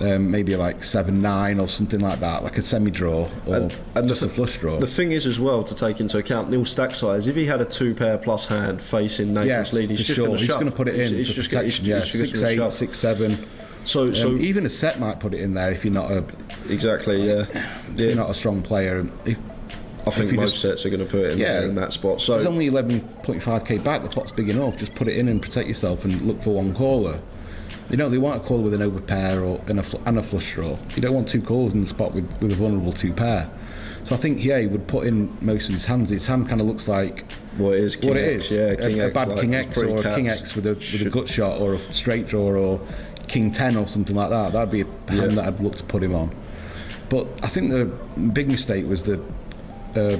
B: maybe like 7-9 or something like that, like a semi-draw or just a flush draw.
A: The thing is as well to take into account Neil's stack size. If he had a 2-pair plus hand facing Nathan's lead, he's just going to put
B: it in for protection. 6-8, 6-7.
A: So
B: even a set might put it in there if you're not if you're not a strong player.
A: I think most sets are going to put it in there in that spot. So
B: there's only 11.5k back. The pot's big enough. Just put it in and protect yourself and look for one caller. You know, they want a caller with an overpair and a flush draw. You don't want two callers in the spot with a vulnerable 2-pair. So I think he would put in most of his hands. His hand kind of looks like
A: what it is. King X,
B: a bad King X or a King X with a gut shot or a straight draw or King 10 or something like that. That'd be a hand that I'd look to put him on. But I think the big mistake was the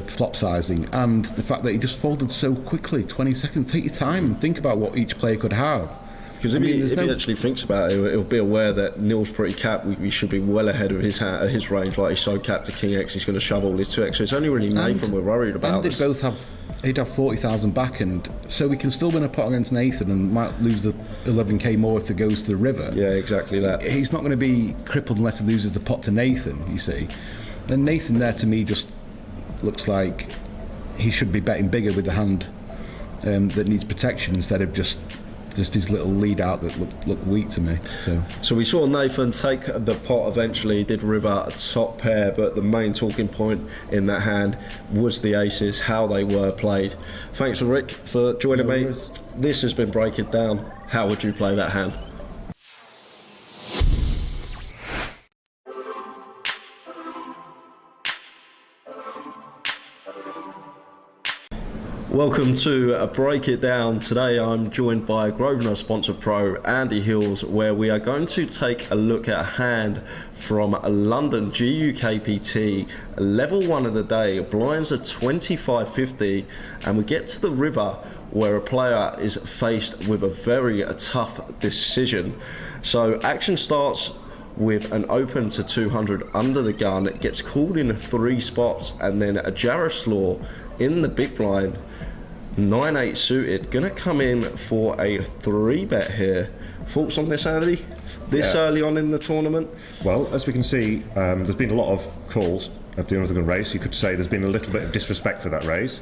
B: flop sizing and the fact that he just folded so quickly. 20 seconds. Take your time and think about what each player could have.
A: Because if he actually thinks about it, he'll be aware that Neil's pretty capped. We should be well ahead of his range. Like, he's so capped to King X, he's going to shove all his 2X. So it's only really Nathan we're worried about.
B: And he'd have 40,000 back, and so we can still win a pot against Nathan and might lose the 11k more if it goes to the river.
A: Yeah, exactly that.
B: He's not going to be crippled unless he loses the pot to Nathan, you see. And Nathan there, to me, just looks like he should be betting bigger with the hand that needs protection instead of just his little lead out that looked weak to me. So
A: we saw Nathan take the pot eventually, did river a top pair, but the main talking point in that hand was the aces, how they were played. Thanks, Rick, for joining me. This has been Break It Down. How would you play that hand? Welcome to Break It Down. Today I'm joined by Grosvenor sponsor pro Andy Hills, where we are going to take a look at a hand from London GUKPT, level 1 of the day. Blinds are 25.50, and we get to the river where a player is faced with a very tough decision. So action starts with an open to 200 under the gun. It gets called in 3 spots, and then a Jaroslaw in the big blind, 9-8 suited, gonna come in for a 3-bet here. Thoughts on this, Andy? Early on in the tournament?
D: Well, as we can see, there's been a lot of calls of doing with a gun raise. You could say there's been a little bit of disrespect for that raise.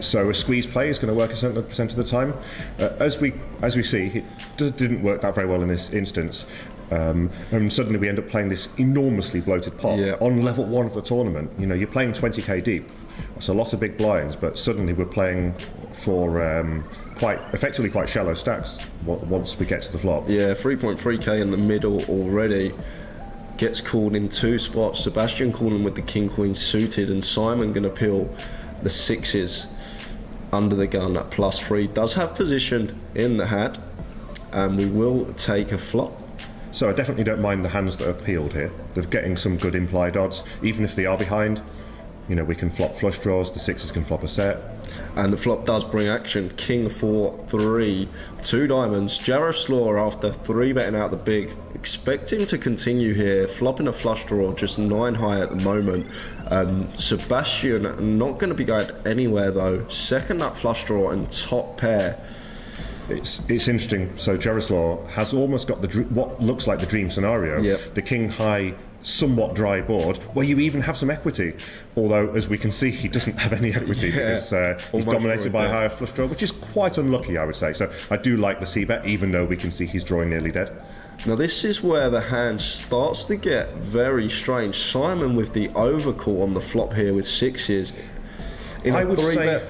D: So a squeeze play is going to work a certain percent of the time. As we see, it didn't work that very well in this instance. And suddenly we end up playing this enormously bloated pot on level 1 of the tournament. You know, you're playing 20k deep. That's a lot of big blinds, but suddenly we're playing for effectively quite shallow stacks once we get to the flop.
A: Yeah, 3.3k in the middle already. Gets called in 2 spots. Sebastian calling with the king queen suited, and Simon going to peel the 6s under the gun at +3. Does have position in the hat, and we will take a flop.
D: So I definitely don't mind the hands that have peeled here. They're getting some good implied odds, even if they are behind. You know, we can flop flush draws, the 6s can flop a set.
A: And the flop does bring action. King 4-3, 2 diamonds. Jaroslaw after 3-betting out the big, expecting to continue here, flopping a flush draw, just 9 high at the moment. Sebastian not going to be going anywhere though. Second up flush draw and top pair.
D: It's interesting. So Jaroslaw has almost got what looks like the dream scenario.
A: Yep.
D: The king high, somewhat dry board, where you even have some equity. Although, as we can see, he doesn't have any equity because he's dominated by a higher flush draw, which is quite unlucky, I would say. So I do like the c-bet, even though we can see he's drawing nearly dead.
A: Now this is where the hand starts to get very strange. Simon with the overcall on the flop here with 6s.
D: I would say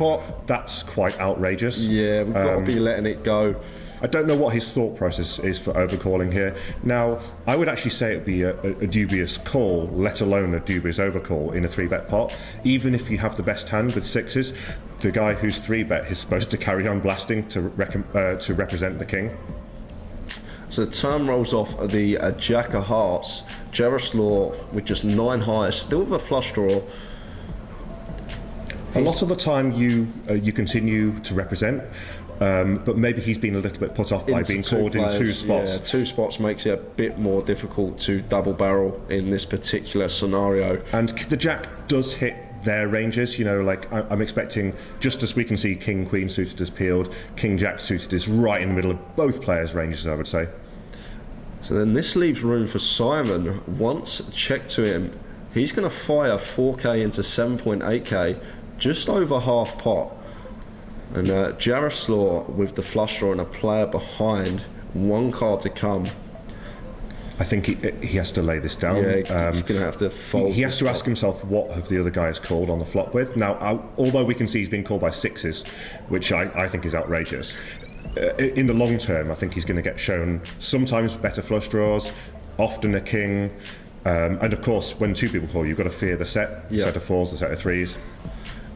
D: that's quite outrageous.
A: Yeah, we've got to be letting it go.
D: I don't know what his thought process is for overcalling here. Now, I would actually say it would be a dubious call, let alone a dubious overcall in a 3-bet pot. Even if you have the best hand with 6s, the guy who's 3-bet is supposed to carry on blasting to represent the king.
A: So the turn rolls off the Jack of Hearts. Jaroslaw with just 9 highs, still with a flush draw.
D: A lot of the time you continue to represent. but maybe he's been a little bit put off by being called in two spots.
A: Yeah, 2 spots makes it a bit more difficult to double barrel in this particular scenario.
D: And the jack does hit their ranges, like I'm expecting, just as we can see King Queen suited as peeled, King Jack suited is right in the middle of both players' ranges, I would say.
A: So then this leaves room for Simon. Once checked to him, he's going to fire 4k into 7.8k, just over half pot. And Jaroslaw with the flush draw and a player behind, 1 card to come.
D: I think he has to lay this down.
A: Yeah, he's going to have to fold.
D: He has to ask himself what have the other guys called on the flop with. Now, although we can see he's been called by 6s, which I think is outrageous, in the long term, I think he's going to get shown sometimes better flush draws, often a king, and of course, when 2 people call, you've got to fear the set, the set of 4s, the set of 3s.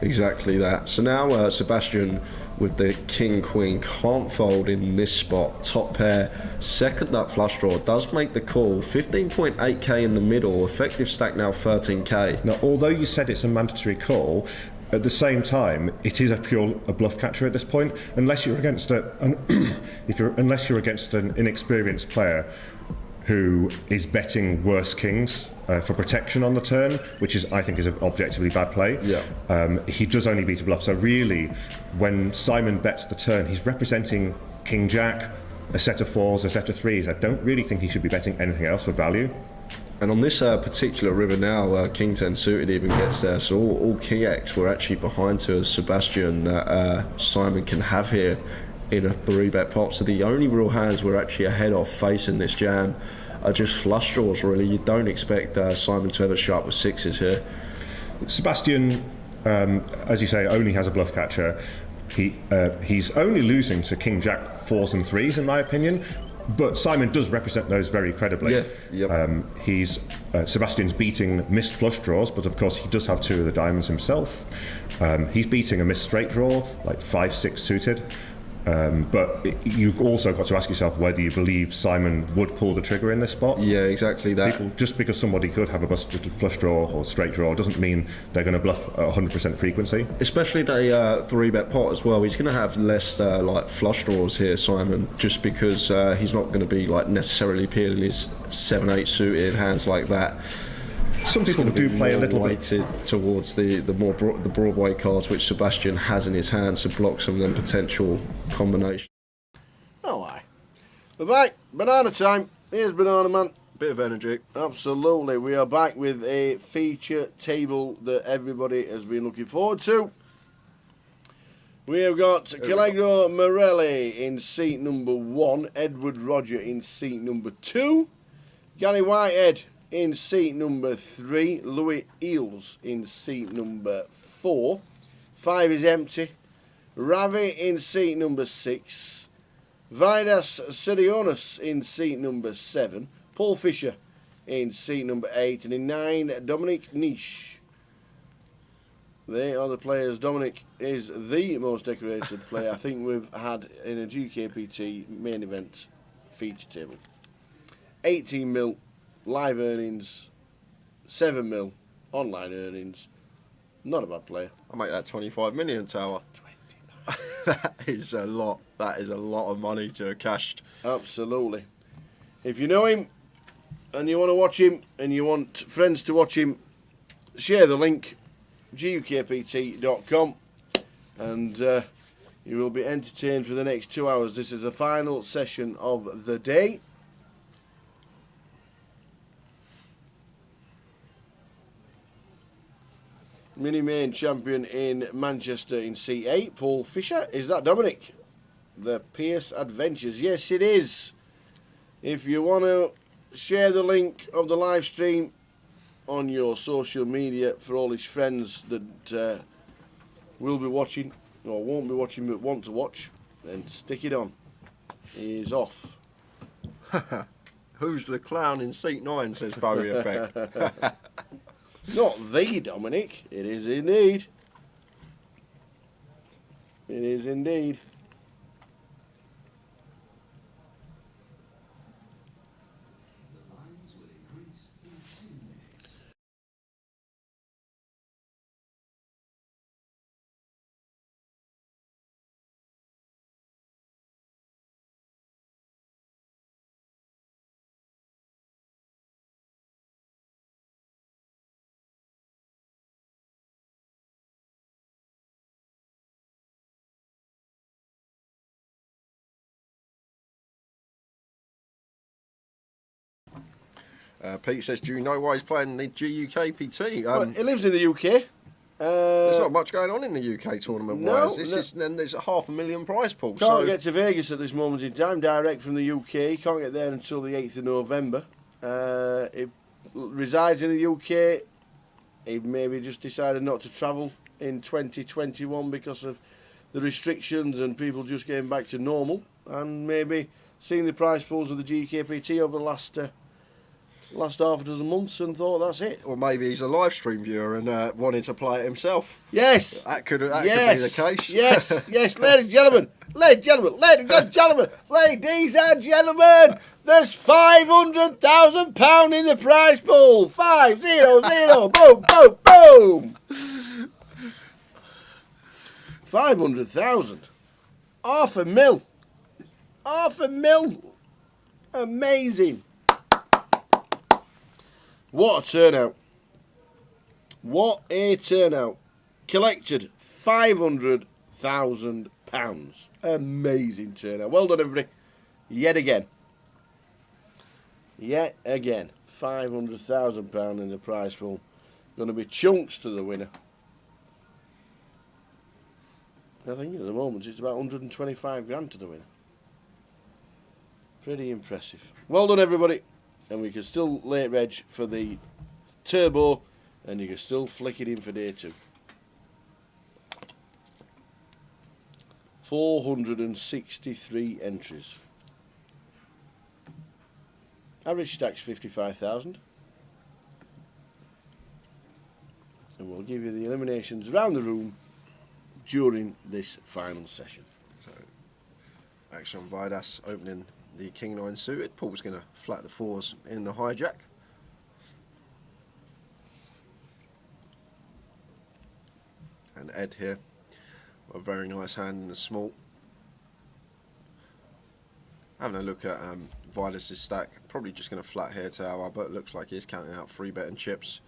A: Exactly that. So now Sebastian with the King Queen can't fold in this spot. Top pair, second up flush draw, does make the call. 15.8k in the middle, effective stack now 13k.
D: Now, although you said it's a mandatory call, at the same time, it is a bluff catcher at this point. Unless you're against unless you're against an inexperienced player who is betting worse kings for protection on the turn, which I think is an objectively bad play.
A: Yeah.
D: He does only beat a bluff. So really, when Simon bets the turn, he's representing King Jack, a set of 4s, a set of 3s. I don't really think he should be betting anything else for value.
A: And on this particular river now, King 10 suited even gets there. So all King X were actually behind to Sebastian that Simon can have here in a 3-bet pot. So the only real hands we're actually ahead of facing this jam are just flush draws, really. You don't expect Simon to ever show up with 6s here.
D: Sebastian, as you say, only has a bluff catcher. He's only losing to King Jack 4s and 3s, in my opinion. But Simon does represent those very credibly.
A: Yeah, yep.
D: Sebastian's beating missed flush draws, but of course he does have 2 of the diamonds himself. He's beating a missed straight draw, like 5-6 suited. But you've also got to ask yourself whether you believe Simon would pull the trigger in this spot.
A: Yeah, exactly that.
D: Just because somebody could have a busted flush draw or straight draw doesn't mean they're going to bluff at 100% frequency.
A: Especially the 3-bet pot as well. He's going to have less like flush draws here, Simon, just because he's not going to be like necessarily peeling his 7-8 suited hands like that.
D: Some people do play a little
A: weighted towards the Broadway cards, which Sebastian has in his hands to block some of them potential combinations.
C: Oh, aye. We're back. Banana time. Here's Banana Man.
A: Bit of energy.
C: Absolutely. We are back with a feature table that everybody has been looking forward to. We have got Callegro Morelli in seat number 1, Edward Roger in seat number 2, Gary Whitehead in seat number 3, Louis Eels in seat number 4, 5 is empty, Ravi in seat number 6, Vidas Sirionis in seat number 7, Paul Fisher in seat number 8, and in 9, Dominic Niche. They are the players. Dominic is the most decorated player I think we've had in a GUKPT main event feature table. 18 mil live earnings, 7 mil online earnings. Not a bad player.
A: I'll make that 25 million, Tower. That is a lot. That is a lot of money to have cashed.
C: Absolutely. If you know him and you want to watch him and you want friends to watch him, share the link, GUKPT.com, and you will be entertained for the next 2 hours. This is the final session of the day. Mini main champion in Manchester in C8, Paul Fisher. Is that Dominic? The Pierce Adventures. Yes, it is. If you want to share the link of the live stream on your social media for all his friends that will be watching, or won't be watching but want to watch, then stick it on. He is off.
A: Who's the clown in seat 9, says Bowie Effect.
C: Not the Dominic. It is indeed. It is indeed.
A: Pete says, do you know why he's playing the GUKPT?
C: Well, he lives in the UK.
A: There's not much going on in the UK tournament-wise.
C: No.
A: There's a £500,000 prize pool.
C: Can't get to Vegas at this moment in time, direct from the UK. Can't get there until the 8th of November. He resides in the UK. He maybe just decided not to travel in 2021 because of the restrictions and people just getting back to normal. And maybe seeing the prize pools of the GUKPT over the last half a dozen months and thought that's it.
A: Or maybe he's a live stream viewer and wanted to play it himself.
C: Yes.
A: That could be the case.
C: Yes, yes, ladies and gentlemen, there's £500,000 in the prize pool. 500, boom, boom, boom. 500,000. £500,000. £500,000. Amazing. What a turnout. What a turnout. Collected £500,000. Amazing turnout. Well done, everybody. Yet again. £500,000 in the prize pool. Going to be chunks to the winner. I think at the moment it's about 125 grand to the winner. Pretty impressive. Well done, everybody. And we can still late reg for the turbo, and you can still flick it in for day 2. 463 entries. Average stack's 55,000. And we'll give you the eliminations around the room during this final session.
A: So, action on Vidas opening the King 9 suited. Paul's going to flat the 4s in the hijack. And Ed here, a very nice hand in the small. Having a look at Vidas' stack, probably just going to flat here tower, but it looks like he's counting out 3-bet and chips.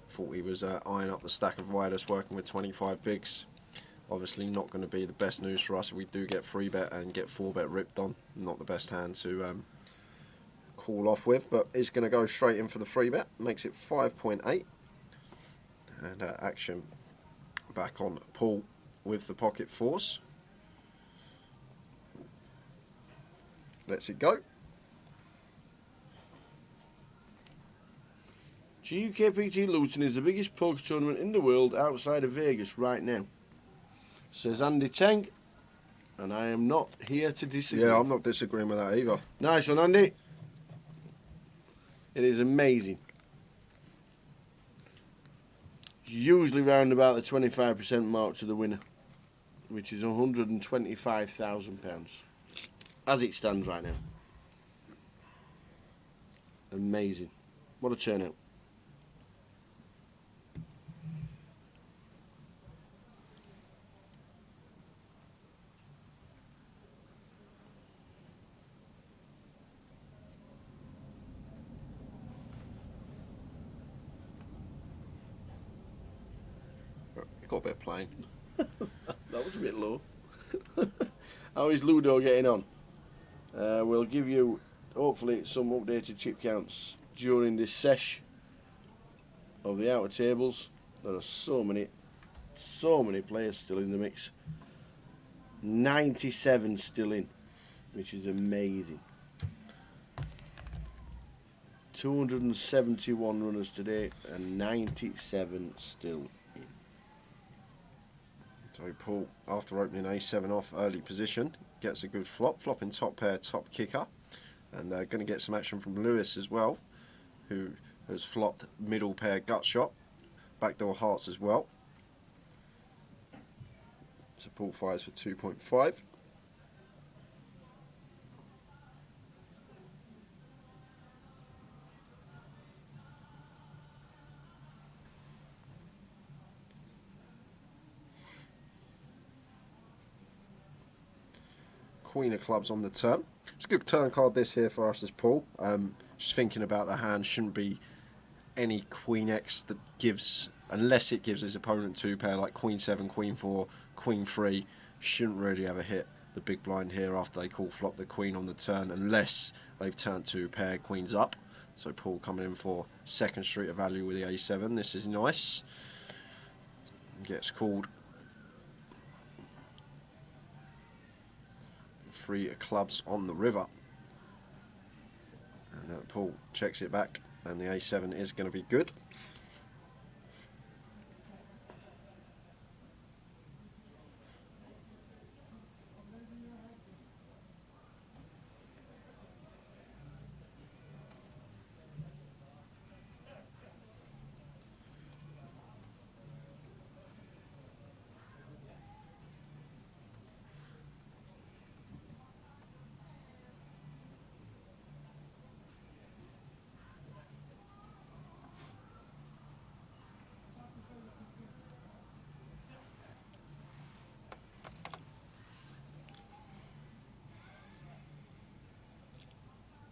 A: Thought he was eyeing up the stack of Vidas, working with 25 bigs. Obviously not going to be the best news for us if we do get 3-bet and get 4-bet ripped on. Not the best hand to call off with, but is going to go straight in for the 3-bet. Makes it 5.8. And action back on Paul with the pocket 4s. Lets it go.
C: GUKPT Luton is the biggest poker tournament in the world outside of Vegas right now, says Andy Teng, and I am not here to disagree.
A: Yeah, I'm not disagreeing with that either.
C: Nice one, Andy. It is amazing. Usually round about the 25% mark to the winner, which is £125,000 as it stands right now. Amazing. What a turnout.
A: Got a bit of playing.
C: That was a bit low. How is Ludo getting on? We'll give you, hopefully, some updated chip counts during this sesh of the outer tables. There are so many players still in the mix. 97 still in, which is amazing. 271 runners today and 97 still in.
A: So Paul, after opening A7 off early position, gets a good flop, flopping top pair, top kicker. And they're going to get some action from Lewis as well, who has flopped middle pair gut shot, backdoor hearts as well. So Paul fires for 2.5. Queen of clubs on the turn. It's a good turn card this here for us as Paul. Just thinking about the hand, shouldn't be any Queen X that gives, unless it gives his opponent 2 pair like Queen 7, Queen 4, Queen 3, shouldn't really ever hit the big blind here after they call flop the Queen on the turn, unless they've turned 2 pair Queens up. So Paul coming in for second street of value with the A7. This is nice. Gets called. 3 clubs on the river. And Paul checks it back, and the A7 is going to be good.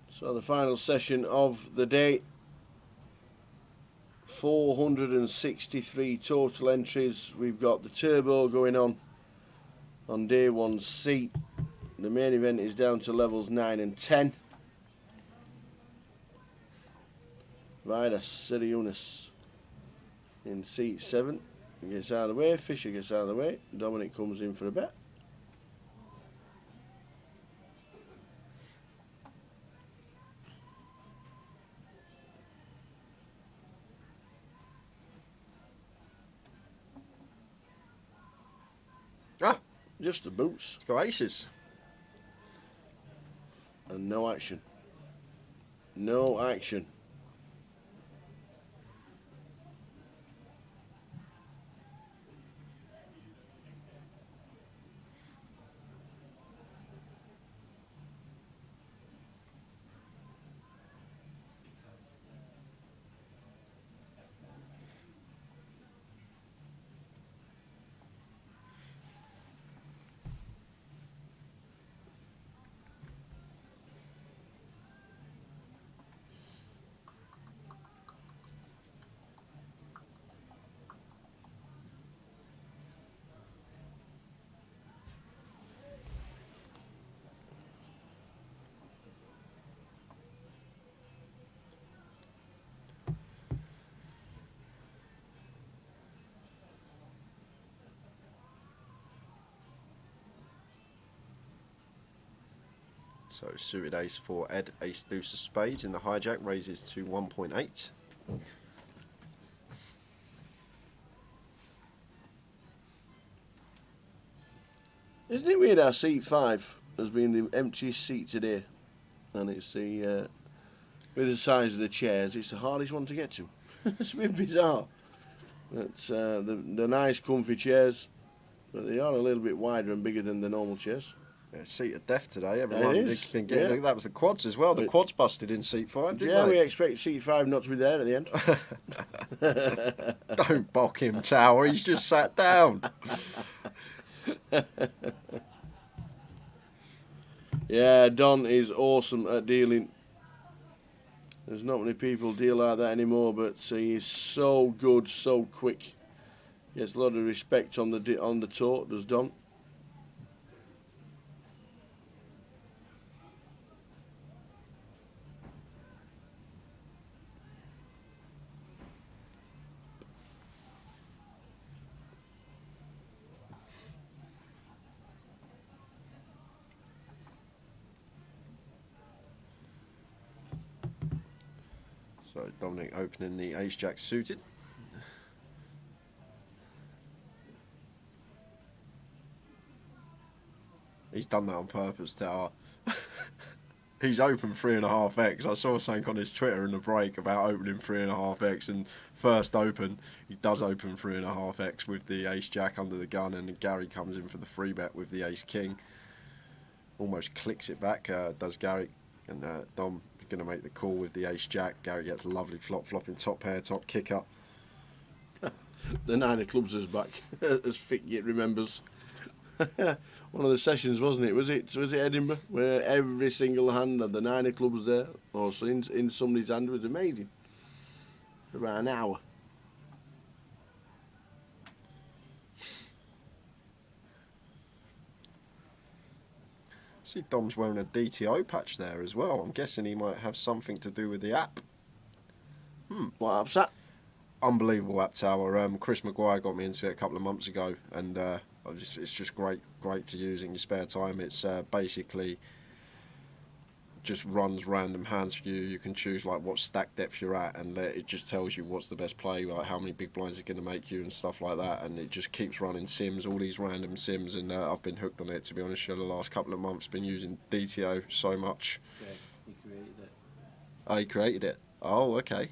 C: So the final session of the day, 463 total entries. We've got the turbo going on day 1's seat. The main event is down to levels 9 and 10. Vida Siriunis in seat 7. He gets out of the way, Fisher gets out of the way, Dominic comes in for a bet.
A: Ah,
C: Just the boots
A: it's got aces.
C: and no action. No action.
A: So suited ace for Ed, ace deuce of spades in the hijack, raises to 1.8.
C: Isn't it weird how seat 5 has been the emptiest seat today? And it's the, with the size of the chairs, it's the hardest one to get to. It's a bit bizarre. It's, they're nice comfy chairs, but they are a little bit wider and bigger than the normal chairs.
A: Yeah, seat of death today. Everyone
C: It
A: has
C: is,
A: been getting.
C: yeah.
A: That was the quads as well. The quads busted in seat 5, didn't
C: Yeah,
A: they?
C: we expect seat 5 not to be there at the end.
A: Don't balk him, Tower. He's just sat down.
C: Yeah, Don is awesome at dealing. There's not many people deal like that anymore, but he is so good, so quick. Gets a lot of respect on the tour, does Don.
A: So Dominic opening the ace jack suited. He's done that on purpose, Tower. He's opened 3.5x. I saw something on his Twitter in the break about opening 3.5x, and first open, he does open 3.5x with the ace jack under the gun, and Gary comes in for the free bet with the ace king. Almost clicks it back, does Gary, and Dom going to make the call with the ace jack. Gary gets a lovely flopping top pair, top kick up.
C: The 9 of clubs is back, as Fickett remembers. One of the sessions, wasn't it? Was it Edinburgh, where every single hand had the 9 of clubs there, or in somebody's hand. It was amazing. For about an hour.
A: See Dom's wearing a DTO patch there as well. I'm guessing he might have something to do with the app.
C: What app's that?
A: Unbelievable app tower. Chris Maguire got me into it a couple of months ago, and it's just great to use in your spare time. It's basically just runs random hands for you. You can choose like what stack depth you're at, and it just tells you what's the best play, like how many big blinds it's going to make you and stuff like that. And it just keeps running sims, all these random sims, and I've been hooked on it, to be honest. For the last couple of months, been using DTO so much.
F: Yeah, he created it.
A: Oh, he created it. Oh, okay.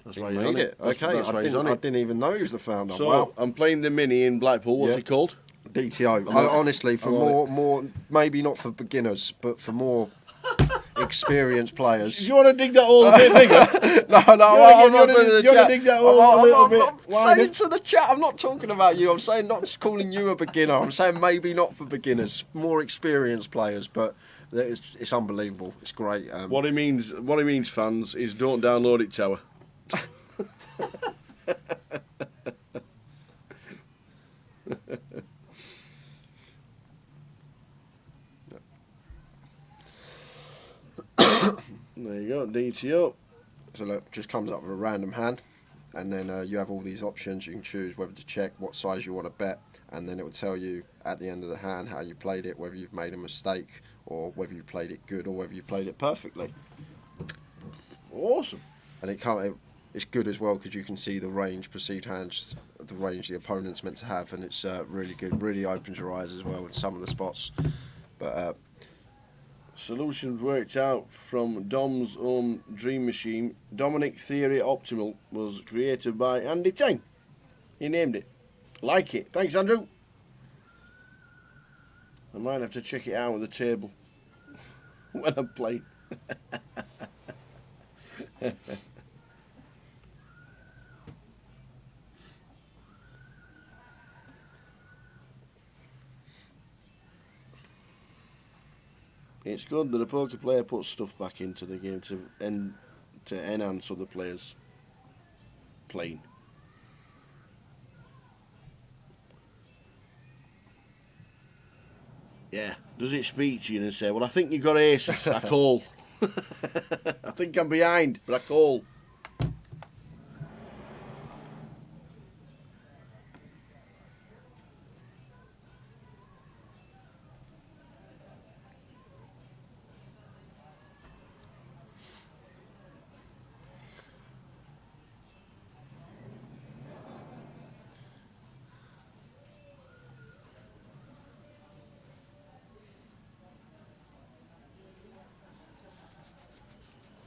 C: That's
A: He
C: why he's
A: made
C: on
A: it.
C: That's-
A: Okay,
C: that's why he's on
A: I
C: it.
A: didn't even know he was the founder.
C: So
A: Wow.
C: I'm playing the mini in Blackpool. What's
A: Yeah.
C: it called?
A: DTO. Honestly, for
C: I'm on
A: more, maybe not for beginners, but for more experienced
C: Do
A: players.
C: you want to dig that hole a bit bigger?
A: No,
C: You
A: I'm
C: wanna
A: not for the chat.
C: dig that hole a little bit
A: I'm
C: wider?
A: saying to the chat, I'm not talking about you. I'm saying not just calling you a beginner. I'm saying maybe not for beginners, more experienced players. But it's unbelievable. It's great.
C: What he means, fans, is don't download it, Tower. There you go, DTO.
A: So look, just comes up with a random hand, and then you have all these options. You can choose whether to check, what size you want to bet, and then it will tell you at the end of the hand how you played it, whether you've made a mistake, or whether you played it good, or whether you played it perfectly.
C: Awesome.
A: And it's good as well because you can see the range, perceived hands, the range the opponent's meant to have, and it's really good. Really opens your eyes as well in some of the spots. But
C: Solutions worked out from Dom's own dream machine. Dominic Theory Optimal was created by Andy Tang. He named it. Like it. Thanks, Andrew. I might have to check it out with the table when I'm playing. It's good that a poker player puts stuff back into the game to enhance other players playing. Yeah. Does it speak to you and say, well, I think you got aces. I call. I think I'm behind, but I call.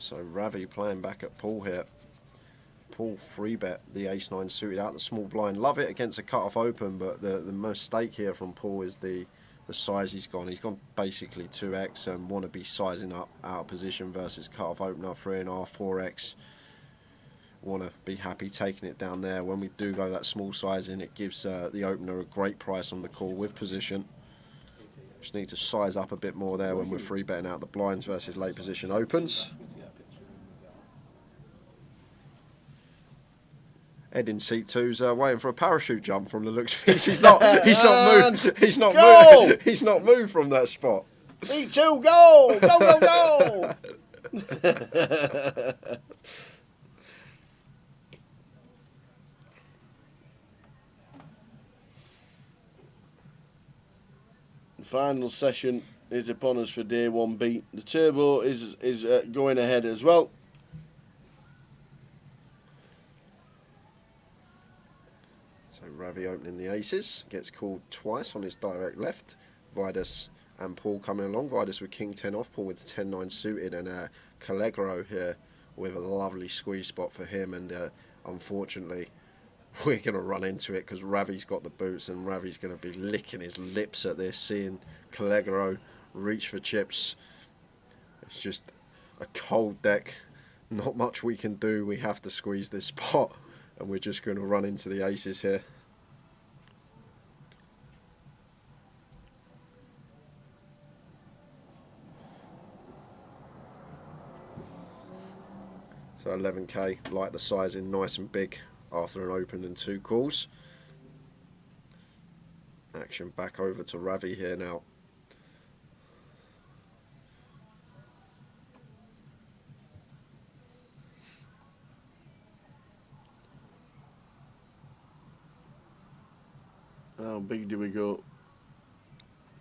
A: so Ravi playing back at Paul here. Paul free bet the ace-9 suited out the small blind. Love it against a cut-off open, but the mistake here from Paul is the size he's gone. He's gone basically 2x and want to be sizing up out of position versus cut-off opener 3.5, 4x. Want to be happy taking it down there. When we do go that small sizing, it gives the opener a great price on the call with position. Just need to size up a bit more there when we're free betting out the blinds versus late position opens. Ed in seat two's waiting for a parachute jump from the looks of it. He's not moved. He's not moved from that spot.
C: Seat 2, go! Go, go, go! The final session is upon us for day 1B. The turbo is going ahead as well.
A: So Ravi opening the aces, gets called twice on his direct left. Vidas and Paul coming along. Vidas with king 10 off, Paul with 10-9 suited, and Callegro here with a lovely squeeze spot for him. And unfortunately, we're going to run into it because Ravi's got the boots, and Ravi's going to be licking his lips at this, seeing Callegro reach for chips. It's just a cold deck. Not much we can do. We have to squeeze this spot, and we're just going to run into the aces here. So 11k, like the sizing, nice and big after an open and 2 calls. Action back over to Ravi here now.
C: big do we go?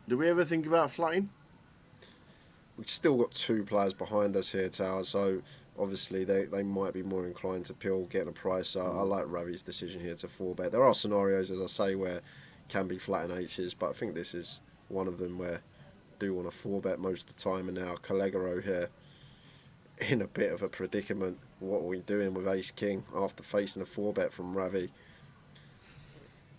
C: Do we ever think about flatting?
A: We've still got 2 players behind us here, Tower, so obviously they might be more inclined to pill, getting a price. I like Ravi's decision here to 4-bet. There are scenarios, as I say, where can be flat and aces, but I think this is one of them where I do want to 4-bet most of the time. And now Calegaro here in a bit of a predicament. What are we doing with Ace King after facing a 4-bet from Ravi?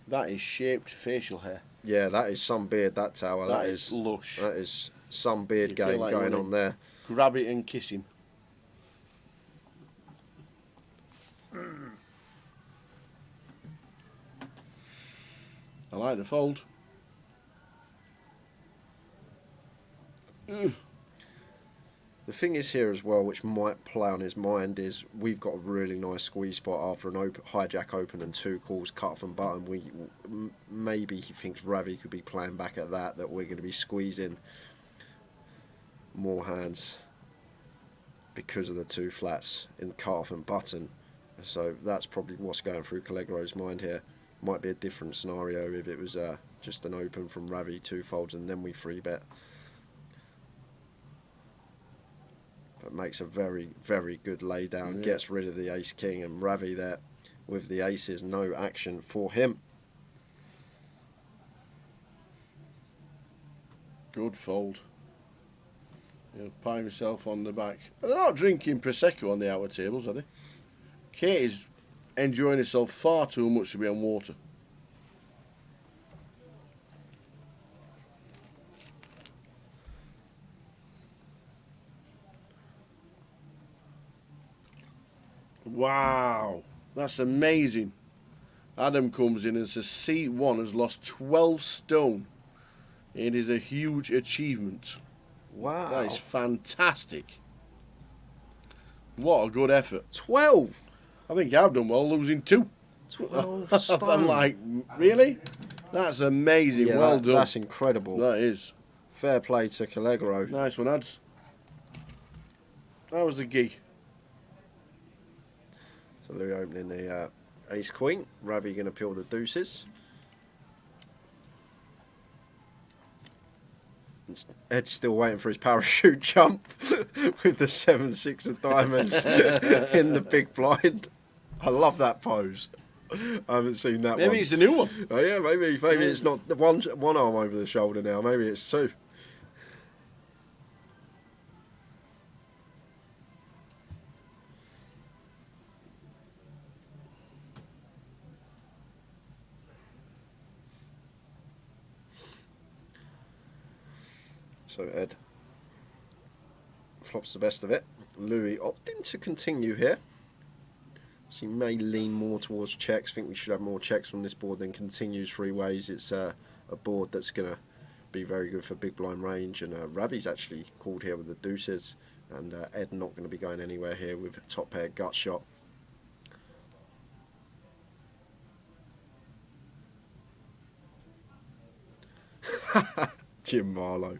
C: That is shaped facial hair.
A: Yeah, that is some beard, that Tower.
C: That is lush.
A: That is some beard
C: You feel
A: game
C: like
A: going
C: you
A: on
C: wanna
A: there.
C: Grab it and kiss him. I like the fold.
A: The thing is here as well, which might play on his mind, is we've got a really nice squeeze spot after an hijack open and 2 calls, cut off and button. Maybe he thinks Ravi could be playing back at that we're going to be squeezing more hands because of the 2 flats in cut off and button. So that's probably what's going through Calegaro's mind here. Might be a different scenario if it was just an open from Ravi, 2 folds, and then we 3-bet. But makes a very, very good lay down, gets rid of the Ace King, and Ravi there with the aces, no action for him.
C: Good fold. He'll pat himself on the back. They're not drinking Prosecco on the outer tables, are they? Kate is enjoying herself far too much to be on water. Wow, that's amazing. Adam comes in and says C1 has lost 12 stone. It is a huge achievement.
A: Wow.
C: That is fantastic. What a good effort.
A: 12!
C: I think I've done well losing 2.
A: 12
C: I'm
A: stone.
C: like, really? That's amazing.
A: Yeah,
C: well done.
A: That's incredible.
C: That is.
A: Fair play to Calegaro.
C: Nice one, Ads. That was the gig.
A: So Louis opening the Ace Queen. Ravi going to peel the deuces. Ed's still waiting for his parachute jump with the 7-6 of diamonds in the big blind. I love that pose. I haven't seen that one.
C: Maybe it's the new one.
A: Oh yeah, maybe it's not the one arm over the shoulder now. Maybe it's 2. So Ed flops the best of it. Louis opting to continue here. So he may lean more towards checks. Think we should have more checks on this board than continues 3 ways. It's a board that's going to be very good for big blind range. And Ravi's actually called here with the deuces. And Ed not going to be going anywhere here with top pair gut shot. Jim Marlowe.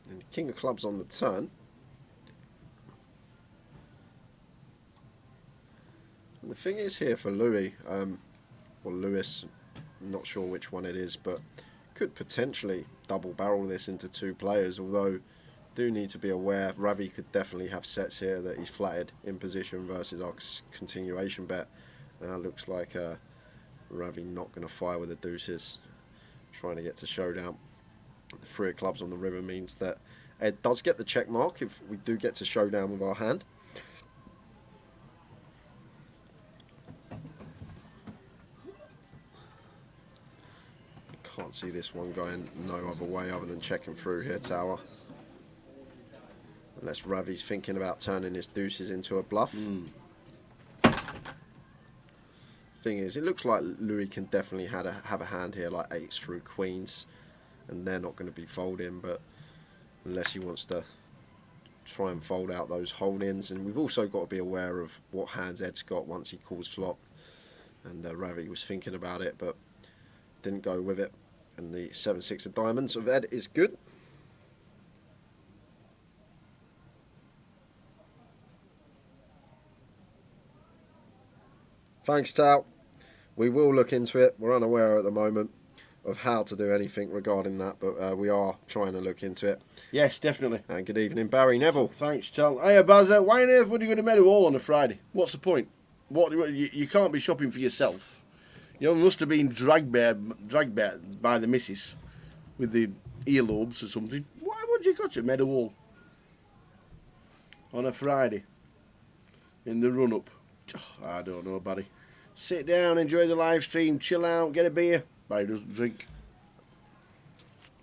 A: And King of Clubs on the turn. And the thing is here for Louis, or Lewis, I'm not sure which one it is, but could potentially double barrel this into 2 players, although do need to be aware Ravi could definitely have sets here that he's flatted in position versus our continuation bet. Now looks like Ravi not going to fire with the deuces, trying to get to showdown. The 3 of clubs on the river means that Ed does get the check mark if we do get to showdown with our hand. Can't see this one going no other way other than checking through here, Tower. Unless Ravi's thinking about turning his deuces into a bluff. Thing is, it looks like Louis can definitely have a hand here like 8s through queens, and they're not going to be folding, but unless he wants to try and fold out those hold-ins. And we've also got to be aware of what hands Ed's got once he calls flop, and Ravi was thinking about it but didn't go with it. And the 7-6 of diamonds of Ed is good. Thanks, Tal. We will look into it. We're unaware at the moment of how to do anything regarding that, but we are trying to look into it.
C: Yes, definitely.
A: And good evening, Barry Neville.
C: Thanks, Tal. Hey, Baz, why on earth would you go to Meadowhall on a Friday? What's the point? You can't be shopping for yourself. You must have been dragged by the missus with the earlobes or something. Why would you go to Meadowhall on a Friday in the run-up? I don't know, Barry. Sit down, enjoy the live stream, chill out, get a beer. Barry doesn't drink.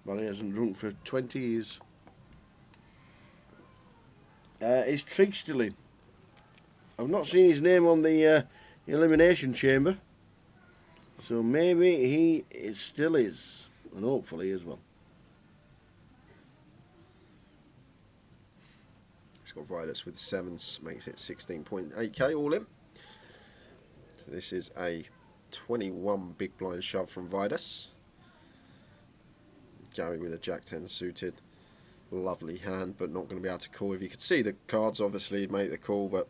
C: Barry hasn't drunk for 20 years. Is Trigg still in? I've not seen his name on the elimination chamber. So maybe still is. And hopefully as well.
A: He's got Vidas with 7s, makes it 16.8k all in. So this is a 21 big blind shove from Vidas. Gary with a Jack 10 suited. Lovely hand, but not going to be able to call. If you could see the cards, obviously he'd make the call, but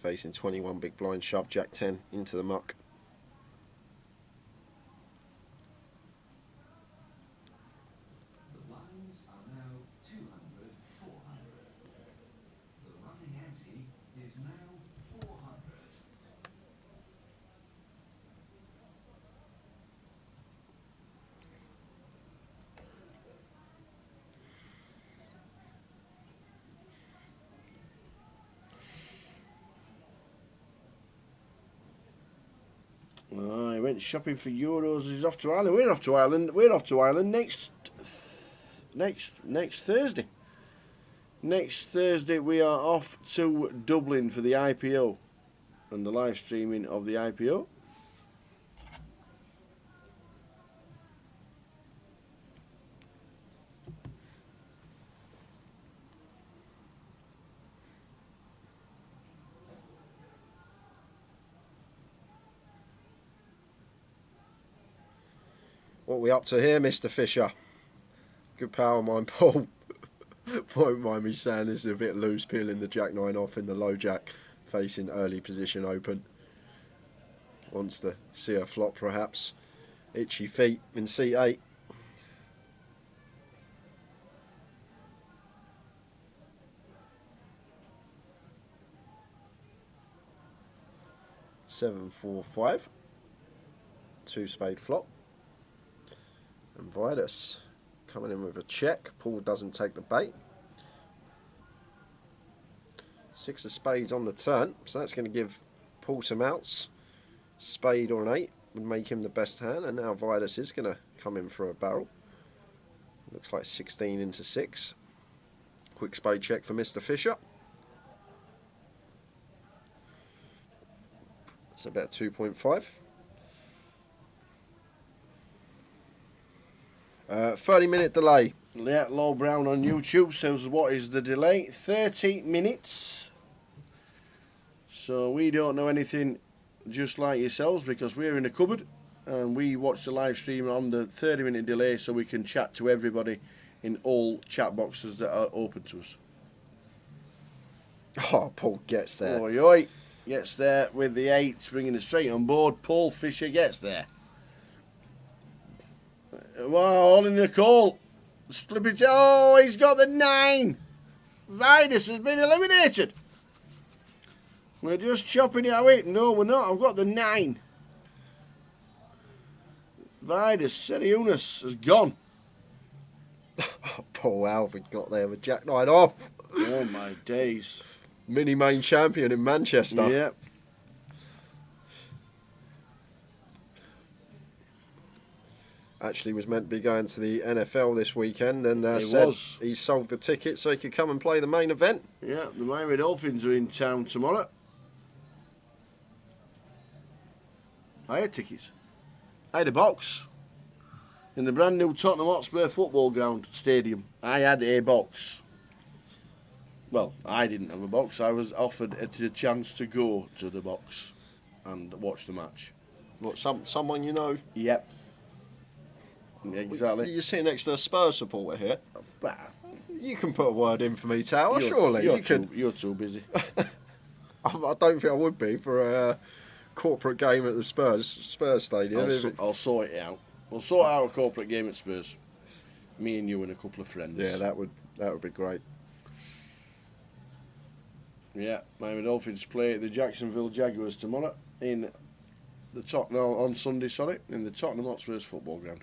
A: facing 21 big blind shove, Jack 10 into the muck.
H: The blinds are now 200, 400. The running ante is now 400.
C: I went shopping for Euros. He's off to Ireland. We're off to Ireland. We're off to Ireland next Thursday. Next Thursday we are off to Dublin for the IPO and the live streaming of the IPO.
A: What are we up to here, Mr. Fisher? Good power, mine, Paul. Won't mind me saying this is a bit loose, peeling the Jack 9 off in the low Jack, facing early position open. Wants to see a flop, perhaps. Itchy feet in C8. Seven, 4, 5. 2 spade flop. And Vidas coming in with a check. Paul doesn't take the bait. 6 of spades on the turn, so that's going to give Paul some outs. Spade or an 8 would make him the best hand, and now Vidas is going to come in for a barrel. Looks like 16 into 6. Quick spade check for Mr. Fisher. It's about 2.5. 30-minute delay.
C: Yeah, Low Brown on YouTube says what is the delay? 30 minutes. So we don't know anything just like yourselves because we're in a cupboard and we watch the live stream on the 30-minute delay so we can chat to everybody in all chat boxes that are open to us.
A: Oh, Paul gets there.
C: Oi, oi. Gets there with the 8, bringing it straight on board. Paul Fisher gets there. Wow, all in the call. Slippage. Oh, he's got the 9. Vidas has been eliminated. We're just chopping it away. No, we're not. I've got the 9. Vidas, Seriunas has gone.
A: Oh, Paul Alfred got there with Jack 9 off.
C: Oh, my days.
A: Mini main champion in Manchester.
C: Yeah.
A: Actually was meant to be going to the NFL this weekend and
C: He
A: said
C: was.
A: he sold the ticket so he could come and play the main event.
C: Yeah, the Miami Dolphins are in town tomorrow. I had tickets. I had a box in the brand new Tottenham Hotspur football ground stadium. I had a box. Well, I didn't have a box. I was offered a chance to go to the box and watch the match.
A: What, someone you know?
C: Yep. Exactly.
A: You're sitting next to a Spurs supporter here.
C: Bah,
A: You can put a word in for me, Tower,
C: you're-
A: surely.
C: You're,
A: You can.
C: you're too busy.
A: I don't think I would be for corporate game at the Spurs stadium.
C: I'll sort it out. We'll sort out a corporate game at Spurs. Me and you and a couple of friends.
A: Yeah, that would be great.
C: Yeah, Miami Dolphins play the Jacksonville Jaguars tomorrow in the on Sunday, in the Tottenham Hotspurs football ground.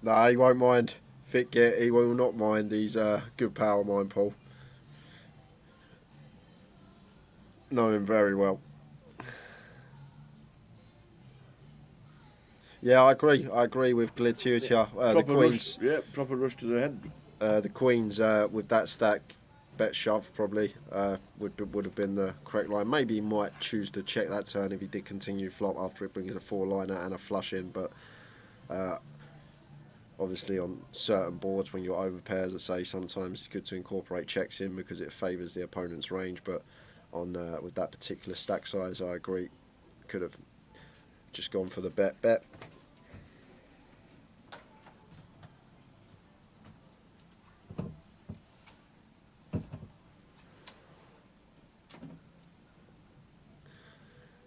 A: No, he won't mind. Fitget, he will not mind. He's a good pal of mine, Paul. Know him very well. Yeah, I agree. I agree with Glittutia. The Queens.
C: Proper rush to the head.
A: The Queens with that stack, bet shove probably would have been the correct line. Maybe he might choose to check that turn if he did continue flop after it brings a 4-liner and a flush in. But obviously on certain boards when you're over pairs, I say sometimes it's good to incorporate checks in because it favours the opponent's range. But on with that particular stack size, I agree. Could have just gone for the bet.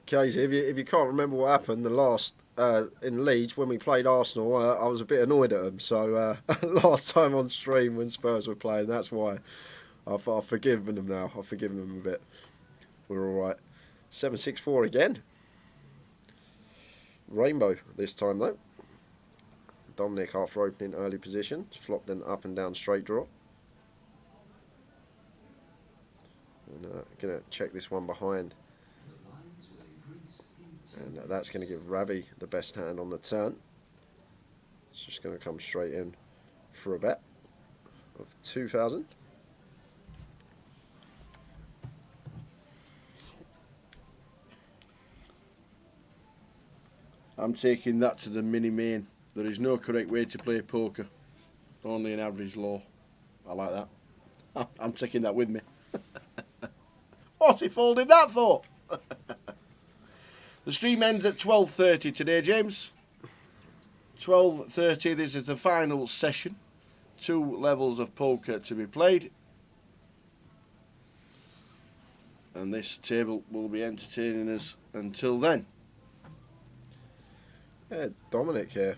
A: Casey, if you can't remember what happened the last in Leeds when we played Arsenal, I was a bit annoyed at them. So last time on stream when Spurs were playing, that's why I've forgiven them now. I've forgiven them a bit. We're all right. 7-6-4 again. Rainbow this time though. Dominic after opening early position, flopped then up and down straight draw. And gonna check this one behind. And that's going to give Ravi the best hand on the turn. It's just going to come straight in for a bet of 2,000.
C: I'm taking that to the mini main. There is no correct way to play poker. Only an average law. I like that. I'm taking that with me. What's he folded that for? The stream ends at 12:30 today, James. 12:30. This is the final session. 2 levels of poker to be played. And this table will be entertaining us until then.
A: Yeah, Dominic here.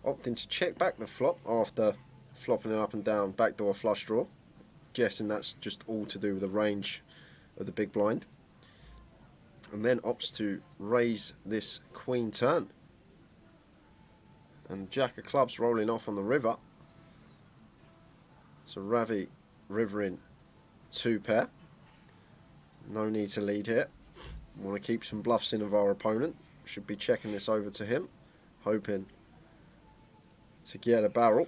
A: Opting to check back the flop after flopping it up and down backdoor flush draw. Guessing that's just all to do with the range of the big blind. And then opts to raise this queen turn. And Jack of clubs rolling off on the river. So Ravi rivering 2 pair. No need to lead here. Want to keep some bluffs in of our opponent. Should be checking this over to him. Hoping to get a barrel.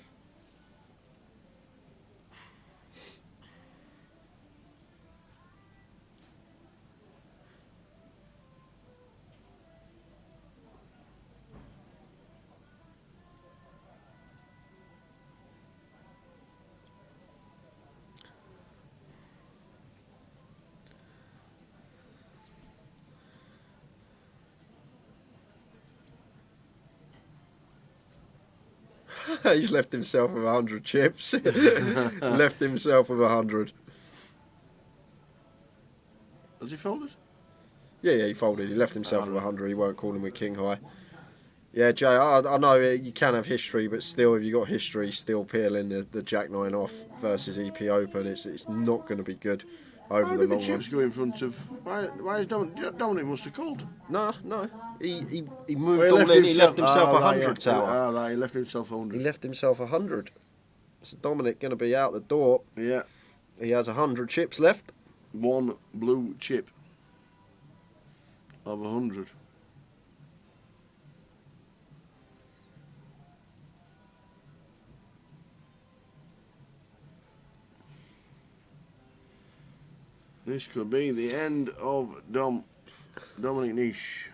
A: He's left himself with 100 chips. Left himself with 100.
C: Has he folded?
A: Yeah, he folded. He left himself with 100. He won't call him with king high. Yeah, Jay, I know you can have history, but still, if you've got history, still peeling the Jack 9 off versus EP Open, it's not going to be good over
C: Why
A: the
C: did
A: long
C: the chips
A: run.
C: go in front of... Why is Dominic must have called?
A: No. He moved all in. He left himself 100 tower.
C: Ah, right, he left himself 100.
A: He left himself 100. So Dominic going to be out the door.
C: Yeah.
A: He has 100 chips left.
C: 1 blue chip of 100. This could be the end of Dominic Niche.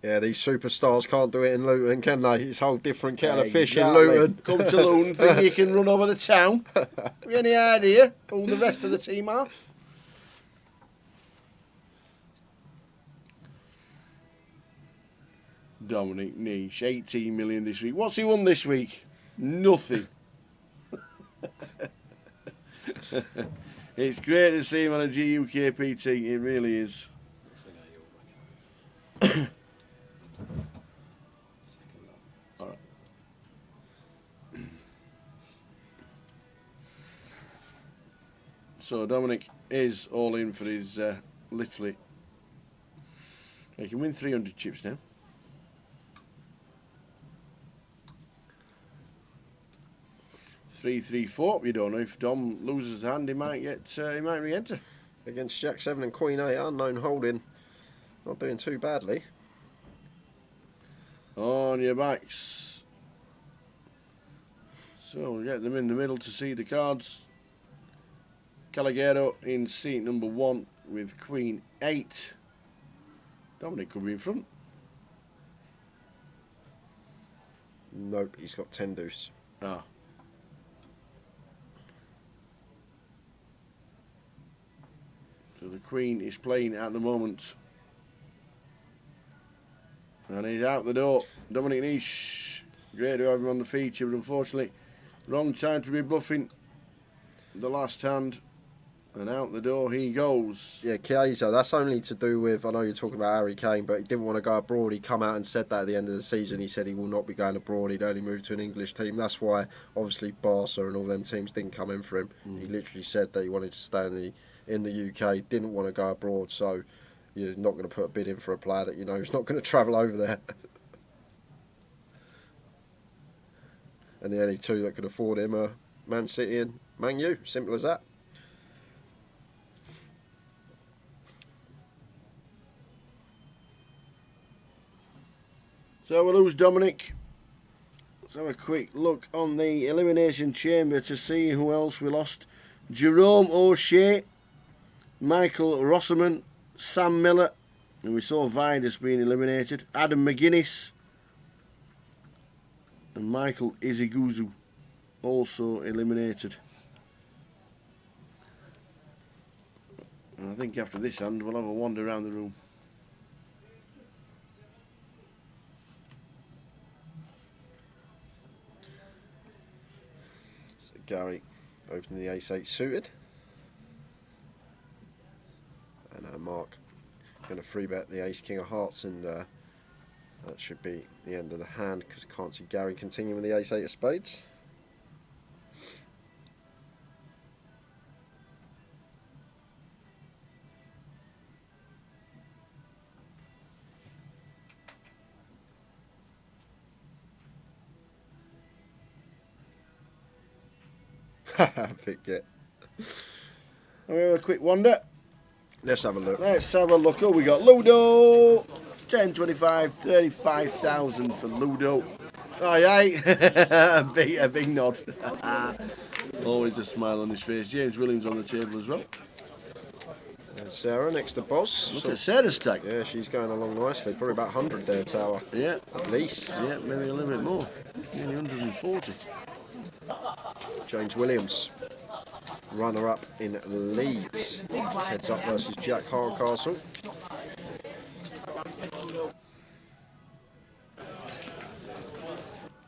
I: Yeah, these superstars can't do it in Luton, can they? It's a whole different kettle of fish in
C: Exactly.
I: Luton.
C: Come to Luton, think you can run over the town? Have you any idea who the rest of the team are? Dominic Niche, 18 million this week. What's he won this week? Nothing. It's great to see him on a GUKPT, it really is. Alright. So Dominic is all in for his literally. He can win 300 chips now. Three, 4. You don't know if Dom loses a hand, he might re-enter.
I: Against Jack 7 and Queen 8, unknown holding. Not doing too badly.
C: On your backs. So we'll get them in the middle to see the cards. Calagero in seat number 1 with Queen 8. Dominic could be in front.
I: Nope, he's got 10 deuce.
C: Ah. So the Queen is playing at the moment. And he's out the door. Dominic Niche. Great to have him on the feature, but unfortunately, wrong time to be bluffing the last hand. And out the door he goes.
I: Yeah, Chiesa, that's only to do with, I know you're talking about Harry Kane, but he didn't want to go abroad. He come out and said that at the end of the season. He said he will not be going abroad. He'd only move to an English team. That's why, obviously, Barca and all them teams didn't come in for him. He literally said that he wanted to stay in the UK, didn't want to go abroad, so you're not going to put a bid in for a player that you know is not going to travel over there. And the only two that could afford him are Man City and Man U. Simple as that.
C: So we'll lose Dominic. Let's have a quick look on the elimination chamber to see who else we lost. Jerome O'Shea, Michael Rosserman, Sam Miller, and we saw Vidas being eliminated. Adam McGuinness and Michael Iziguzu also eliminated. And I think after this hand we'll have a wander around the room.
I: Gary opening the ace-8 suited. And Mark going to free bet the ace-king of hearts, and that should be the end of the hand because I can't see Gary continuing the ace-8 of spades. Big get.
C: We have a quick wander.
I: Let's have a look.
C: Let's have a look. Oh, we got Ludo. 10, 25, 35,000 for Ludo. Aye, aye. a big nod. Always a smile on his face. James Williams on the table as well.
I: And Sarah next to Boss.
C: Look at Sarah's stack.
I: Yeah, she's going along nicely. Probably about 100 there, Tower.
C: Yeah.
I: At least.
C: Yeah, maybe a little bit more. Nearly 140.
I: James Williams, runner-up in Leeds, heads up versus Jack Hardcastle.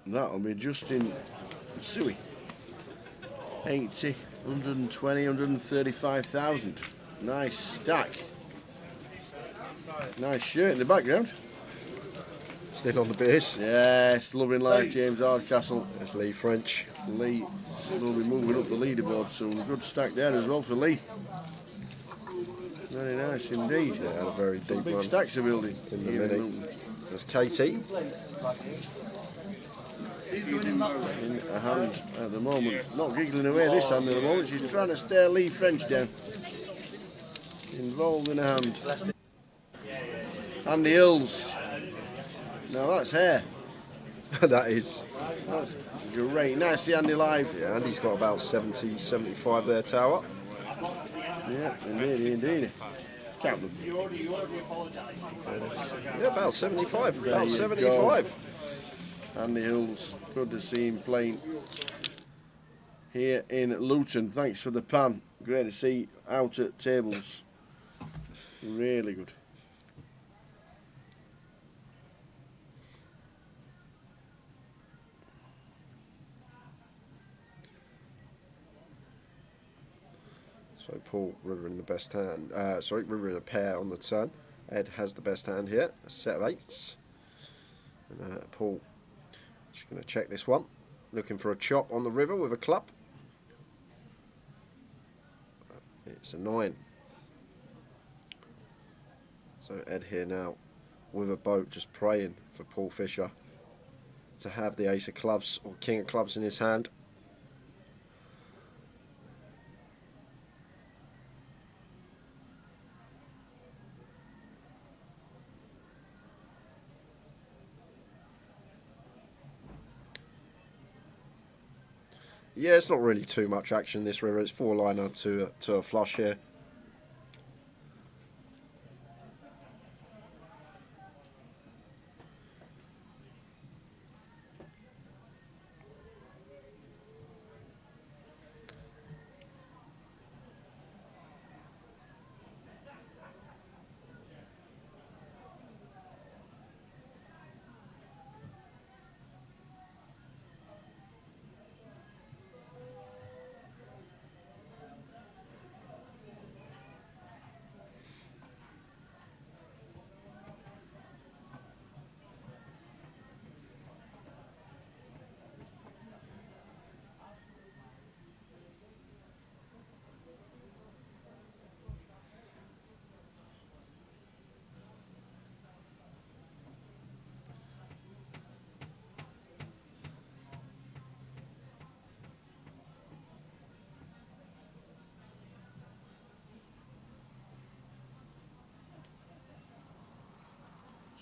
C: That'll be Justin Suey. 80, 120, 135,000. Nice stack. Nice shirt in the background.
I: Still on the beers.
C: Yes, loving life, James Hardcastle.
I: There's Lee French.
C: Lee will be moving up the leaderboard, so a good stack there as well for Lee. Very nice indeed.
I: Yeah, had a very deep
C: Big
I: one
C: stacks are building
I: in the
C: here in
I: mini.
C: Luton.
I: There's Katie.
C: In a hand at the moment. Not giggling away this hand at the moment. She's trying to stare Lee French down. Involved in a hand. Andy Hills. Now that's hair.
I: That is.
C: That's great. Nice to see Andy live.
I: Yeah, Andy's got about 70, 75 there, Tower.
C: Yeah, indeed, indeed. Count them.
I: Yeah, about 75.
C: There
I: About
C: you
I: 75.
C: Andy Hills, good to see him playing here in Luton. Thanks for the pan. Great to see out at tables. Really good.
I: So Paul, River in the best hand. River in a pair on the turn. Ed has the best hand here, a set of 8s. And Paul just going to check this one. Looking for a chop on the river with a club. It's a 9. So Ed here now with a boat, just praying for Paul Fisher to have the ace of clubs or king of clubs in his hand. Yeah, it's not really too much action this river. It's 4-liner to a flush here.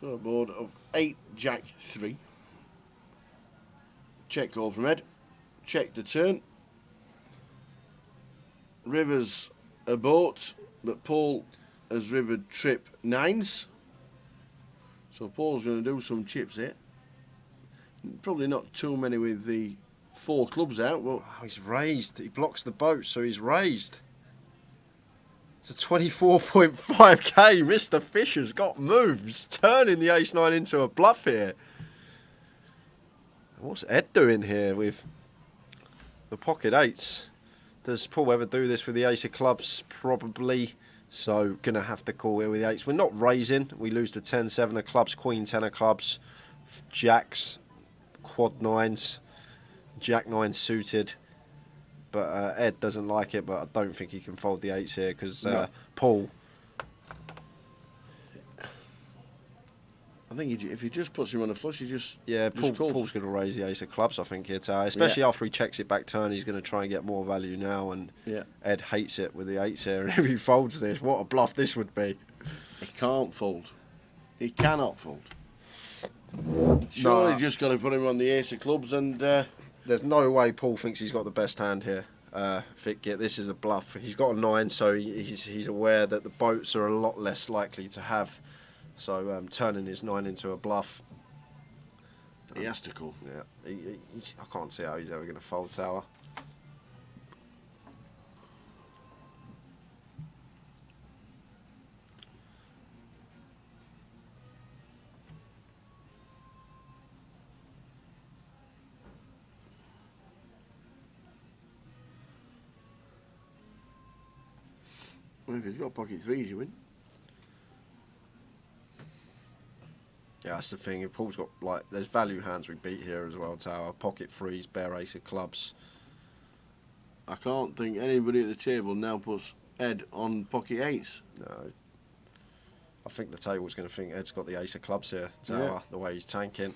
C: So a board of 8 Jack 3. Check call from Ed. Check the turn. River's a boat, but Paul has rivered trip 9s. So Paul's going to do some chips here. Probably not too many with the 4 clubs out, but
I: Oh, he's raised. He blocks the boat, so he's raised. It's a 24.5k. Mr. Fisher's got moves. Turning the ace-9 into a bluff here. What's Ed doing here with the pocket 8s? Does Paul ever do this with the ace of clubs? Probably. So, going to have to call here with the 8s. We're not raising. We lose the 10-7 of clubs, queen 10 of clubs, jacks, quad 9s, jack 9 suited. But Ed doesn't like it, but I don't think he can fold the 8s here because
C: No.
I: Paul...
C: I think if he just puts him on a flush, he just
I: Paul's
C: calls.
I: going to raise the ace of clubs, I think, here, Tower. Especially after he checks it back turn, he's going to try and get more value now. And Ed hates it with the 8s here. And if he folds this, what a bluff this would be.
C: He can't fold. He cannot fold. Surely just got to put him on the ace of clubs and...
I: There's no way Paul thinks he's got the best hand here. This is a bluff. He's got a 9, so he's aware that the boats are a lot less likely to have. So turning his 9 into a bluff.
C: He has to call.
I: Yeah, I can't see how he's ever going to fold, Tower.
C: Well, if he's got pocket 3s, you win.
I: Yeah, that's the thing. If Paul's got, there's value hands we beat here as well, Tower. Pocket 3s, bare ace of clubs.
C: I can't think anybody at the table now puts Ed on pocket 8s.
I: No. I think the table's going to think Ed's got the ace of clubs here, Tower, the way he's tanking.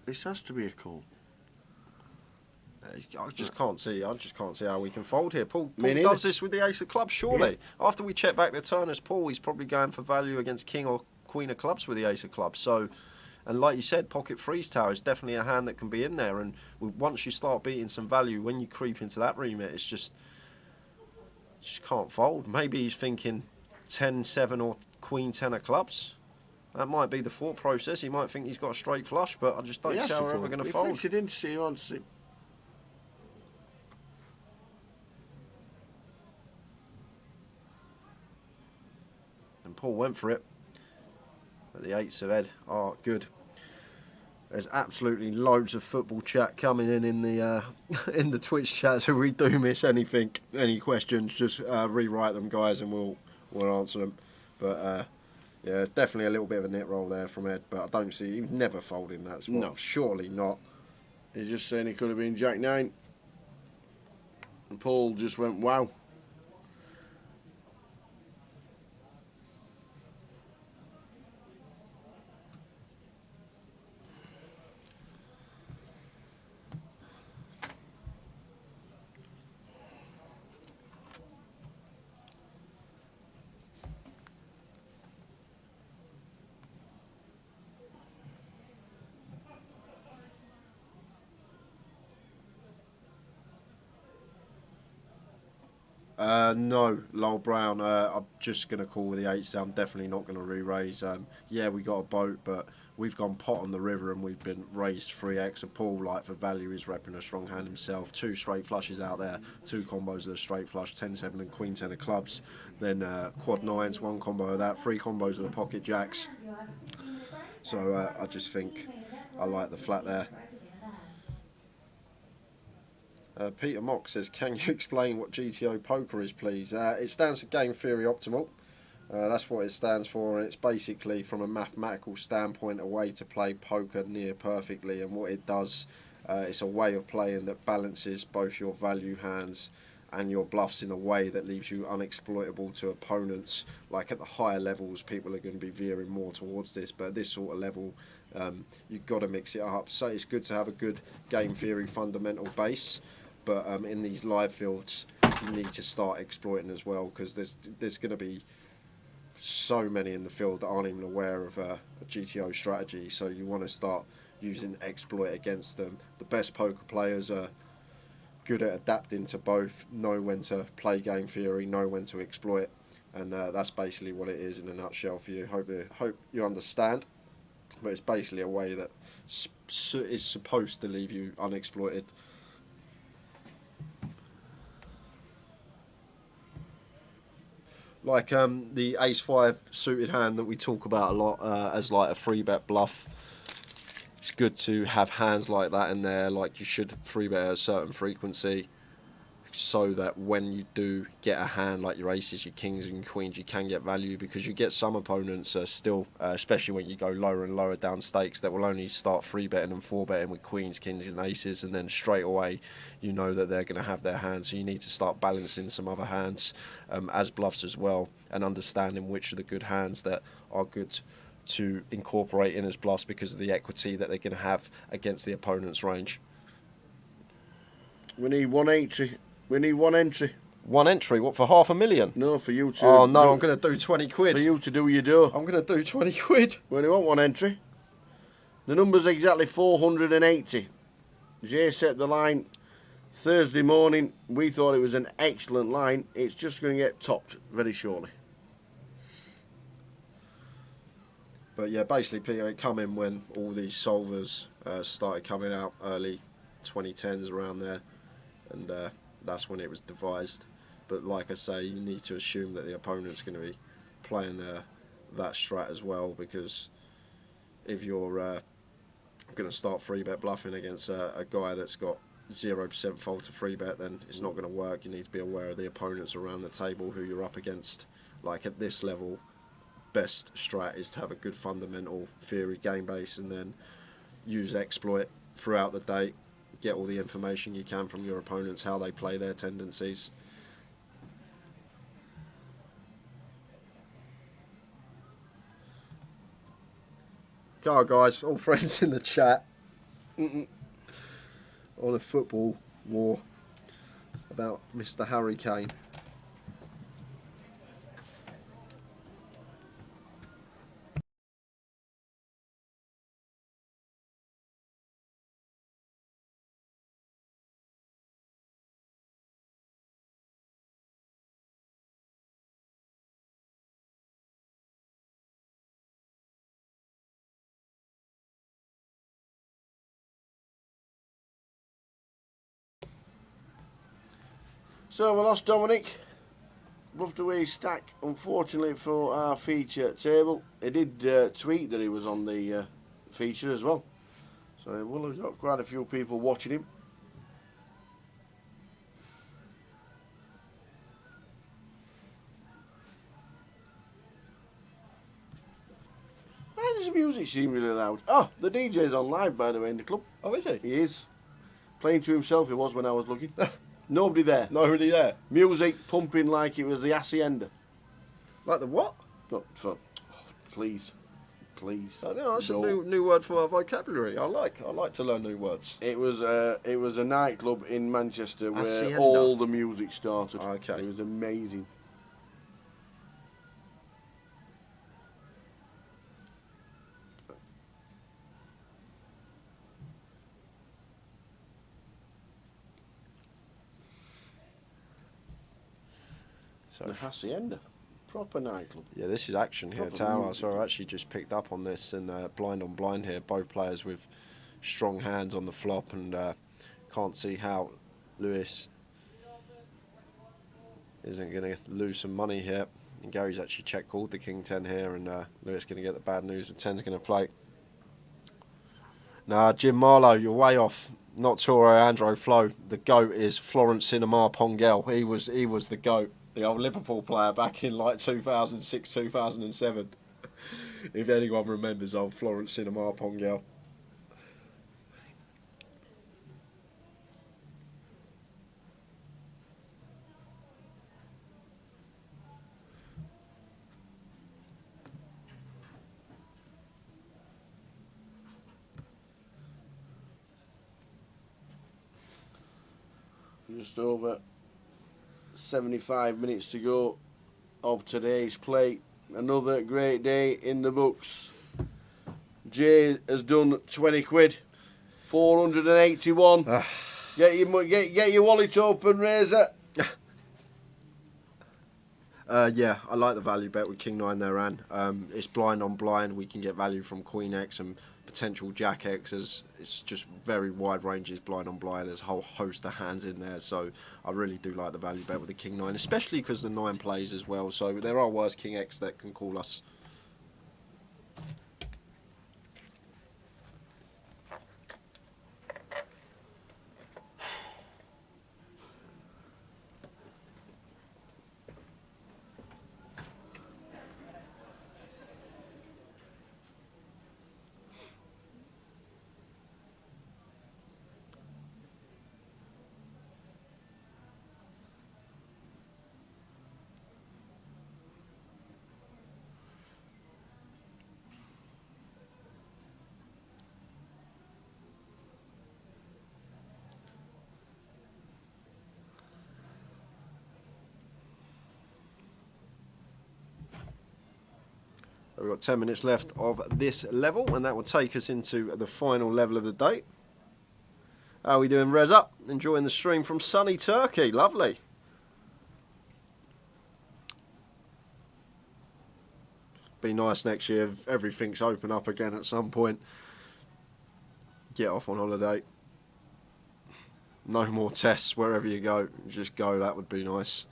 C: This has to be a call.
I: I just can't see how we can fold here. Paul
C: Me neither.
I: does this with the ace of clubs, surely. After we check back the turners, Paul, he's probably going for value against king or queen of clubs with the ace of clubs. So And like you said, pocket freeze tower is definitely a hand that can be in there. And once you start beating some value, when you creep into that remit, it's just can't fold. Maybe he's thinking 10-7 or Queen 10 of clubs. That might be the thought process. He might think he's got a straight flush, but I just don't see how we're ever going to fold.
C: He thinks he didn't see, he wants it.
I: And Paul went for it. But the eights of head are good. There's absolutely loads of football chat coming in the in the Twitch chat. So if we do miss anything, any questions, just rewrite them, guys, and we'll answer them. But yeah, definitely a little bit of a nit roll there from Ed. But I don't see he's never folding that spot.
C: No,
I: surely not.
C: He's just saying he could have been Jack 9. And Paul just went wow.
I: No, Lowell Brown. I'm just going to call with the eights. I'm definitely not going to re-raise. Yeah, we got a boat, but we've gone pot on the river and we've been raised 3x. A Paul, like for value, is repping a strong hand himself. 2 straight flushes out there, 2 combos of the straight flush, 10-7 and Queen 10 of clubs. Then quad 9s, 1 combo of that, 3 combos of the pocket jacks. So I just think I like the flat there. Peter Mock says, can you explain what GTO poker is, please? It stands for Game Theory Optimal. That's what it stands for, and it's basically, from a mathematical standpoint, a way to play poker near perfectly. And what it does, it's a way of playing that balances both your value hands and your bluffs in a way that leaves you unexploitable to opponents. Like at the higher levels, people are going to be veering more towards this, but at this sort of level, you've got to mix it up. So it's good to have a good game theory fundamental base. But in these live fields, you need to start exploiting as well, because there's going to be so many in the field that aren't even aware of a GTO strategy. So you want to start using exploit against them. The best poker players are good at adapting to both, know when to play game theory, know when to exploit, and that's basically what it is in a nutshell for you. Hope you understand. But it's basically a way that is supposed to leave you unexploited. Like the ace-5 suited hand that we talk about a lot as like a 3-bet bluff. It's good to have hands like that in there, like you should 3-bet at a certain frequency, so that when you do get a hand like your aces, your kings and your queens, you can get value, because you get some opponents still, especially when you go lower and lower down stakes, that will only start 3-betting and 4-betting with queens, kings and aces, and then straight away you know that they're going to have their hands. So you need to start balancing some other hands as bluffs as well, and understanding which are the good hands that are good to incorporate in as bluffs because of the equity that they're going to have against the opponent's range.
C: We need 180. We need 1 entry.
I: 1 entry? What, for $500,000?
C: No, for you to...
I: Oh, no, I'm going to do 20 quid.
C: For you to do your do.
I: I'm going to do 20 quid.
C: We only want 1 entry. The number's exactly 480. Jay set the line Thursday morning. We thought it was an excellent line. It's just going to get topped very shortly.
I: But yeah, basically, Peter, it come in when all these solvers started coming out, early 2010s around there. And that's when it was devised. But like I say, you need to assume that the opponent's going to be playing that strat as well, because if you're going to start 3-bet bluffing against a guy that's got 0% fold to 3-bet, then it's not going to work. You need to be aware of the opponents around the table who you're up against. Like at this level, best strat is to have a good fundamental theory game base, and then use exploit throughout the day. Get all the information you can from your opponents, how they play their tendencies. Go guys, all friends in the chat. On a football war about Mr. Harry Kane.
C: So we lost Dominic. Bluffed away his stack, unfortunately for our feature table. He did tweet that he was on the feature as well. So we'll have got quite a few people watching him. Why does the music seem really loud? Oh, the DJ's on live, by the way, in the club.
I: Oh, is he?
C: He is. Playing to himself he was when I was looking. Nobody there.
I: Nobody there.
C: Music pumping like it was the hacienda.
I: Like the what?
C: But for, please.
I: I know, that's
C: No.
I: a new word for our vocabulary. I like to learn new words.
C: It was a nightclub in Manchester where
I: Hacienda.
C: all the music started.
I: Okay.
C: It was amazing. The Hacienda. Proper nightclub.
I: Yeah, this is action here,
C: Proper
I: Tower.
C: music.
I: So I actually just picked up on this and blind on blind here. Both players with strong hands on the flop, and can't see how Lewis isn't going to lose some money here. And Gary's actually check called the King 10 here, and Lewis going to get the bad news. The 10's going to play. Nah, Jim Marlowe, you're way off. Not Toro Andro Flo. The GOAT is Florence Cinema Pongel. He was the GOAT. The old Liverpool player back in like 2006, 2007. If anyone remembers old Florence Cinema Pongel.
C: Just over 75 minutes to go of today's play. Another great day in the books. Jay has done 20 quid. 481. Get your wallet open, Razor.
I: Yeah, I like the value bet with King 9 there, Anne. It's blind on blind. We can get value from Queen X and potential Jack X's. It's just very wide ranges, blind on blind. There's a whole host of hands in there. So I really do like the value bet with the King 9, especially because the 9 plays as well. So there are worse King X that can call us. We've got 10 minutes left of this level, and that will take us into the final level of the day. How are we doing, Reza? Enjoying the stream from sunny Turkey. Lovely. Be nice next year if everything's open up again at some point. Get off on holiday. No more tests wherever you go. Just go, that would be nice.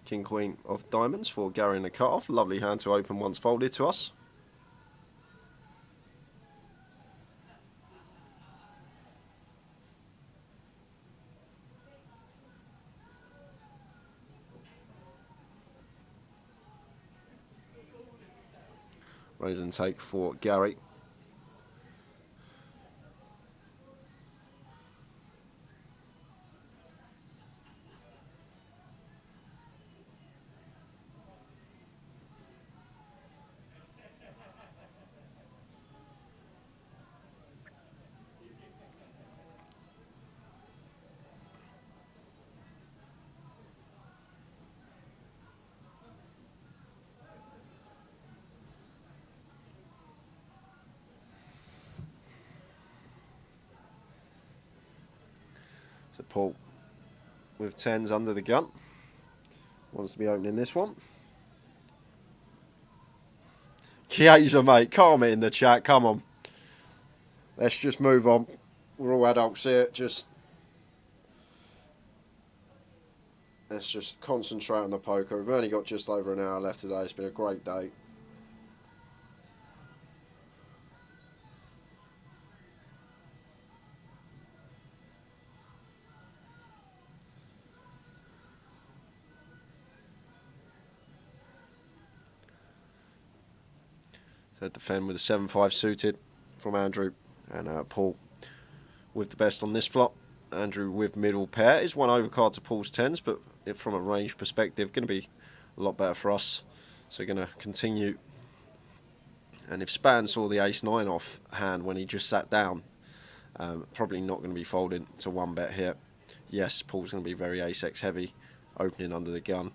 I: King Queen of Diamonds for Gary in the cut-off. Lovely hand to open once folded to us. Raise and take for Gary. So Paul with 10s under the gun. Wants to be opening this one. Chiesa, mate, calm it in the chat, come on. Let's just move on. We're all adults here, let's just concentrate on the poker. We've only got just over an hour left today. It's been a great day. So defend with a 7-5 suited from Andrew, and Paul with the best on this flop. Andrew with middle pair is one overcard to Paul's 10s, but from a range perspective, going to be a lot better for us. So going to continue. And if Span saw the ace-9 off hand when he just sat down, probably not going to be folding to 1-bet here. Yes, Paul's going to be very ace-x heavy, opening under the gun.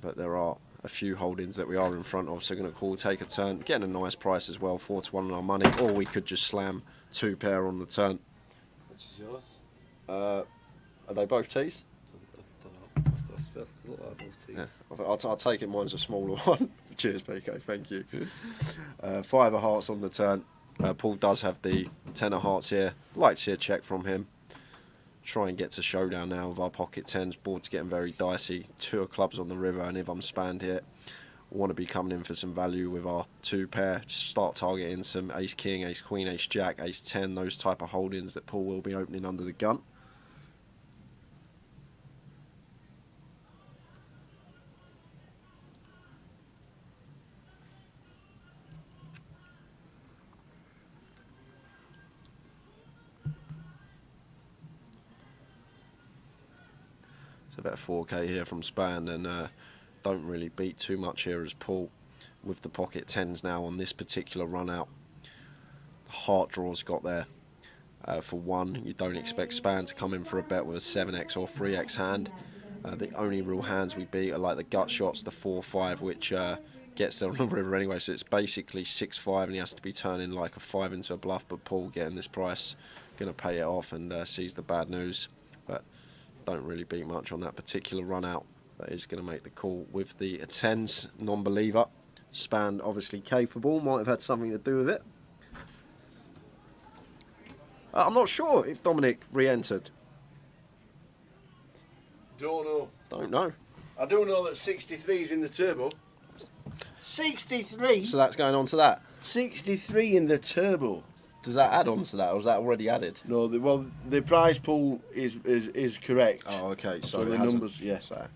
I: But there are a few holdings that we are in front of, so going to call, take a turn, getting a nice price as well, 4-1 on our money, or we could just slam 2 pair on the turn.
F: Which is yours?
I: Are they both tees?
F: I don't know. They look like both tees.
I: Yes. I'll take it, mine's a smaller one. Cheers, PK, thank you. 5 of hearts on the turn. Paul does have the 10 of hearts here. Like to see a check from him. Try and get to showdown now with our pocket 10s. Board's getting very dicey. 2 of clubs on the river, and if I'm spanned here, want to be coming in for some value with our 2 pair. Start targeting some ace king, ace queen, ace jack, ace 10, those type of holdings that Paul will be opening under the gun. About 4k here from Span, and don't really beat too much here as Paul with the pocket 10s now on this particular run out. The heart draws got there. For one, you don't expect Span to come in for a bet with a 7x or 3x hand. The only real hands we beat are like the gut shots, the 4-5, which gets there on the river anyway, so it's basically 6-5 and he has to be turning like a 5 into a bluff, but Paul getting this price, going to pay it off and sees the bad news. But don't really beat much on that particular run out. That is going to make the call with the 10s, non-believer. Span obviously capable, might have had something to do with it. I'm not sure if Dominic re-entered.
C: Don't know.
I: Don't know.
C: I do know that 63 is in the turbo. 63?
I: So that's going on to that.
C: 63 in the turbo.
I: Does that add on to that, or is that already added?
C: No, the prize pool is correct.
I: Oh, okay.
C: So
I: it
C: the
I: hasn't.
C: numbers, yeah.
I: So
F: No,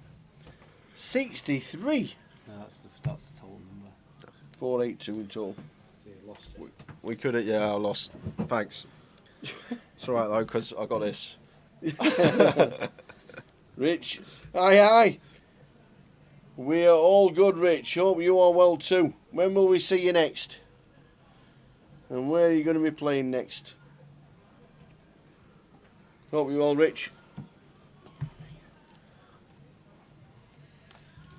C: 63.
F: that's the total number.
C: 482 in total.
F: So you lost it.
I: we could have, yeah, I lost. Thanks. It's alright though, because I got this.
C: Rich, aye. We are all good, Rich. Hope you are well too. When will we see you next? And where are you going to be playing next? Hope you're all rich.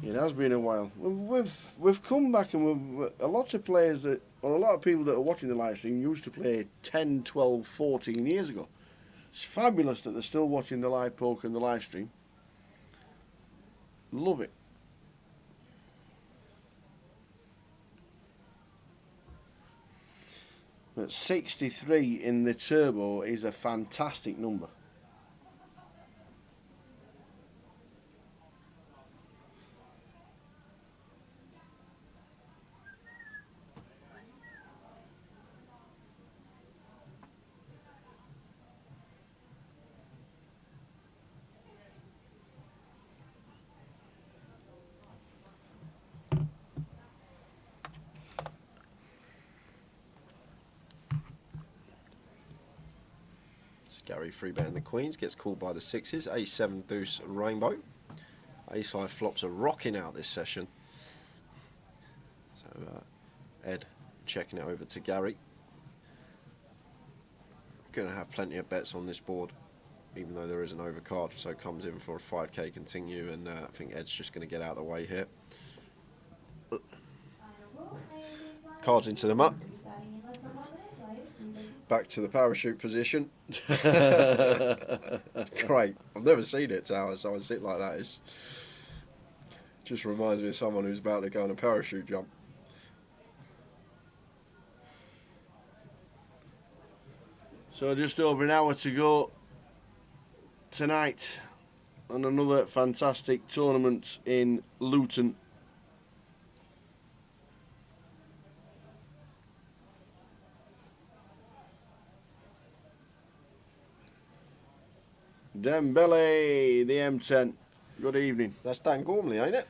C: It has been a while. We've come back, and a lot of players that, or a lot of people that are watching the live stream used to play 10, 12, 14 years ago. It's fabulous that they're still watching the live poker and the live stream. Love it. But 63 in the turbo is a fantastic number.
I: Gary free betting the queens, gets called by the sixes. Ace-7 deuce rainbow. Ace-5 flops are rocking out this session. So Ed checking it over to Gary. Going to have plenty of bets on this board, even though there is an overcard. So comes in for a 5k continue, and I think Ed's just going to get out of the way here. Cards into the muck. back to the parachute position. Great. I've never seen it, Tower, so I sit like that. It just reminds me of someone who's about to go on a parachute jump.
C: So just over an hour to go tonight on another fantastic tournament in Luton. Dembele, the M10. Good evening.
I: That's Dan Gormley, ain't it?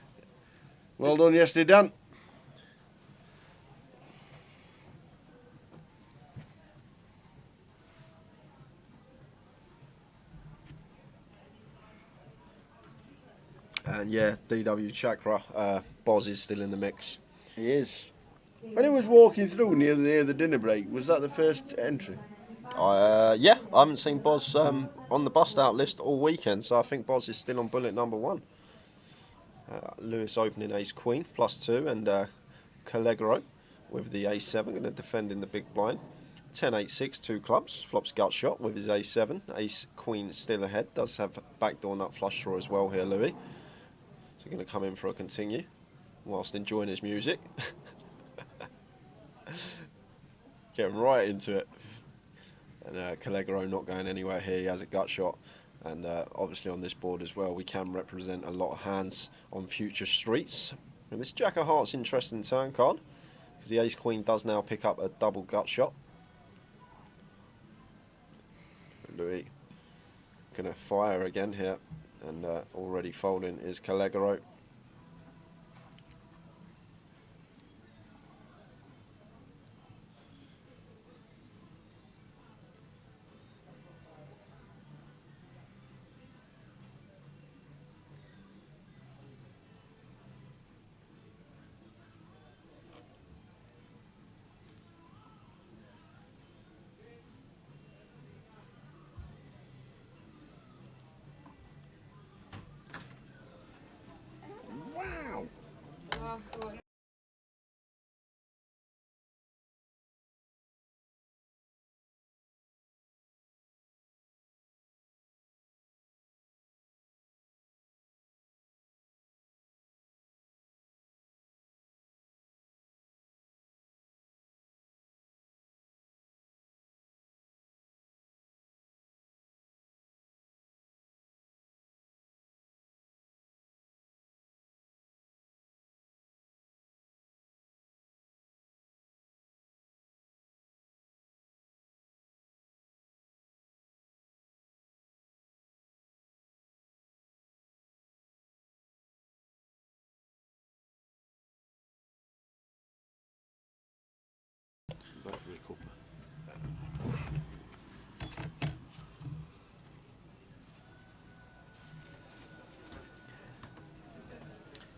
C: Well done yesterday, Dan.
I: And yeah, DW Chakra, Boz is still in the mix.
C: He is. When he was walking through near the dinner break, was that the first entry?
I: Yeah, I haven't seen Boz on the bust out list all weekend, so I think Boz is still on bullet number 1. Lewis opening ace queen +2, and Callegro with the ace7 going to defend in the big blind. 10-8-6, 2 clubs, flops gut shot with his ace7, ace queen still ahead, does have backdoor nut flush draw as well here, Louis. So going to come in for a continue whilst enjoying his music. Getting right into it. And Callegro not going anywhere here, he has a gut shot. And obviously on this board as well, we can represent a lot of hands on future streets. And this Jack of Hearts interesting turn card, because the ace queen does now pick up a double gut shot. Louis going to fire again here, and already folding is Callegro.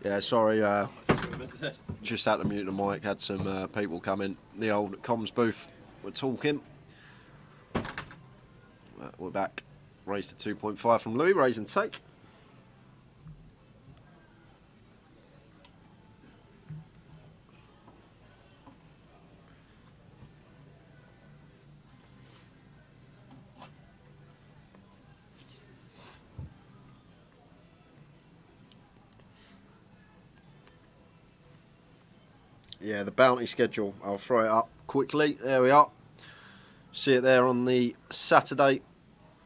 I: Yeah, sorry, just had to mute the mic, had some people come in. The old comms booth were talking. We're back. Raise to 2.5 from Louis, raise and take. Yeah, the bounty schedule, I'll throw it up quickly. There we are. See it there on the Saturday.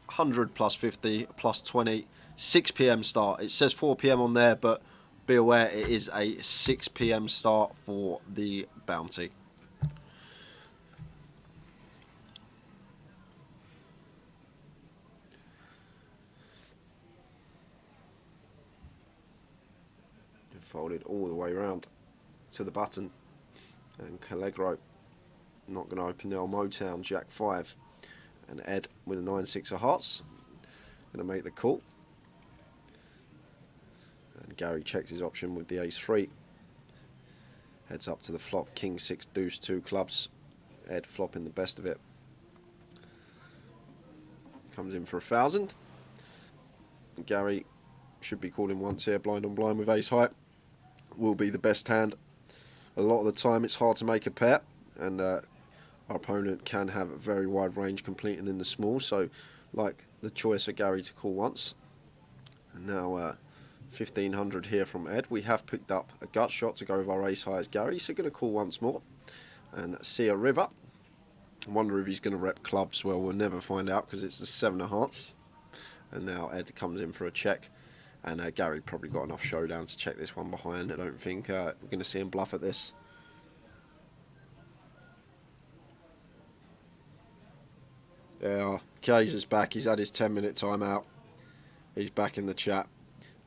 I: 100 plus 50 plus 20. 6 p.m. start. It says 4 p.m. on there, but be aware it is a 6 p.m. start for the bounty. Folded all the way around to the button. And Callegro not going to open the old Motown, Jack 5. And Ed with a 9-6 of hearts. Going to make the call. And Gary checks his option with the ace 3. Heads up to the flop, king 6, deuce 2 clubs. Ed flopping the best of it. Comes in for 1,000. Gary should be calling once here, blind on blind with ace high. Will be the best hand. A lot of the time it's hard to make a pair, and I our opponent can have a very wide range completing in the small, so like the choice of Gary to call once. And now 1500 here from Ed. We have picked up a gut shot to go with our ace high as Gary, so going to call once more and see a river. I wonder if he's going to rep clubs. Well, we'll never find out because it's the 7 of hearts. And now Ed comes in for a check, and Gary probably got enough showdown to check this one behind. I don't think we're going to see him bluff at this. Yeah, Kay's is back. He's had his 10-minute timeout. He's back in the chat.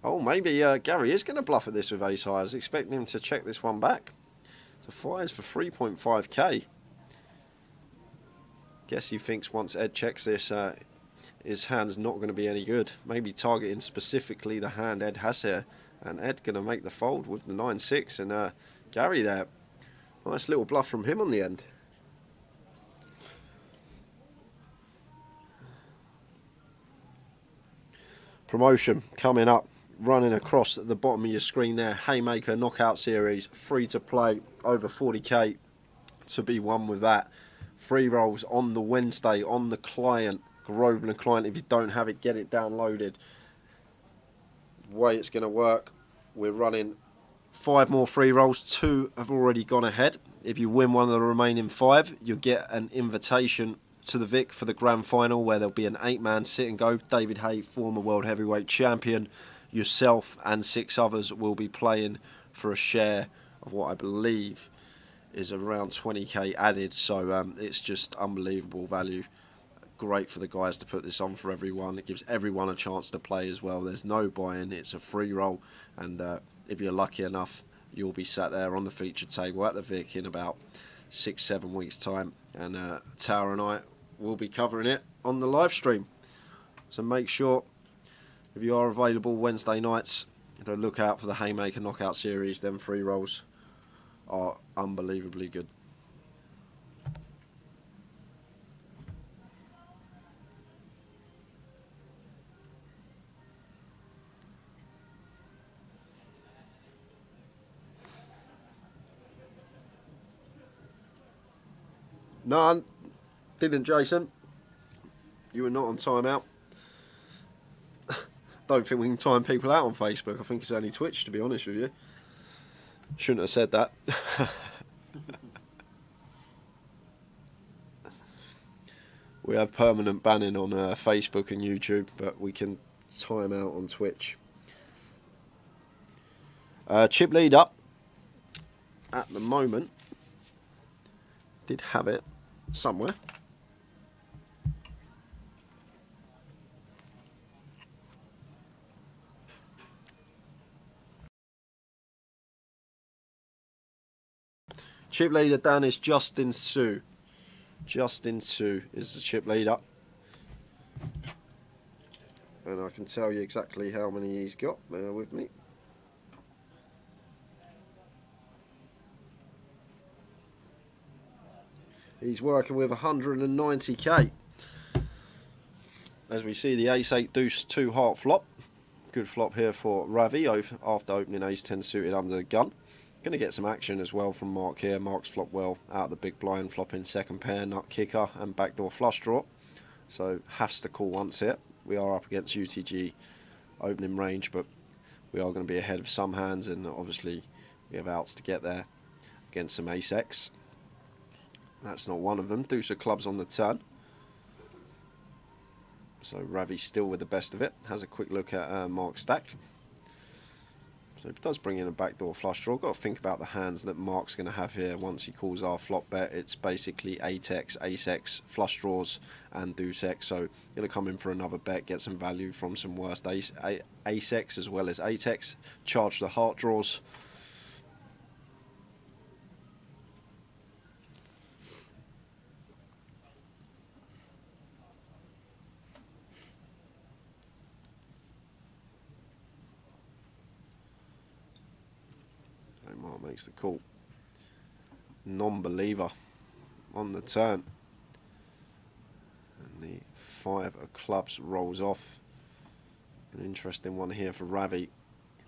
I: Oh, maybe Gary is going to bluff at this with ace high. I was expecting him to check this one back. So fires for 3.5k. Guess he thinks once Ed checks this, his hand's not going to be any good. Maybe targeting specifically the hand Ed has here. And Ed going to make the fold with the 9-6. And Gary there. Nice little bluff from him on the end. Promotion coming up, running across the bottom of your screen there. Haymaker Knockout Series, free to play, over 40k to be won with that. Free rolls on the Wednesday on the client, Grosvenor client. If you don't have it, get it downloaded. The way it's going to work, we're running 5 more free rolls. 2 have already gone ahead. If you win one of the remaining 5, you'll get an invitation to the Vic for the grand final, where there'll be an 8-man sit and go. David Hay, former world heavyweight champion, yourself and 6 others will be playing for a share of what I believe is around 20k added. So it's just unbelievable value. Great for the guys to put this on for everyone. It gives everyone a chance to play as well. There's no buy-in, it's a free roll, and if you're lucky enough, you'll be sat there on the featured table at the Vic in about 6-7 weeks time, and Tower and I will be covering it on the live stream. So make sure, if you are available Wednesday nights, to look out for the Haymaker Knockout Series. Them free rolls are unbelievably good. None. Didn't, Jason. You were not on timeout. Don't think we can time people out on Facebook. I think it's only Twitch, to be honest with you. Shouldn't have said that. We have permanent banning on Facebook and YouTube, but we can time out on Twitch. Chip lead up at the moment. Did have it somewhere. Chip leader down is Justin Sue. Justin Sue is the chip leader. And I can tell you exactly how many he's got. Bear with me. He's working with 190k. As we see, the ace-8 deuce 2 heart flop. Good flop here for Ravi after opening ace-10 suited under the gun. Going to get some action as well from Mark here. Mark's flop well out of the big blind, flopping second pair, nut kicker and backdoor flush draw. So has to call once here. We are up against UTG opening range, but we are going to be ahead of some hands, and obviously we have outs to get there against some ace-X. That's not one of them. Deuce of clubs on the turn. So Ravi still with the best of it. Has a quick look at Mark's stack. So it does bring in a backdoor flush draw. Got to think about the hands that Mark's going to have here once he calls our flop bet. It's basically 8x, ace-X, flush draws and deuce-X. So going to come in for another bet, get some value from some worst ace-X as well as 8x. Charge the heart draws. Mark makes the call. Non-believer on the turn. And the 5 of clubs rolls off. An interesting one here for Ravi.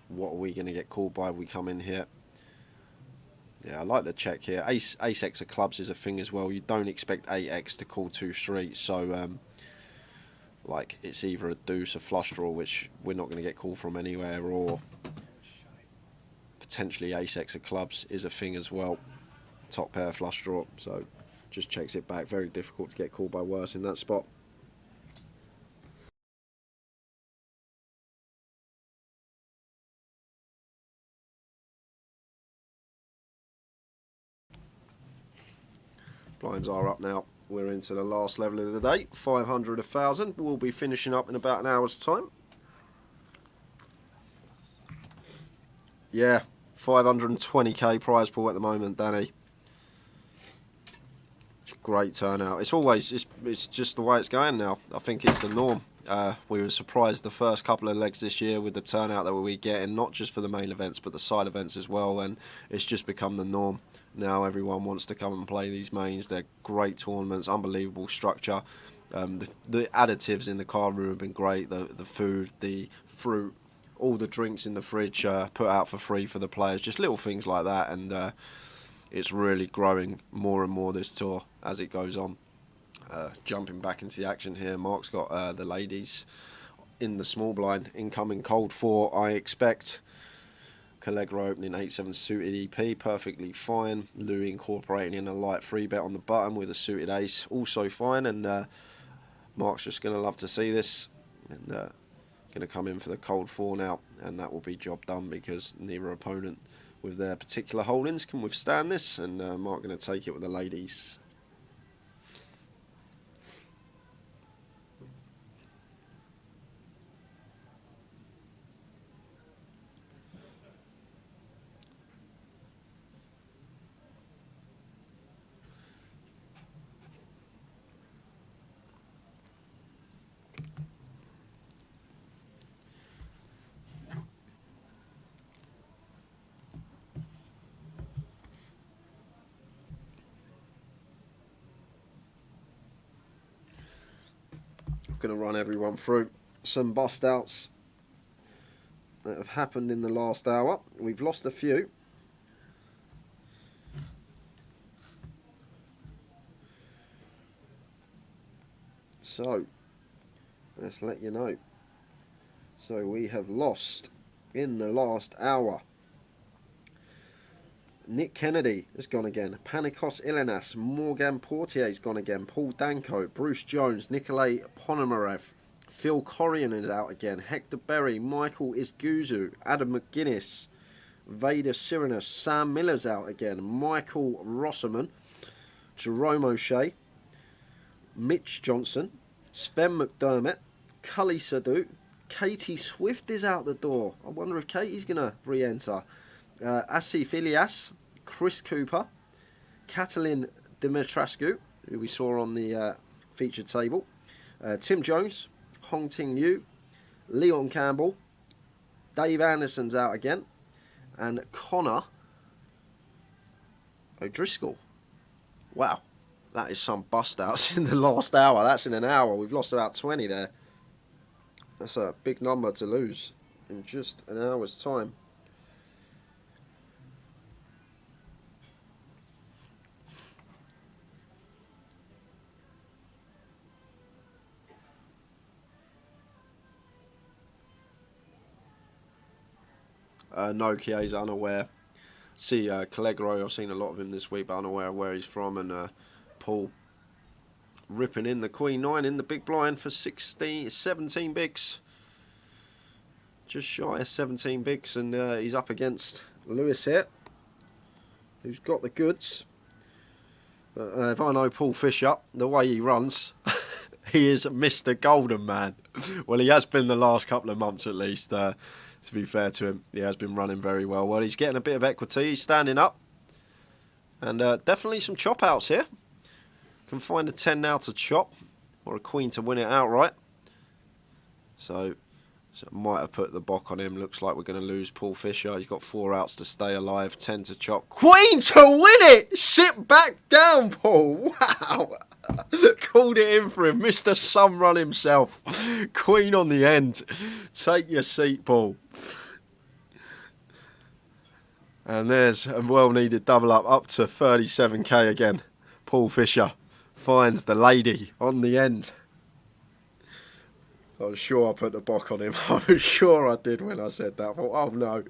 I: What are we going to get called by if we come in here? Yeah, I like the check here. Ace X of clubs is a thing as well. You don't expect 8X to call 2 streets, so like it's either a deuce, a flush draw, which we're not going to get called from anywhere, or potentially Ace X of clubs is a thing as well. Top pair flush draw, so just checks it back. Very difficult to get called by worse in that spot. Blinds are up now. We're into the last level of the day. 500, 1,000. We'll be finishing up in about an hour's time. Yeah, 520k prize pool at the moment, Danny. It's a great turnout. It's always, it's just the way it's going now. I think it's the norm. We were surprised the first couple of legs this year with the turnout that we get, and not just for the main events but the side events as well, and it's just become the norm. Now everyone wants to come and play these mains. They're great tournaments, unbelievable structure. The additives in the card room have been great. The food, the fruit, all the drinks in the fridge put out for free for the players. Just little things like that, and it's really growing more and more this tour as it goes on. Jumping back into the action here, Mark's got the ladies in the small blind, incoming cold 4, I expect. Callegro opening 8-7 suited EP, perfectly fine. Louis incorporating in a light 3-bet on the button with a suited ace, also fine. And Mark's just going to love to see this. And going to come in for the cold 4 now, and that will be job done because neither opponent with their particular holdings can withstand this. And Mark going to take it with the ladies. Going to run everyone through some bust outs that have happened in the last hour. We've lost a few. So let's let you know. So we have lost in the last hour. Nick Kennedy has gone again. Panikos Ilinas, Morgan Portier's gone again. Paul Danko, Bruce Jones, Nikolay Ponomarev, Phil Corian is out again. Hector Berry, Michael Isguzu, Adam McGuinness, Vader Cyrinus, Sam Miller's out again. Michael Rosserman, Jerome O'Shea, Mitch Johnson, Sven McDermott, Cully Sadu, Katie Swift is out the door. I wonder if Katie's going to re-enter. Asif Ilias, Chris Cooper, Catalin Dimitrascu, who we saw on the featured table, Tim Jones, Hong Ting Yu, Leon Campbell, Dave Anderson's out again, and Connor O'Driscoll. Wow, that is some bust outs in the last hour. That's in an hour. We've lost about 20 there. That's a big number to lose in just an hour's time. Nokie's unaware. See Callegro, I've seen a lot of him this week, but unaware of where he's from. And Paul ripping in the Queen 9 in the big blind for 17 bigs. Just shy of 17 bigs, and he's up against Lewis here, who's got the goods. But if I know Paul Fisher, the way he runs, he is Mr. Golden Man. Well, he has been the last couple of months at least. To be fair to him, he has been running very well. Well, he's getting a bit of equity. He's standing up. And definitely some chop outs here. Can find a 10 now to chop, or a queen to win it outright. So might have put the bock on him. Looks like we're going to lose Paul Fisher. He's got 4 outs to stay alive, 10 to chop. Queen to win it! Sit back down, Paul. Wow. Called it in for him. Mr. Sun Run himself. Queen on the end. Take your seat, Paul. And there's a well-needed double up to 37k again. Paul Fisher finds the lady on the end. I was sure I put the bock on him. I was sure I did when I said that. I thought, oh no.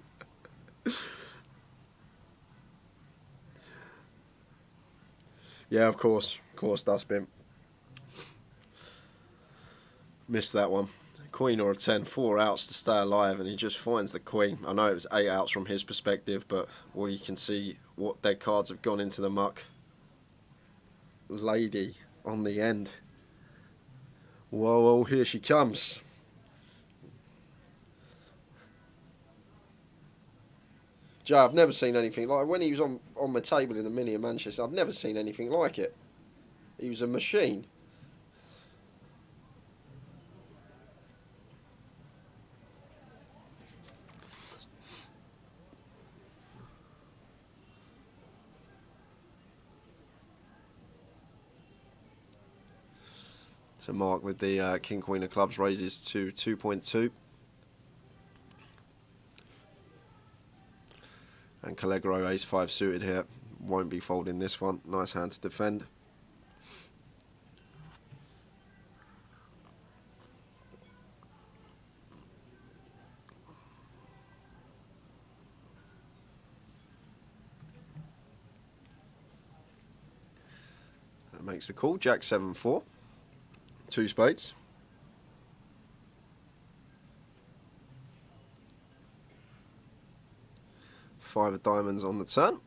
I: Yeah, of course, Dustbin. Missed that one. Queen or a 10, 4 outs to stay alive, and he just finds the queen. I know it was 8 outs from his perspective, but we can see what dead cards have gone into the muck. Lady on the end. Whoa, whoa, here she comes. Joe, I've never seen anything like when he was on my table in the mini in Manchester. I've never seen anything like it. He was a machine. So Mark with the King Queen of Clubs raises to 2.2. And Callegro ace 5 suited here. Won't be folding this one. Nice hand to defend. That makes the call. Jack 7-4. 2 spades. 5 of diamonds on the turn.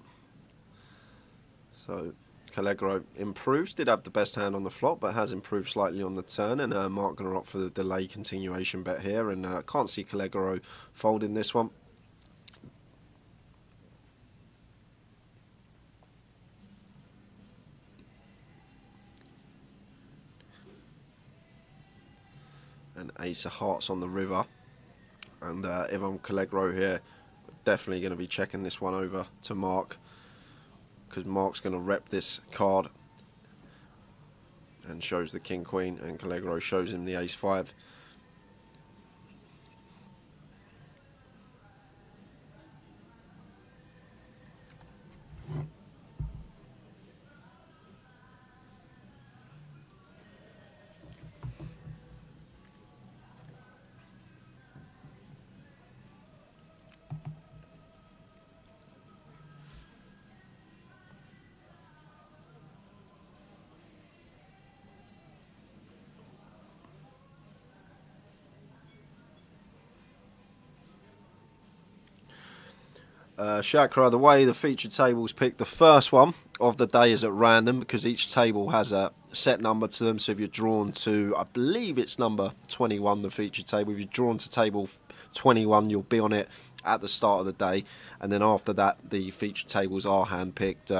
I: So Callegro improves. Did have the best hand on the flop, but has improved slightly on the turn. And Mark going to opt for the delay continuation bet here. And can't see Callegro folding this one. And ace of hearts on the river. And if I'm Callegro here, definitely going to be checking this one over to Mark, because Mark's going to rep this card and shows the king queen, and Callegro shows him the ace 5. Shakra, the way the featured tables pick, the first one of the day is at random, because each table has a set number to them. So if you're drawn to, I believe it's number 21, the featured table. If you're drawn to table 21, you'll be on it at the start of the day. And then after that, the featured tables are hand-picked.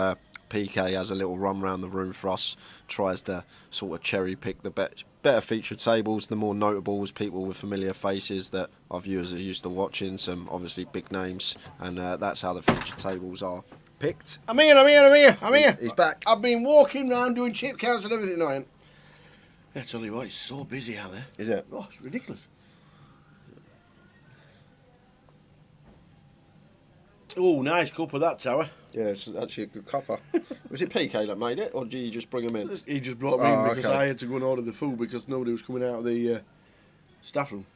I: PK has a little run around the room for us, tries to sort of cherry pick the better featured tables, the more notables, people with familiar faces that our viewers are used to watching, some obviously big names, and that's how the featured tables are picked.
C: I'm here.
I: He's back.
C: I've been walking around doing chip counts and everything tonight. I tell you what, it's so busy out there.
I: Is it?
C: Oh, it's ridiculous. Oh, nice cup of that tower.
I: Yeah, it's actually a good cuppa. Was it PK that made it, or did you just bring him in?
C: He just brought me in because
I: okay.
C: I had to go and order the food because nobody was coming out of the staff room.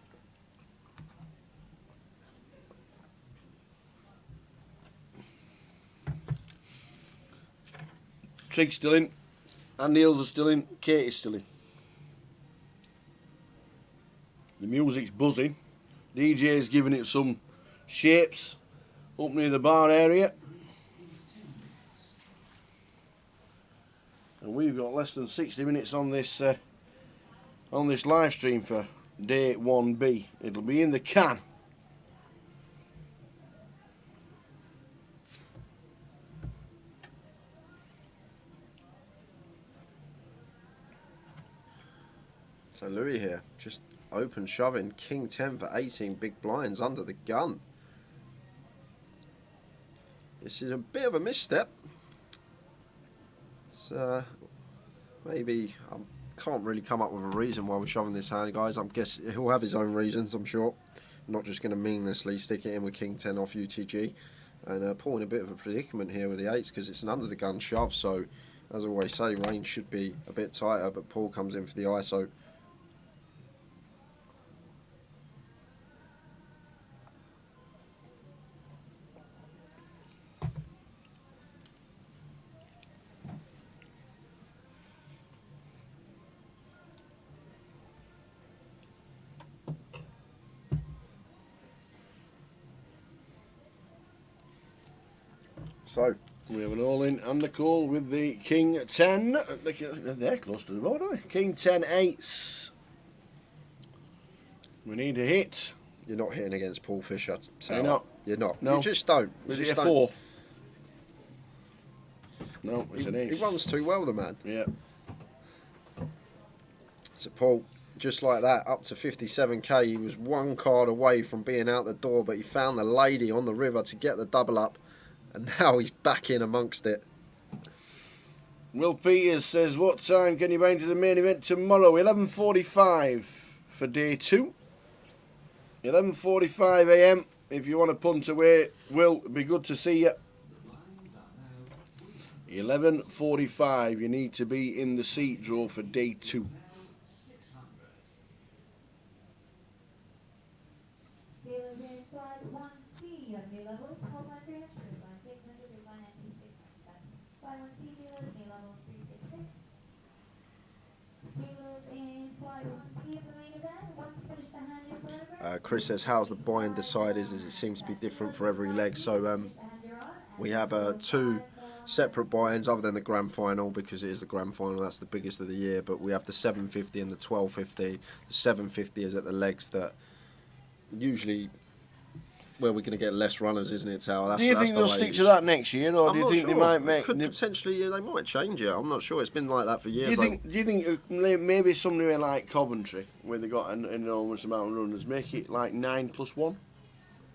C: Trig's still in, Andy Hills are still in, Katie's still in. The music's buzzing. DJ's giving it some shapes up near the bar area. And we've got less than 60 minutes on this live stream for day 1B. It'll be in the can.
I: So Louis here, just open shoving, king 10 for 18 big blinds under the gun. This is a bit of a misstep. So maybe I can't really come up with a reason why we're shoving this hand, guys. I'm guessing he'll have his own reasons, I'm sure. I'm not just going to meaninglessly stick it in with king 10 off UTG. And Paul in a bit of a predicament here with the 8s because it's an under the gun shove. So, as I always say, range should be a bit tighter, but Paul comes in for the ISO. So,
C: we have an all-in and the call with the King 10. They're close to the board, aren't they? King 10 8s. We need a hit.
I: you're not hitting against Paul Fisher.
C: You're not.
I: You're not.
C: No.
I: You just don't.
C: Was
I: You
C: it
I: just
C: a
I: don't.
C: 4? No, it's an ace.
I: He runs too well, the man.
C: Yeah.
I: So Paul, just like that, up to 57k. He was one card away from being out the door, but he found the lady on the river to get the double up, and now he's back in amongst it.
C: Will Peters says, what time can you bang to the main event tomorrow? 11:45 for day 2. 11:45 a.m. If you want to punt away, Will, it'd be good to see you. 11:45. You need to be in the seat draw for day 2.
G: Dealers in slide 1C of new levels, hold on 300, line 600, refine at 2600. That's slide 1C dealers, new level 366. Dealers in slide 1C of the main event, once you finish the hand in photograph.
I: Chris says, how's the buy and decide is it seems to be different for every leg. So we have 2 separate buy-ins other than the grand final, because it is the grand final, that's the biggest of the year. But we have the 750 and the 1250. The 750 is at the legs that usually where we're going to get less runners, isn't it, Tower? That's,
C: Do you
I: that's
C: think
I: the
C: they'll
I: way it
C: stick
I: is.
C: to that next year, or
I: I'm
C: do you
I: not
C: think
I: sure.
C: they might make...
I: Could potentially, they might change it. I'm not sure. It's been like that for years.
C: Do you think maybe somewhere like Coventry, where they got an enormous amount of runners, make it like 9+1,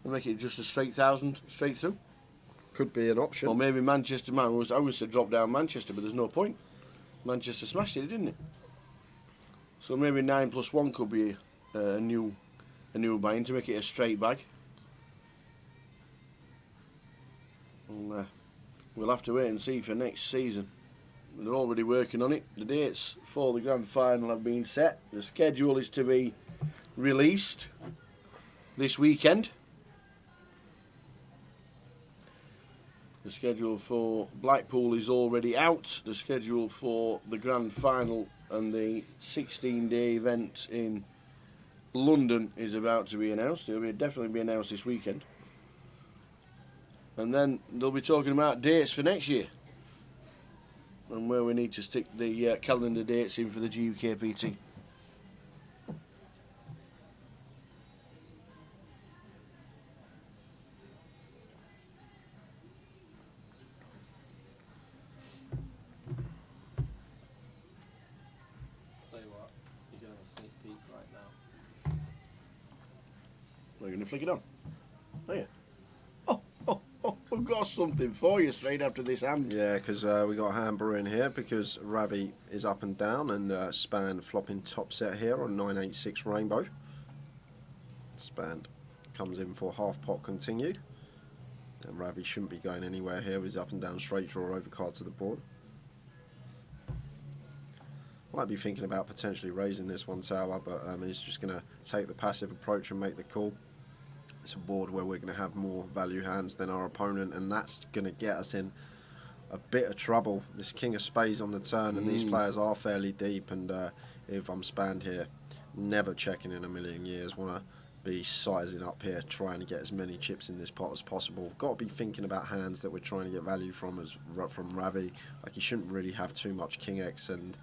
C: and make it just a straight 1,000 straight through?
I: Could be an option.
C: Or maybe Manchester, I would say drop down Manchester, but there's no point. Manchester smashed it, didn't it? So maybe 9+1 could be a new buying to make it a straight bag. And, we'll have to wait and see for next season. They're already working on it. The dates for the grand final have been set. The schedule is to be released this weekend. The schedule for Blackpool is already out. The schedule for the grand final and the 16-day event in London is about to be announced. It will definitely be announced this weekend. And then they'll be talking about dates for next year and where we need to stick the calendar dates in for the GUKPT.
F: Tell you what, you're going to have a sneak peek right now.
C: We're going to flick it on. Oh, yeah. Oh, we've got something for you straight after this hand.
I: Yeah, because we got Hamburger in here because Ravi is up and down, and Span flopping top set here on 986 Rainbow. Span comes in for half pot continue, and Ravi shouldn't be going anywhere here. He's up and down straight draw over card to the board. Might be thinking about potentially raising this one, Tower, but he's just going to take the passive approach and make the call. It's a board where we're going to have more value hands than our opponent, and that's going to get us in a bit of trouble. This King of Spades on the turn, and these players are fairly deep, and if I'm spanned here, never checking in a million years. Want to be sizing up here, trying to get as many chips in this pot as possible. Got to be thinking about hands that we're trying to get value from, as from Ravi. Like, he shouldn't really have too much King X, and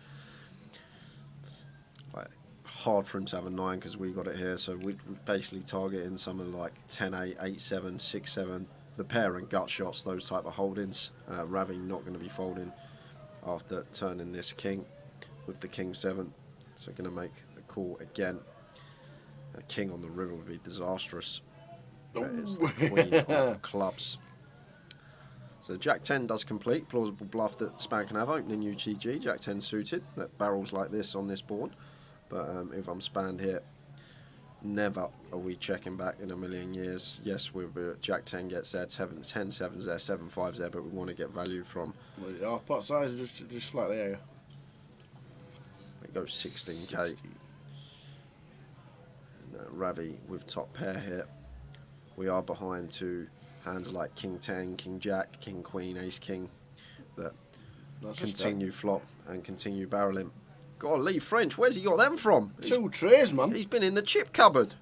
I: like, hard for him to have a 9 because we got it here, so we're basically targeting some of like 10-8, 8-7, 6-7, the pair and gut shots, those type of holdings. Ravi not going to be folding after turning this king with the king 7, so going to make the call again. A king on the river would be disastrous. But it's the queen of clubs. So Jack 10 does complete, plausible bluff that Span can have, opening UTG, Jack 10 suited, that barrels like this on this board. But if I'm spanned here, Never are we checking back in a million years. Yes, Jack 10 gets there, 10 7s there, 7 5s there, but we want to get value from.
C: Well, our pot size is just slightly higher.
I: It goes 16k. And, Ravi with top pair here. We are behind to hands like King 10, King Jack, King Queen, Ace King that
C: That's
I: continue flop and continue barreling. God, Lee French, where's he got them from?
C: 2 trays, man.
I: He's been in the chip cupboard.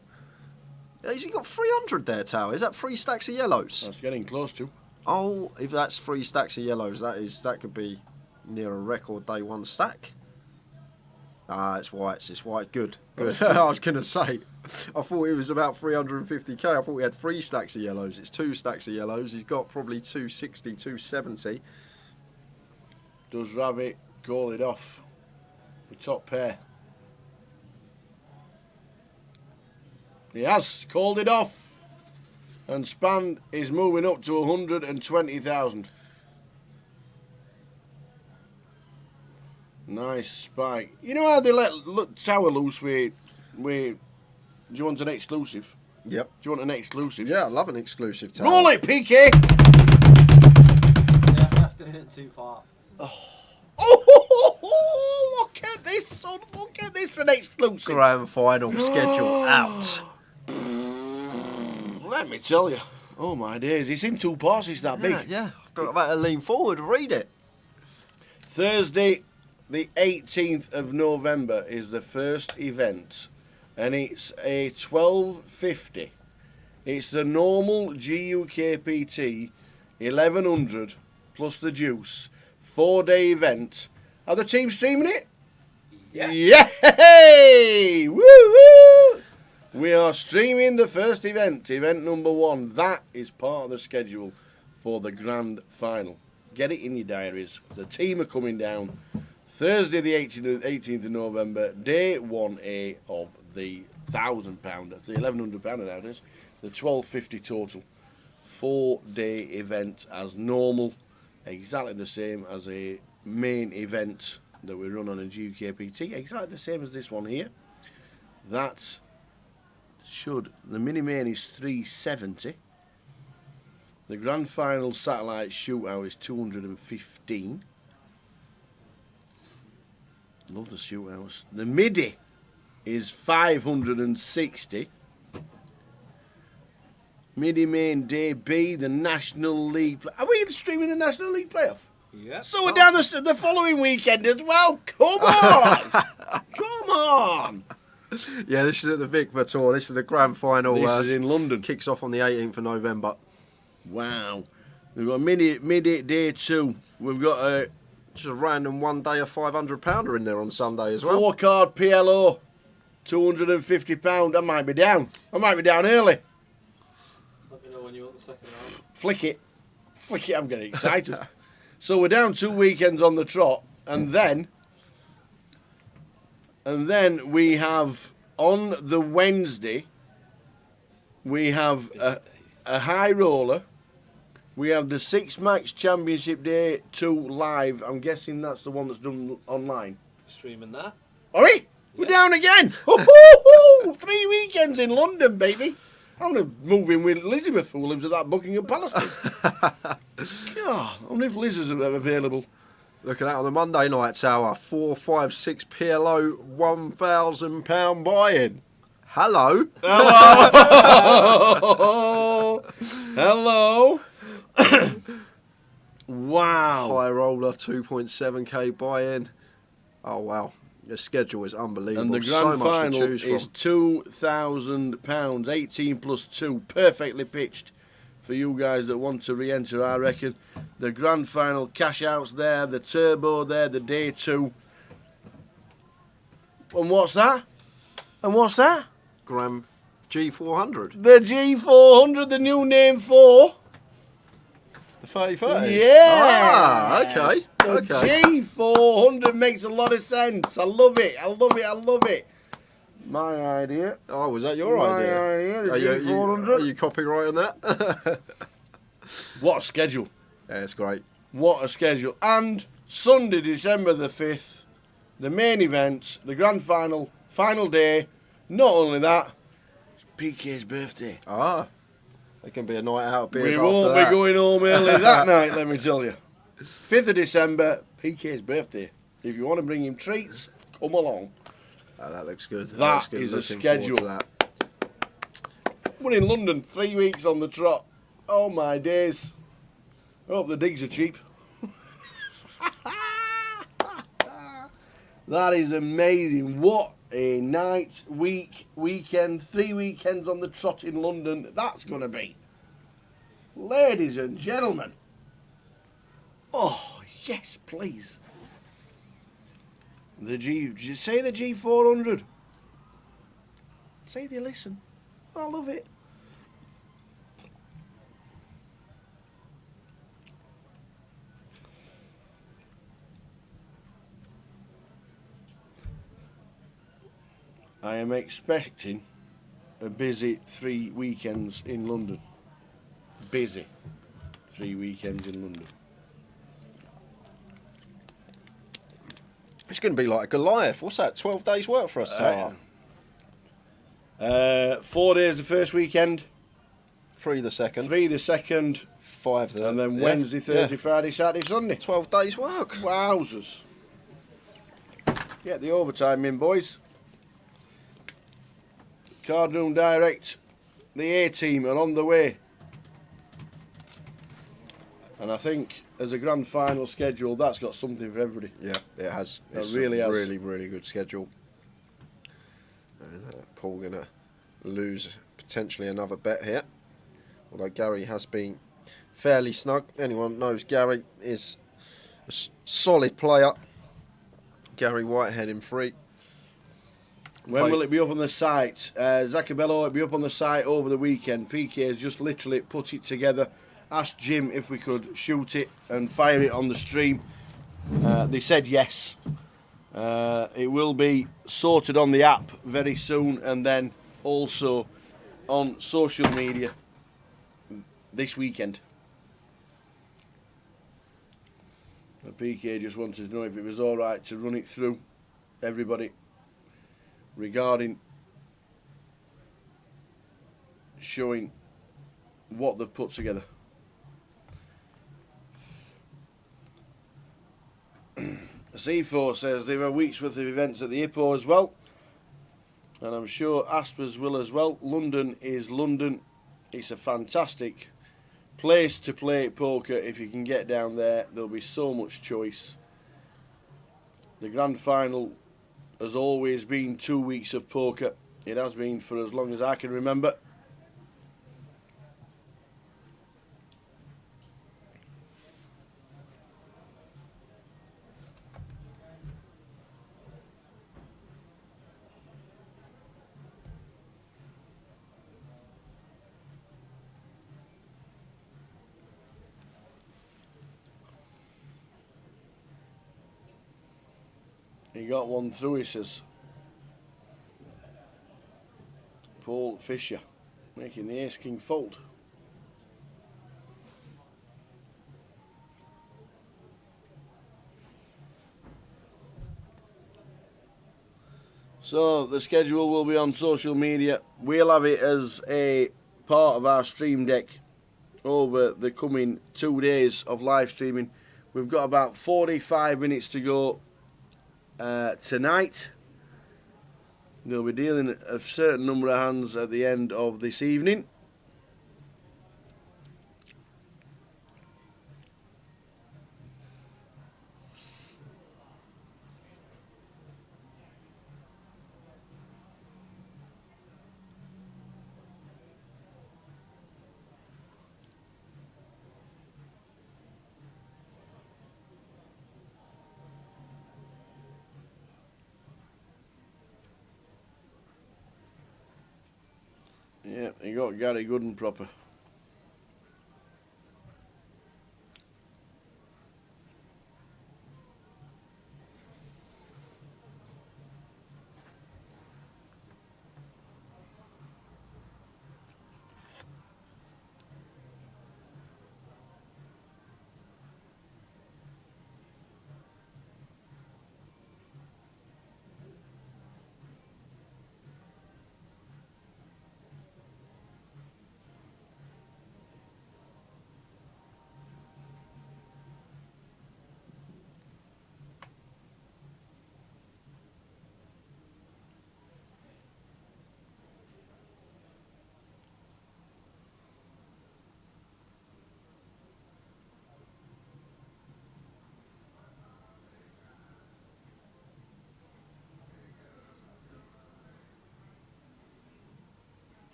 I: Has he got 300 there, Tower? Is that 3 stacks of yellows?
C: That's getting close to.
I: Oh, if that's 3 stacks of yellows, that could be near a record day 1 stack. Ah, it's whites. It's white. Good. I was going to say, I thought it was about 350k. I thought we had 3 stacks of yellows. It's 2 stacks of yellows. He's got probably 260, 270.
C: Does Rabbit call it off? The top pair. He has called it off. And Span is moving up to 120,000. Nice spike. You know how they let Tower loose with do you want an exclusive?
I: Yep.
C: Do you want an exclusive?
I: Yeah, I love an exclusive Tower.
C: Roll it, PK!
F: Yeah, I have to do it in 2 parts.
C: Oh, look at this, son. Look at this for an exclusive.
I: Grand final schedule out.
C: Let me tell you. Oh, my days. It's in 2 parts. It's that big.
I: Yeah. I've got about to lean forward and read it.
C: Thursday, the 18th of November is the first event. And it's a 12.50. It's the normal GUKPT 1100 plus the juice 4-day event. Are the team streaming it?
F: Yeah.
C: Yay! Woo woo! We are streaming the first event number 1. That is part of the schedule for the grand final. Get it in your diaries. The team are coming down Thursday, the 18th of November, day 1A of the £1,000, the £1,100 nowadays, the 12.50 total. 4-day event as normal, exactly the same as a main event that we run on a GUKPT, exactly the same as this one here. That should, the mini main is 370. The grand final satellite shootout is 215. Love the shootouts. The midi is 560. Midi main day B, the National League. Are we streaming the National League playoff?
F: Yeah.
C: So we're down the following weekend as well. Come on, come on.
I: Yeah, this is at the Vicva Tour. This is the grand final.
C: This is in London.
I: Kicks off on the 18th of November.
C: Wow. We've got midi day 2. We've got
I: Just a random 1 day a £500 in there on Sunday as well.
C: 4-card PLO, £250. I might be down. I might be down early.
F: Let me know when you want the second round.
C: Flick it. I'm getting excited. So we're down 2 weekends on the trot, and then we have on the Wednesday we have a high roller. We have the 6 Max Championship Day 2 live. I'm guessing that's the one that's done online.
F: Streaming there.
C: Are we? We're
F: Yeah.
C: down again. Hoo-hoo-hoo! 3 weekends in London, baby. I'm going to move in with Elizabeth, who lives at that Buckingham Palace. God, I wonder if Liz is available.
I: Looking at on the Monday night Tower, 4, 5, 6 PLO, £1,000 buy-in. Hello.
C: Hello. Wow.
I: High roller, 2.7k buy-in. Oh wow, the schedule is unbelievable.
C: And the
I: so
C: grand
I: much to
C: final
I: choose
C: is
I: from.
C: £2,000, 18 plus 2, perfectly pitched for you guys that want to re-enter, I reckon. The grand final cash outs there, the turbo there, the day 2. And what's that?
I: Grand G400.
C: The G400, the new name for.
I: The 3030?
C: Yeah.
I: Ah, okay.
C: The
I: Okay.
C: G400 makes a lot of sense. I love it. My idea.
I: Oh, was that your
C: My
I: idea?
C: idea, the
I: Are
C: G400.
I: are you copyrighting that?
C: What a schedule.
I: Yeah, it's great.
C: What a schedule. And Sunday, December the 5th, the main event, the grand final, final day. Not only that, PK's birthday.
I: Ah, it can be a night out of beers
C: We
I: after
C: won't
I: that.
C: be going home early that night, let me tell you. 5th of December, PK's birthday. If you want to bring him treats, come along.
I: Oh, that looks good.
C: That
I: looks good.
C: is a
I: Looking forward to
C: schedule.
I: that.
C: We're in London, 3 weeks on the trot. Oh my days. I hope the digs are cheap. That is amazing. What a night, week, weekend, 3 weekends on the trot in London. That's going to be. Ladies and gentlemen. Oh, yes, please. Say the G400. Say they listen. I love it. I am expecting a busy 3 weekends in London. Busy 3 weekends in London.
I: It's going to be like a Goliath. What's that? 12 days work for us.
C: 4 days the first weekend,
I: 3 the second.
C: 3 the second,
I: 5 the
C: and then
I: yeah,
C: Wednesday, Thursday,
I: yeah.
C: Friday, Saturday, Sunday.
I: 12 days work.
C: Wowzers. Get the overtime in, boys. Cardroom Direct, the A-team are on the way. And I think as a grand final schedule, that's got something for everybody.
I: Yeah, it has.
C: It
I: It's
C: really
I: a
C: has.
I: really, really good schedule. And Paul going to lose potentially another bet here. Although Gary has been fairly snug. Anyone knows Gary is a solid player. Gary Whitehead in 3.
C: When will it be up on the site? Zacabello will be up on the site over the weekend. PK has just literally put it together. Asked Jim if we could shoot it and fire it on the stream. They said yes. It will be sorted on the app very soon, and then also on social media this weekend. PK just wanted to know if it was all right to run it through everybody regarding showing what they've put together. C4 says there are weeks worth of events at the Hippo as well, and I'm sure Aspers will as well. London is London. It's a fantastic place to play poker. If you can get down there, there'll be so much choice. The grand final has always been 2 weeks of poker. It has been for as long as I can remember. He got one through, he says. Paul Fisher making the ace-king fold. So the schedule will be on social media. We'll have it as a part of our stream deck over the coming 2 days of live streaming. We've got about 45 minutes to go tonight. We'll be dealing a certain number of hands at the end of this evening. Yeah, you got Gary good and proper.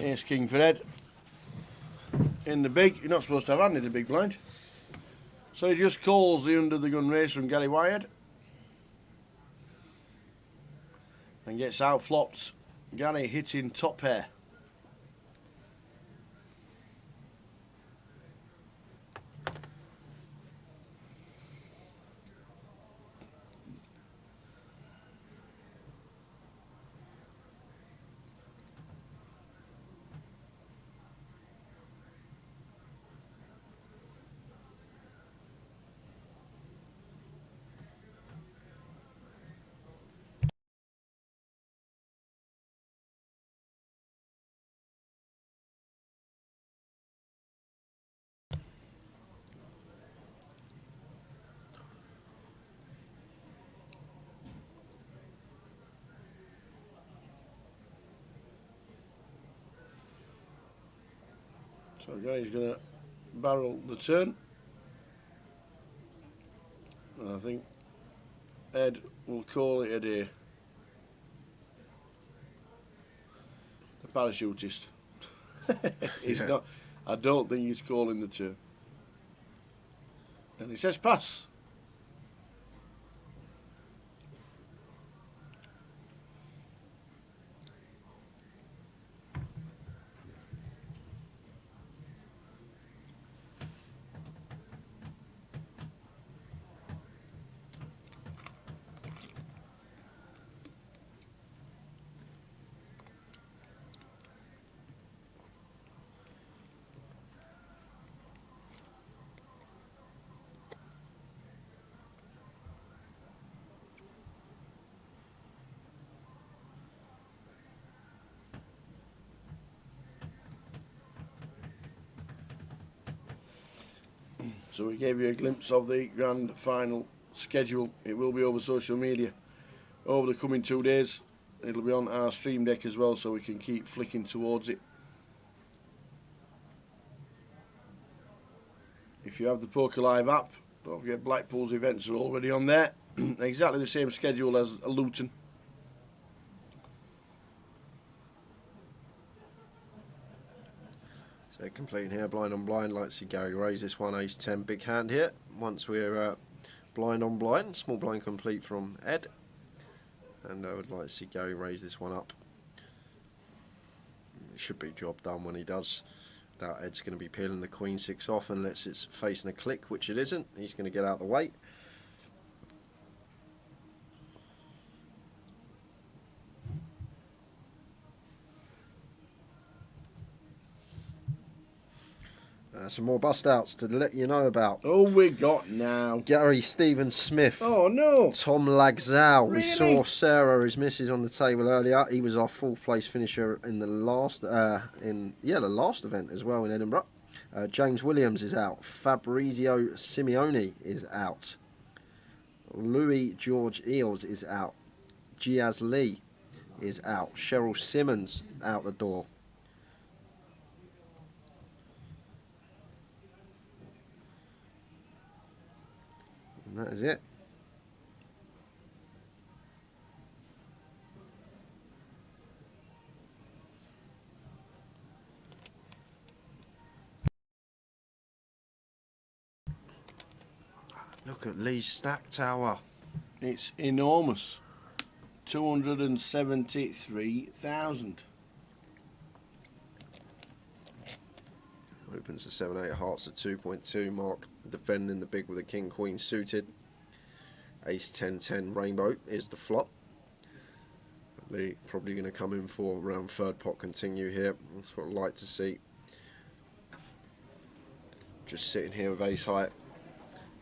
C: Ace king for Ed. In the big, you're not supposed to have handed the big blind. So he just calls the under the gun race from Gary Wyatt. And gets out flopped. Gary hitting top pair. So Gary's going to barrel the turn. And I think Ed will call it a day. The parachutist. He's not. I don't think he's calling the turn. And he says pass. So we gave you a glimpse of the grand final schedule. It will be over social media over the coming 2 days. It'll be on our stream deck as well, so we can keep flicking towards it. If you have the Poker Live app, don't forget Blackpool's events are already on there. Exactly the same schedule as Luton.
I: So completing here, blind on blind. Like to see Gary raise this one, ace 10, big hand here. Once we're blind on blind, small blind complete from Ed. And I would like to see Gary raise this one up. It should be job done when he does. That Ed's going to be peeling the queen 6 off unless it's facing a click, which it isn't. He's going to get out of the way. Some more bust outs to let you know about.
C: Oh, we got now.
I: Gary Stephen Smith.
C: Oh, no.
I: Tom Lagzal.
C: Really?
I: We saw Sarah, his missus, on the table earlier. He was our 4th place finisher in the last, the last event as well in Edinburgh. James Williams is out. Fabrizio Simeone is out. Louis George Eels is out. Giaz Lee is out. Cheryl Simmons out the door. And that is it. Look at Lee's stack tower.
C: It's enormous. 273,000.
I: Opens the 7-8 hearts at 2.2. Mark defending the big with a king queen suited. Ace 10-10 rainbow is the flop. Lee probably going to come in for around third pot continue here. That's what I'd like to see. Just sitting here with ace high.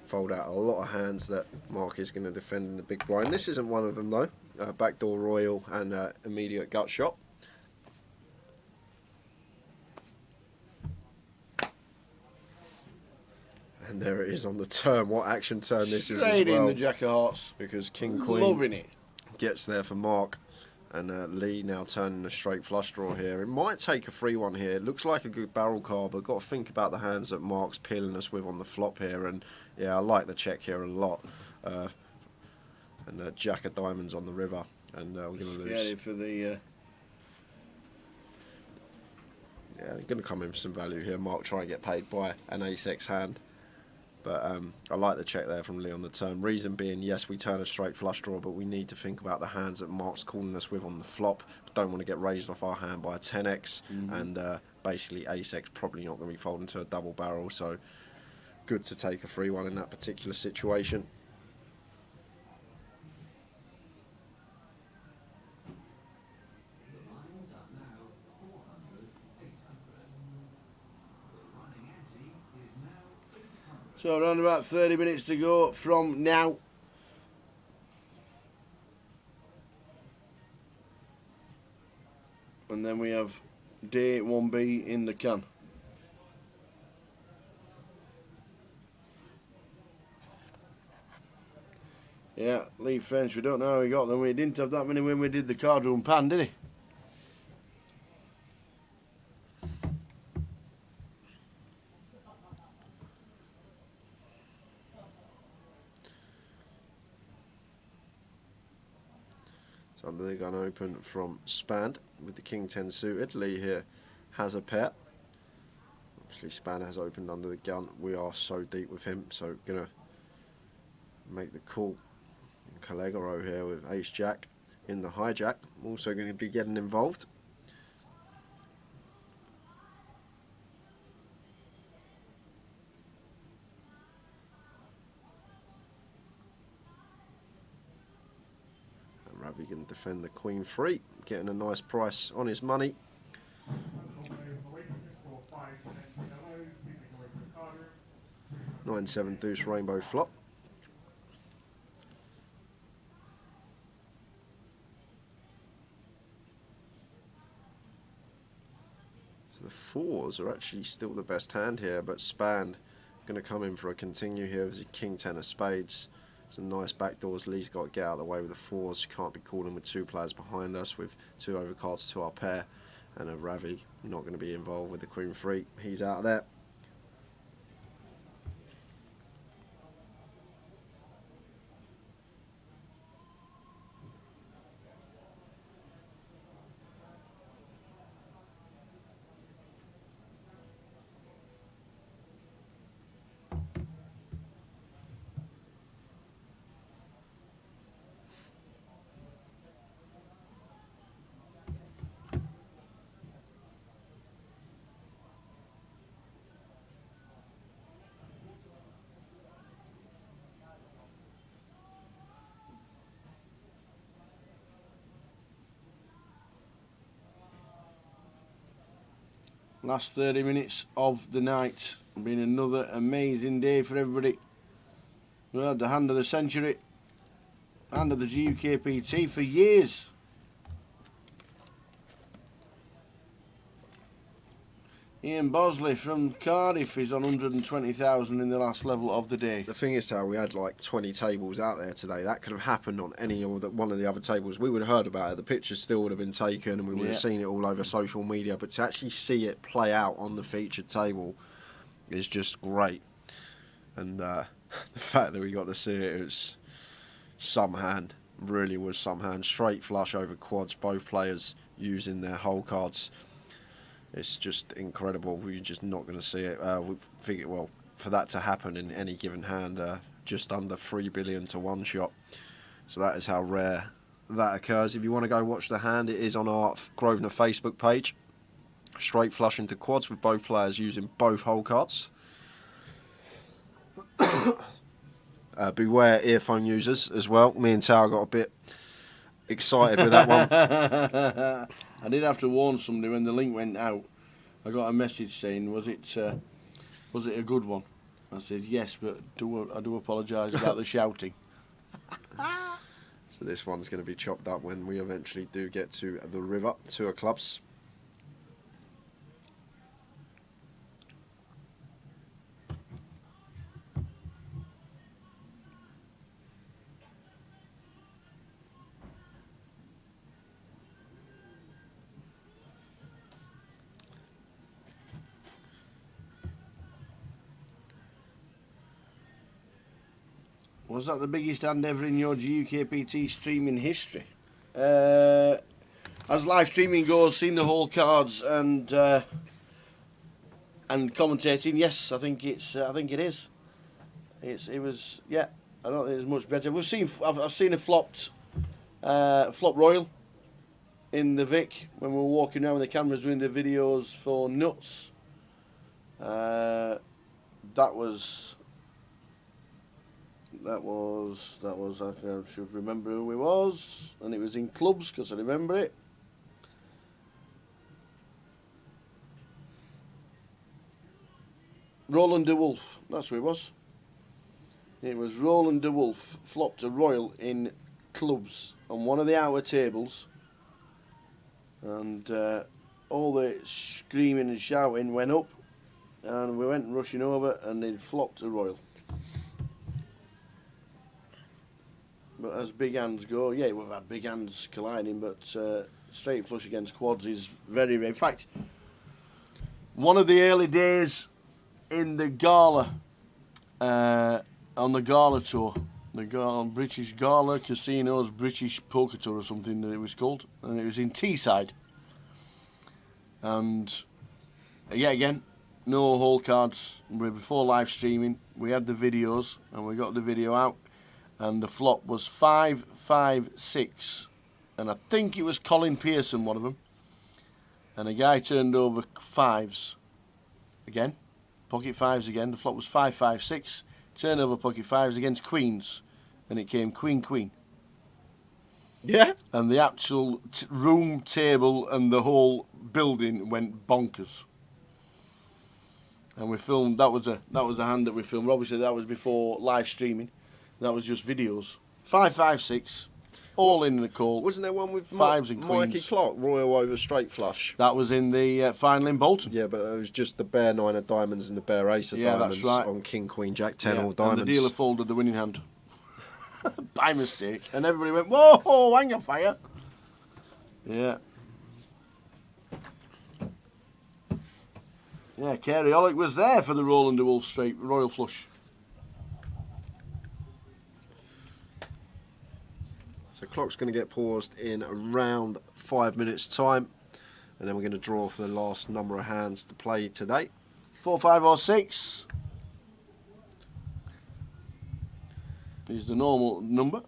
I: Fold out a lot of hands that Mark is going to defend in the big blind. This isn't one of them though. Backdoor royal and immediate gut shot. And there it is on the turn. What action turn this is as well.
C: Straight in the Jack of Hearts.
I: Because King Queen
C: Loving it.
I: gets there for Mark. And Lee now turning a straight flush draw here. It might take a free one here. It looks like a good barrel card, but got to think about the hands that Mark's peeling us with on the flop here. And yeah, I like the check here a lot. And Jack of diamonds on the river. And we're going to lose.
C: Scary for the
I: Yeah, they're going to come in for some value here. Mark try and get paid by an ace-x hand. But I like the check there from Lee on the turn. Reason being, yes, we turn a straight flush draw, but we need to think about the hands that Mark's calling us with on the flop. Don't want to get raised off our hand by a 10x. And basically ace-x probably not going to be folding to a double barrel. So good to take a free one in that particular situation.
C: So around about 30 minutes to go from now. And then we have day 1B in the can. Yeah, Lee French, we don't know how he got them. We didn't have that many when we did the card room pan, did he?
I: So under the gun open from Spand with the King 10 suited. Lee here has a pair. Obviously Spand has opened under the gun. We are so deep with him, so gonna make the call. Calegaro here with ace jack in the hijack. Also going to be getting involved. And Ravi can defend the queen free, getting a nice price on his money. 9-7 deuce rainbow flop. The fours are actually still the best hand here, but Spand going to come in for a continue here with his King 10 of spades. Some nice backdoors. Lee's got to get out of the way with the fours. Can't be calling with two players behind us with two overcards to our pair. And a Ravi not going to be involved with the queen free. He's out of there.
C: Last 30 minutes of the night. Been another amazing day for everybody. We had the hand of the century, hand of the GUKPT for years. Ian Bosley from Cardiff is on 120,000 in the last level of the day.
I: The thing is, how we had like 20 tables out there today. That could have happened on any or one of the other tables. We would have heard about it. The pictures still would have been taken, and we would have seen it all over social media. But to actually see it play out on the featured table is just great. And the fact that we got to see it, it was some hand. Really was some hand. Straight flush over quads. Both players using their whole cards. It's just incredible. We're just not going to see it. We figure, well, for that to happen in any given hand, just under 3 billion to one shot. So that is how rare that occurs. If you want to go watch the hand, it is on our Grosvenor Facebook page. Straight flush into quads with both players using both hole cards. Beware earphone users as well. Me and Tao got a bit excited with that one.
C: I did have to warn somebody when the link went out. I got a message saying, was it a good one? I said, yes, but I do apologise about the shouting.
I: So this one's going to be chopped up when we eventually do get to the river, 2 of clubs.
C: Was that the biggest hand ever in your GUKPT streaming history? As live streaming goes, seen the whole cards, and and commentating, yes, I think it is. It was, yeah. I don't think it's much better. I've seen a flopped royal in the Vic when we were walking around with the cameras doing the videos for Nuts. That was. I should remember who it was, and it was in clubs because I remember it. Roland de Wolf, that's who it was. It was Roland de Wolf flopped a royal in clubs on one of the outer tables, and all the screaming and shouting went up, and we went rushing over, and they'd flopped a royal. But as big hands go, yeah, we've had big hands colliding, but straight flush against quads is very rare. In fact, one of the early days in the Gala, on the Gala tour, British Gala Casinos British Poker Tour or something that it was called, and it was in Teesside. And yet again, no hole cards. Before live streaming, we had the videos, and we got the video out. And the flop was 5-5-6, and I think it was Colin Pearson, one of them. And a guy turned over fives again, pocket fives again. The flop was 5-5-6, turned over pocket fives against queens, and it came queen.
I: Yeah.
C: And the actual room, table, and the whole building went bonkers. And we filmed. That was a hand that we filmed. Obviously, that was before live streaming. That was just videos. 5-5-6, all in the call.
I: Wasn't there one with
C: fives and queens?
I: Mikey Clark, royal over straight flush?
C: That was in the final in Bolton.
I: Yeah, but it was just the bare 9 of diamonds and the bare ace of diamonds
C: that's right.
I: on king, queen, jack, 10
C: Yeah,
I: all diamonds.
C: and the dealer folded the winning hand by mistake, and everybody went, "Whoa, hang on, fire!" Yeah. Yeah, Kerry Ollick was there for the Roland de Wolf straight royal flush.
I: So clock's going to get paused in around 5 minutes' time, and then we're going to draw for the last number of hands to play today.
C: 4, 5, or 6 is the normal number.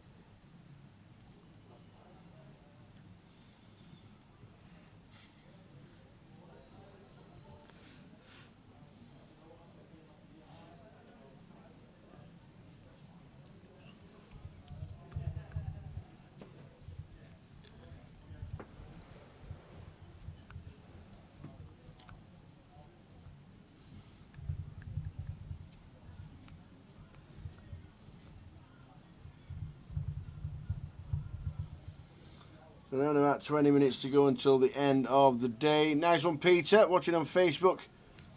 C: Around about 20 minutes to go until the end of the day. Nice one, Peter, watching on Facebook.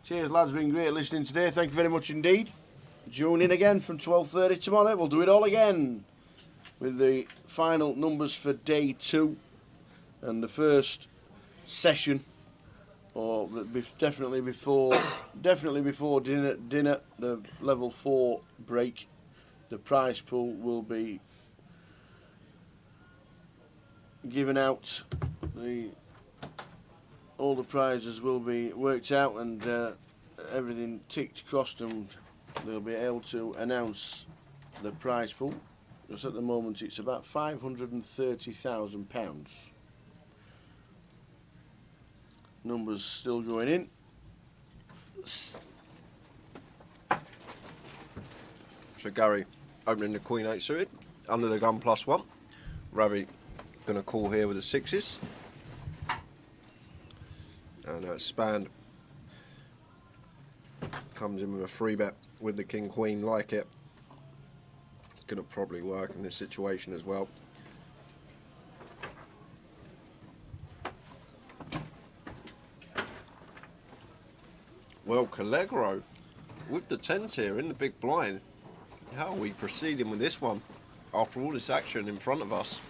C: Cheers, lads, been great listening today. Thank you very much indeed. Tune in again from 12:30 tomorrow. We'll do it all again with the final numbers for day 2 and the first session, or definitely before dinner, the level 4 break. The prize pool will be given out. All the prizes will be worked out and everything ticked, crossed, and they'll be able to announce the prize pool. Because at the moment it's about £530,000. Numbers still going in.
I: So Gary opening the Queen 8 suited, under the gun +1. Ravi going to call here with the 6s. And Span comes in with a 3-bet with the King Queen, like it. It's going to probably work in this situation as well. Well, Callegro with the 10s here in the big blind. How are we proceeding with this one after all this action in front of us?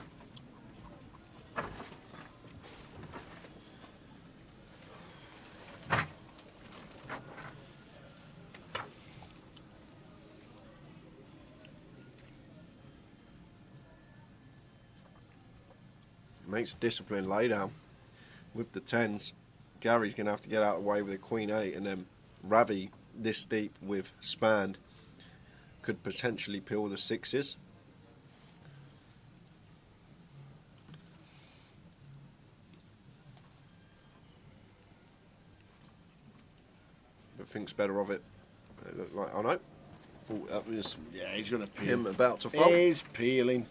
I: Makes a disciplined laydown with the 10s. Gary's going to have to get out of the way with the Queen 8, and then Ravi this deep with Span could potentially peel the sixes. But thinks better of it. It looked like, I know. Thought that was
C: Yeah, he's going to peel.
I: him about to fold.
C: He's peeling.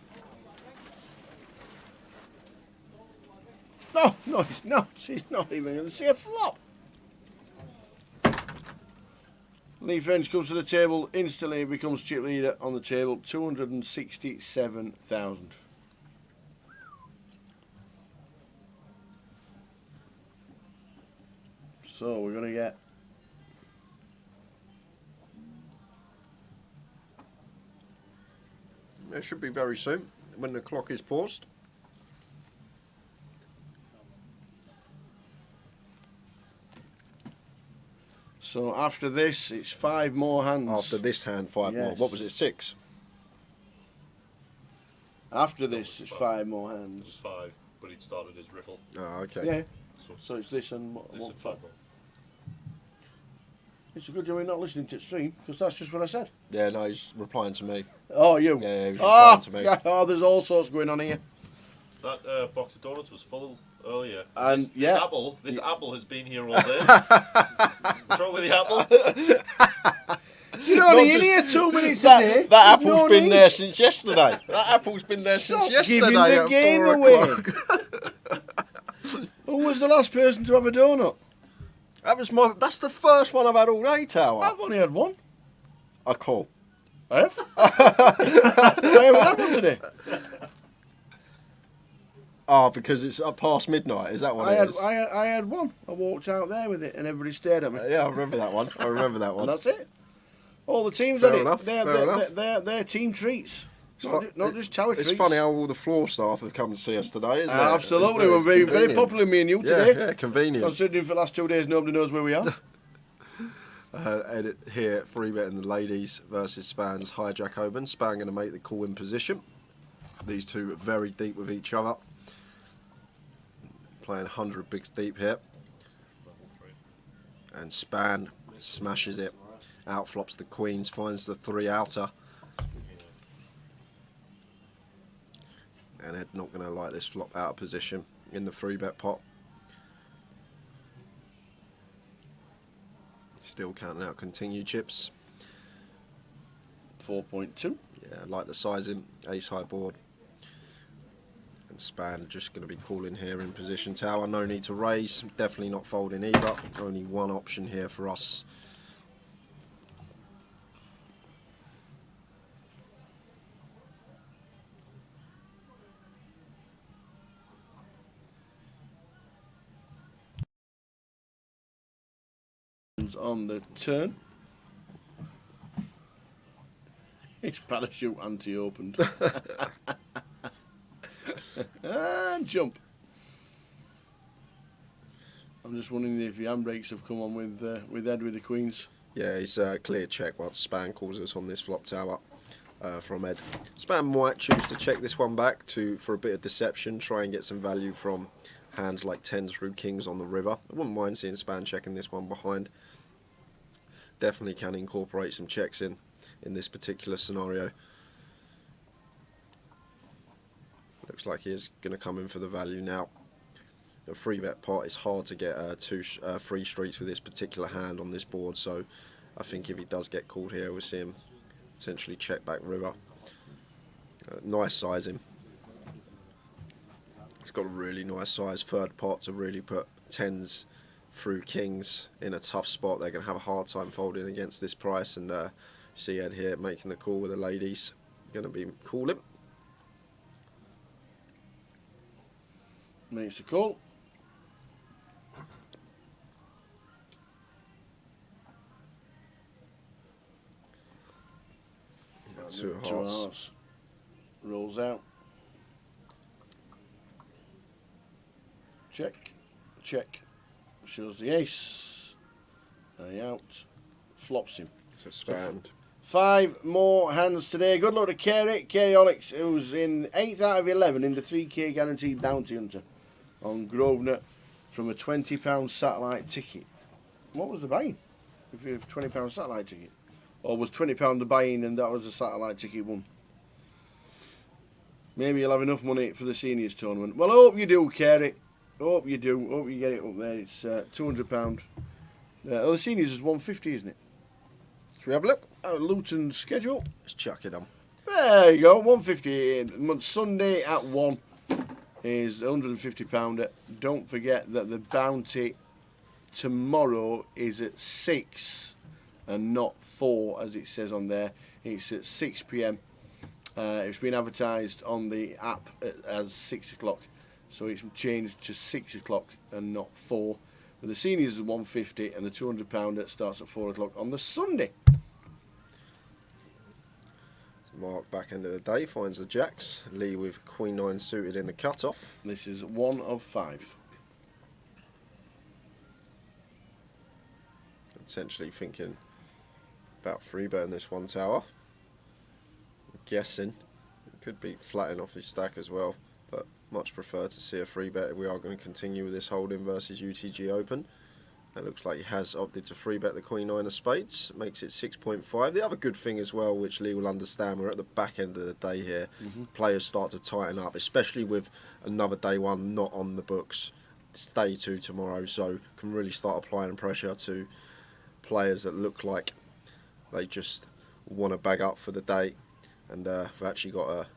C: No, no, he's not. He's not even going to see a flop. Lee French comes to the table instantly, becomes chip leader on the table, 267,000. So we're going to get
I: It should be very soon when the clock is paused.
C: so after this, it's 5 more hands.
I: After this hand, 5 more.
C: Yes.
I: What was it, 6?
C: After this, it's 5 more
J: It was
C: hands.
J: 5, but he'd started his riffle.
I: Oh, okay.
C: Yeah.
J: So
C: So it's this and
J: this
C: one
J: is
C: 5.
J: 5 more.
C: It's a good job we're not listening to the stream, because that's just what I said.
I: Yeah, no, he's replying to me.
C: Oh, you?
I: Yeah, he was
C: Oh,
I: replying to me.
C: yeah, oh, there's all sorts going on here.
J: That box of donuts was full earlier.
C: And,
J: this
C: yeah.
J: apple has been here all day. What's wrong with the apple?
C: You're only in here 2 minutes a day.
I: That apple's
C: No
I: been
C: need.
I: there since yesterday. That apple's been there
C: Stop
I: since yesterday.
C: giving the
I: at
C: game
I: 4
C: away.
I: o'clock.
C: Who was the last person to have a donut?
I: That's the first one I've had all day, Tower.
C: I've only had one.
I: I call.
C: I have. I haven't had one today.
I: Oh, because it's up past midnight. Is that what it is?
C: I had one. I walked out there with it, and everybody stared at me.
I: Yeah, I remember that one. I remember that
C: And
I: one.
C: that's it. All the teams
I: Fair
C: had
I: enough,
C: it.
I: fair enough.
C: They're team treats.
I: fu-
C: Not just tower
I: It's
C: treats.
I: funny how all the floor staff have come to see us today, isn't it?
C: Absolutely.
I: It's
C: We're very
I: convenient.
C: popular, me and you,
I: Yeah,
C: today.
I: yeah, convenient.
C: Considering for the last 2 days nobody knows where we are.
I: Edit here, 3-betting the ladies versus Span's hijack open. Span going to make the call in position. These two are very deep with each other. Playing 100 bigs deep here. And Span smashes it. Outflops the queens, finds the 3 outer. And Ed not going to like this flop out of position in the 3-bet pot. Still counting out continued chips.
C: 4.2.
I: Yeah, like the sizing, ace high board. And Span just going to be calling here in position tower. No need to raise. Definitely not folding either. Only one option here for us.
C: On the turn. His parachute anti-opened. And jump. I'm just wondering if the handbrakes have come on with Ed with the queens.
I: Yeah, he's clear check once Span calls us on this flop tower from Ed. Span might choose to check this one back for a bit of deception, try and get some value from hands like 10s through kings on the river. I wouldn't mind seeing Span checking this one behind. Definitely can incorporate some checks in this particular scenario. Looks like he is going to come in for the value now. The 3-bet pot is hard to get 2 free streets with this particular hand on this board, so I think if he does get called here, we'll see him potentially check back river. Nice sizing. It's got a really nice size third pot to really put 10s through kings in a tough spot. They're going to have a hard time folding against this price, and see Ed here making the call with the ladies. Going to be calling.
C: Makes the call.
I: Two
C: Two
I: hearts.
C: hearts. Rolls out. Check. Check. Shows the ace. Out. Flops him.
I: So Span.
C: 5 more hands today. Good luck to Kerry Olix, who's in 8th out of 11 in the 3K guaranteed bounty hunter on Grosvenor from a £20 satellite ticket. What was the buying? if you have £20 satellite ticket, or was £20 the buy-in and that was a satellite ticket won. Maybe you'll have enough money for the seniors tournament. Well, I hope you do, Kerry. Hope you do. Hope you get it up there. It's £200. The seniors is 150, isn't it?
I: Should we have a look?
C: Luton's schedule.
I: Let's chuck it on.
C: There you go, 150. Sunday at 1 is £150. Don't forget that the bounty tomorrow is at 6 and not 4, as it says on there. It's at 6 p.m. It's been advertised on the app as 6 o'clock, so it's changed to 6 o'clock and not 4. But the seniors is 150 and the £200 starts at 4 o'clock on the Sunday.
I: Mark back end of the day finds the jacks. Lee with Queen 9 suited in the cut-off.
C: This is 1 of 5.
I: Potentially thinking about free betting this one tower. I'm guessing it could be flattening off his stack as well, but much prefer to see a free bet. We are going to continue with this holding versus UTG Open. It looks like he has opted to free bet the Queen 9 of spades. Makes it 6.5. The other good thing as well, which Lee will understand, we're at the back end of the day here. Players start to tighten up, especially with another day one not on the books. It's day 2 tomorrow, so can really start applying pressure to players that look like they just want to bag up for the day. And we've actually got a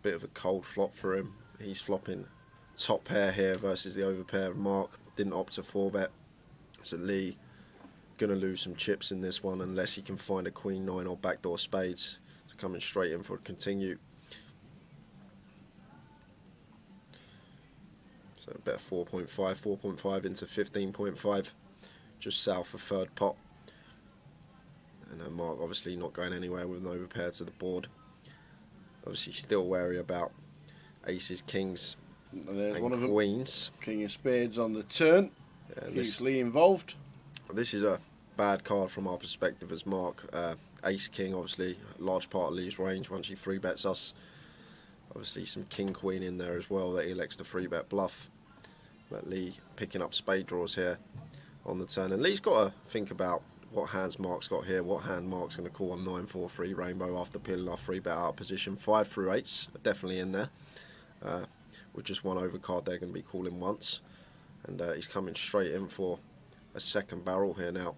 I: bit of a cold flop for him. He's flopping top pair here versus the over pair of Mark. Didn't opt to 4-bet. So Lee going to lose some chips in this one unless he can find a Queen 9 or backdoor spades. So coming straight in for a continue. So a bet of 4.5 into 15.5. Just south of third pot. And then Mark obviously not going anywhere with an overpair to the board. Obviously still wary about aces, kings
C: And
I: one of them. Queens.
C: King of spades on the turn. Keeps Lee involved.
I: This is a bad card from our perspective as Mark. Ace king, obviously, a large part of Lee's range once he free bets us. Obviously, some king queen in there as well that he elects to free bet bluff. But Lee picking up spade draws here on the turn. And Lee's got to think about what hands Mark's got here, what hand Mark's going to call on 9-4-3 rainbow after peeling off free bet out of position. 5 through 8s are definitely in there. With just one overcard, they're going to be calling once. And he's coming straight in for a second barrel here now.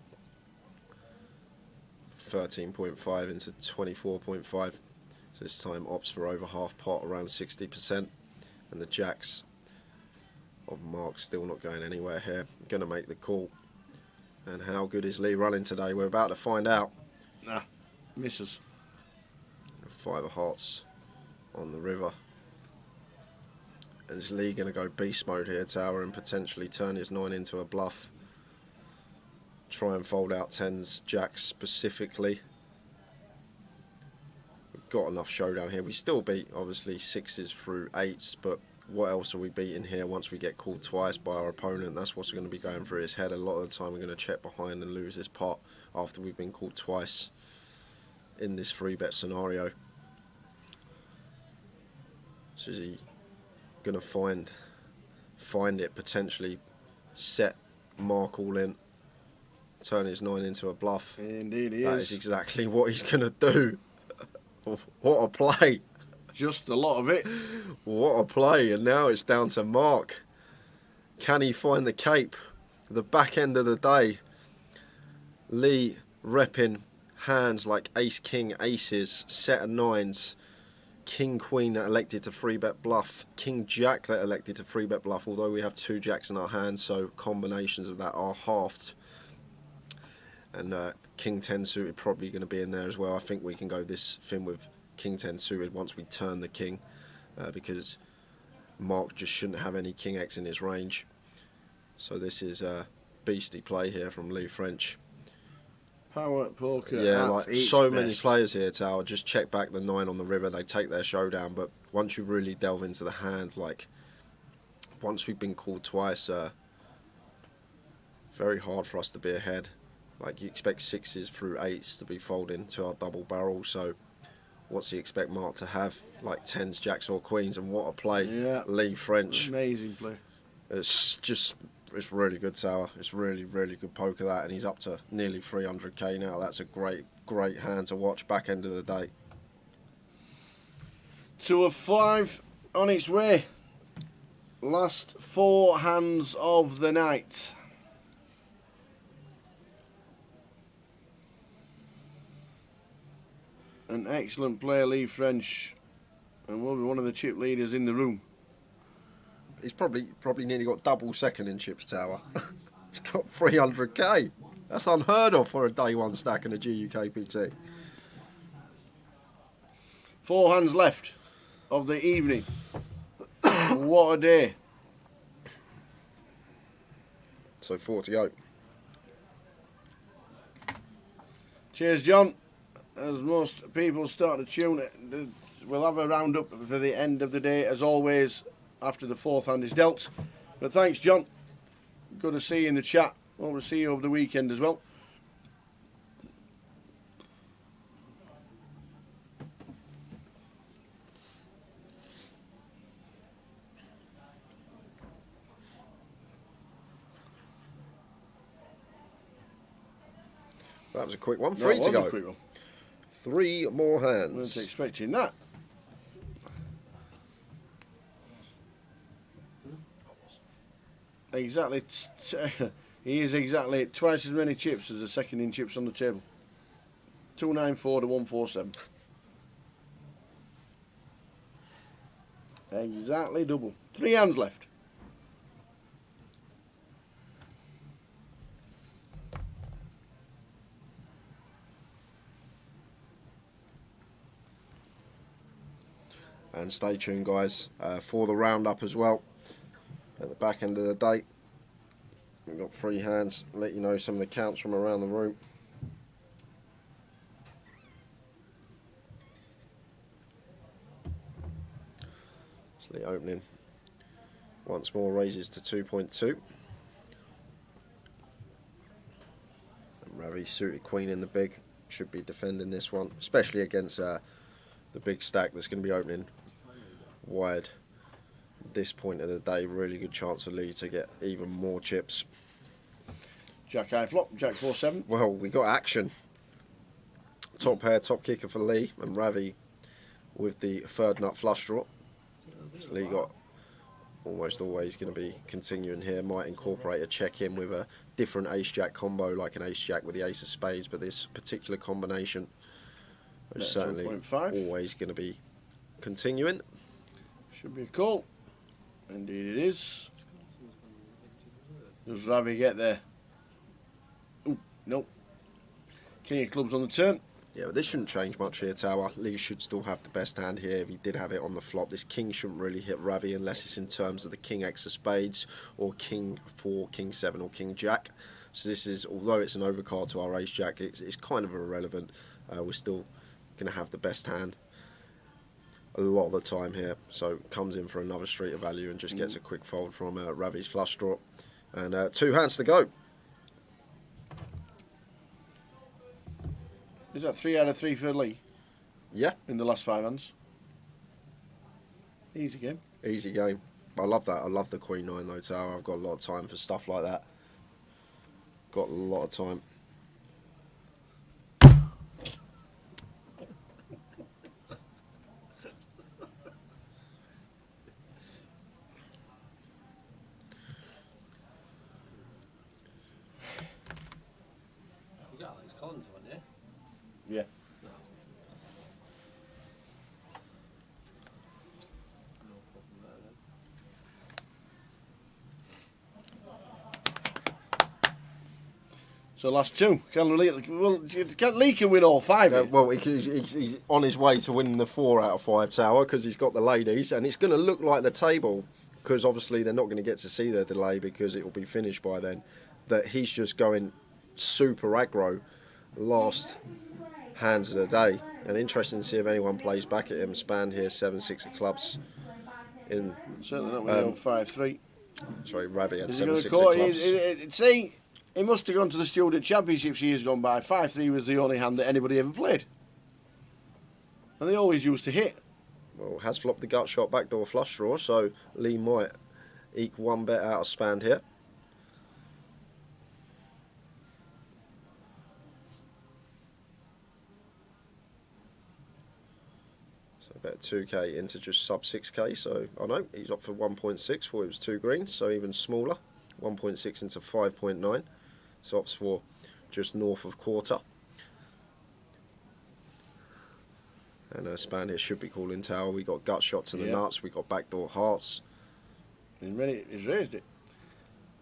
I: 13.5 into 24.5. So this time opts for over half pot, around 60%. And the jacks of Mark still not going anywhere here. Going to make the call. And how good is Lee running today? We're about to find out.
C: Nah, misses.
I: 5 of hearts on the river. And is Lee going to go beast mode here, Tower, and potentially turn his 9 into a bluff? Try and fold out 10s, jacks specifically. We've got enough showdown here. We still beat, obviously, 6s through 8s, but what else are we beating here once we get called twice by our opponent? That's what's going to be going through his head. A lot of the time we're going to check behind and lose this pot after we've been called twice in this free bet scenario. So is he going to find it, potentially set Mark all in, turn his 9 into a bluff?
C: Indeed he
I: That
C: is.
I: is exactly what he's going to do. What a play.
C: Just a lot of it.
I: What a play. And now it's down to Mark. Can he find the cape? The back end of the day. Lee repping hands like ace, king, aces, set of 9s. King, queen that elected to free bet bluff. King, jack that elected to free bet bluff, although we have 2 jacks in our hands, so combinations of that are halved. And King 10 suited probably going to be in there as well. I think we can go this thin with King 10 suited once we turn the king, because Mark just shouldn't have any King X in his range. So this is a beastly play here from Lee French.
C: Power poker.
I: Yeah,
C: at
I: like
C: its
I: so many
C: best.
I: players here, Tower. Just check back the 9 on the river, they take their showdown. But once you really delve into the hand, like once we've been called twice, very hard for us to be ahead. Like you expect 6s through 8s to be folding to our double barrel. So what's he expect Mark to have? Like 10s, jacks or queens, and what a play.
C: Yeah.
I: Lee French.
C: Amazing play.
I: It's just It's really good, Tower. It's really, really good poker, that, and he's up to nearly 300k now. That's a great, great hand to watch back end of the day.
C: 2 of 5 on its way. Last 4 hands of the night. An excellent player, Lee French, and will be one of the chip leaders in the room.
I: He's probably nearly got double second in chips, Tower. He's got 300k. That's unheard of for a day one stack in a GUKPT.
C: 4 hands left of the evening. What a day.
I: So 4 to go.
C: Cheers, John. As most people start to tune, we'll have a roundup for the end of the day, as always, after the 4th hand is dealt. But thanks, John. Good to see you in the chat. Hope to see you over the weekend as well.
I: That was a quick one. 3 to
C: That was
I: go.
C: a quick one.
I: 3 more hands.
C: Weren't expecting that. Exactly. He is exactly twice as many chips as the second in chips on the table. 294 to 147. Exactly double. 3 hands left.
I: And stay tuned, guys, for the roundup as well. At the back end of the day, we've got 3 hands. Let you know some of the counts from around the room. So the opening once more raises to 2.2. And Ravi suited queen in the big. Should be defending this one, especially against the big stack that's going to be opening wide. This point of the day, really good chance for Lee to get even more chips.
C: Jack high flop, Jack 4-7.
I: Well, we got action. Top pair, top kicker for Lee, and Ravi with the 3rd nut flush draw. So Lee got almost always going to be continuing here. Might incorporate a check in with a different ace jack combo, like an ace jack with the ace of spades, but this particular combination is certainly
C: 2.5.
I: always going to be continuing.
C: Should be a call. Indeed it is. Does Ravi get there? Ooh, nope. King of clubs on the turn.
I: Yeah, but this shouldn't change much here, Tower. Lee should still have the best hand here if he did have it on the flop. This king shouldn't really hit Ravi unless it's in terms of the king x of spades or king 4, king 7 or king jack. So this is, although it's an overcard to our ace jack, it's kind of irrelevant. We're still going to have the best hand a lot of the time here. So comes in for another street of value and just gets a quick fold from Ravi's flush draw. And 2 hands to go.
C: Is that 3 out of 3 for Lee
I: Yeah,
C: in the last 5 hands? Easy game.
I: easy game. I love that. I love the queen 9 though, Tower. I've got a lot of time for stuff like that. Got a lot of time.
F: You got Alex Collins on, yeah?
C: Yeah.
F: No problem there then.
C: So last 2. Lee can win all 5. here.
I: Well, he's on his way to winning the 4 out of 5, Tower, because he's got the ladies, and it's going to look like the table, because obviously they're not going to get to see their delay because it will be finished by then, that he's just going super aggro last hands of the day. And interesting to see if anyone plays back at him. Span here, 7-6 of clubs. In
C: Certainly not with 5-3.
I: sorry, Ravi had
C: Is he going
I: 7-6
C: to
I: of
C: call?
I: clubs.
C: See, he must have gone to the Student Championships years gone by. 5-3 was the only hand that anybody ever played. And they always used to hit.
I: Well, has flopped the gut shot backdoor flush draw, so Lee might eke 1 bet out of Spand here. Bet 2k into just sub 6k, so I know he's up for 1.6, thought it was 2 greens, so even smaller. 1.6 into 5.9, so opts for just north of quarter. And Span here should be calling tower. We got gut shot to the nuts, we got backdoor hearts.
C: He's raised it.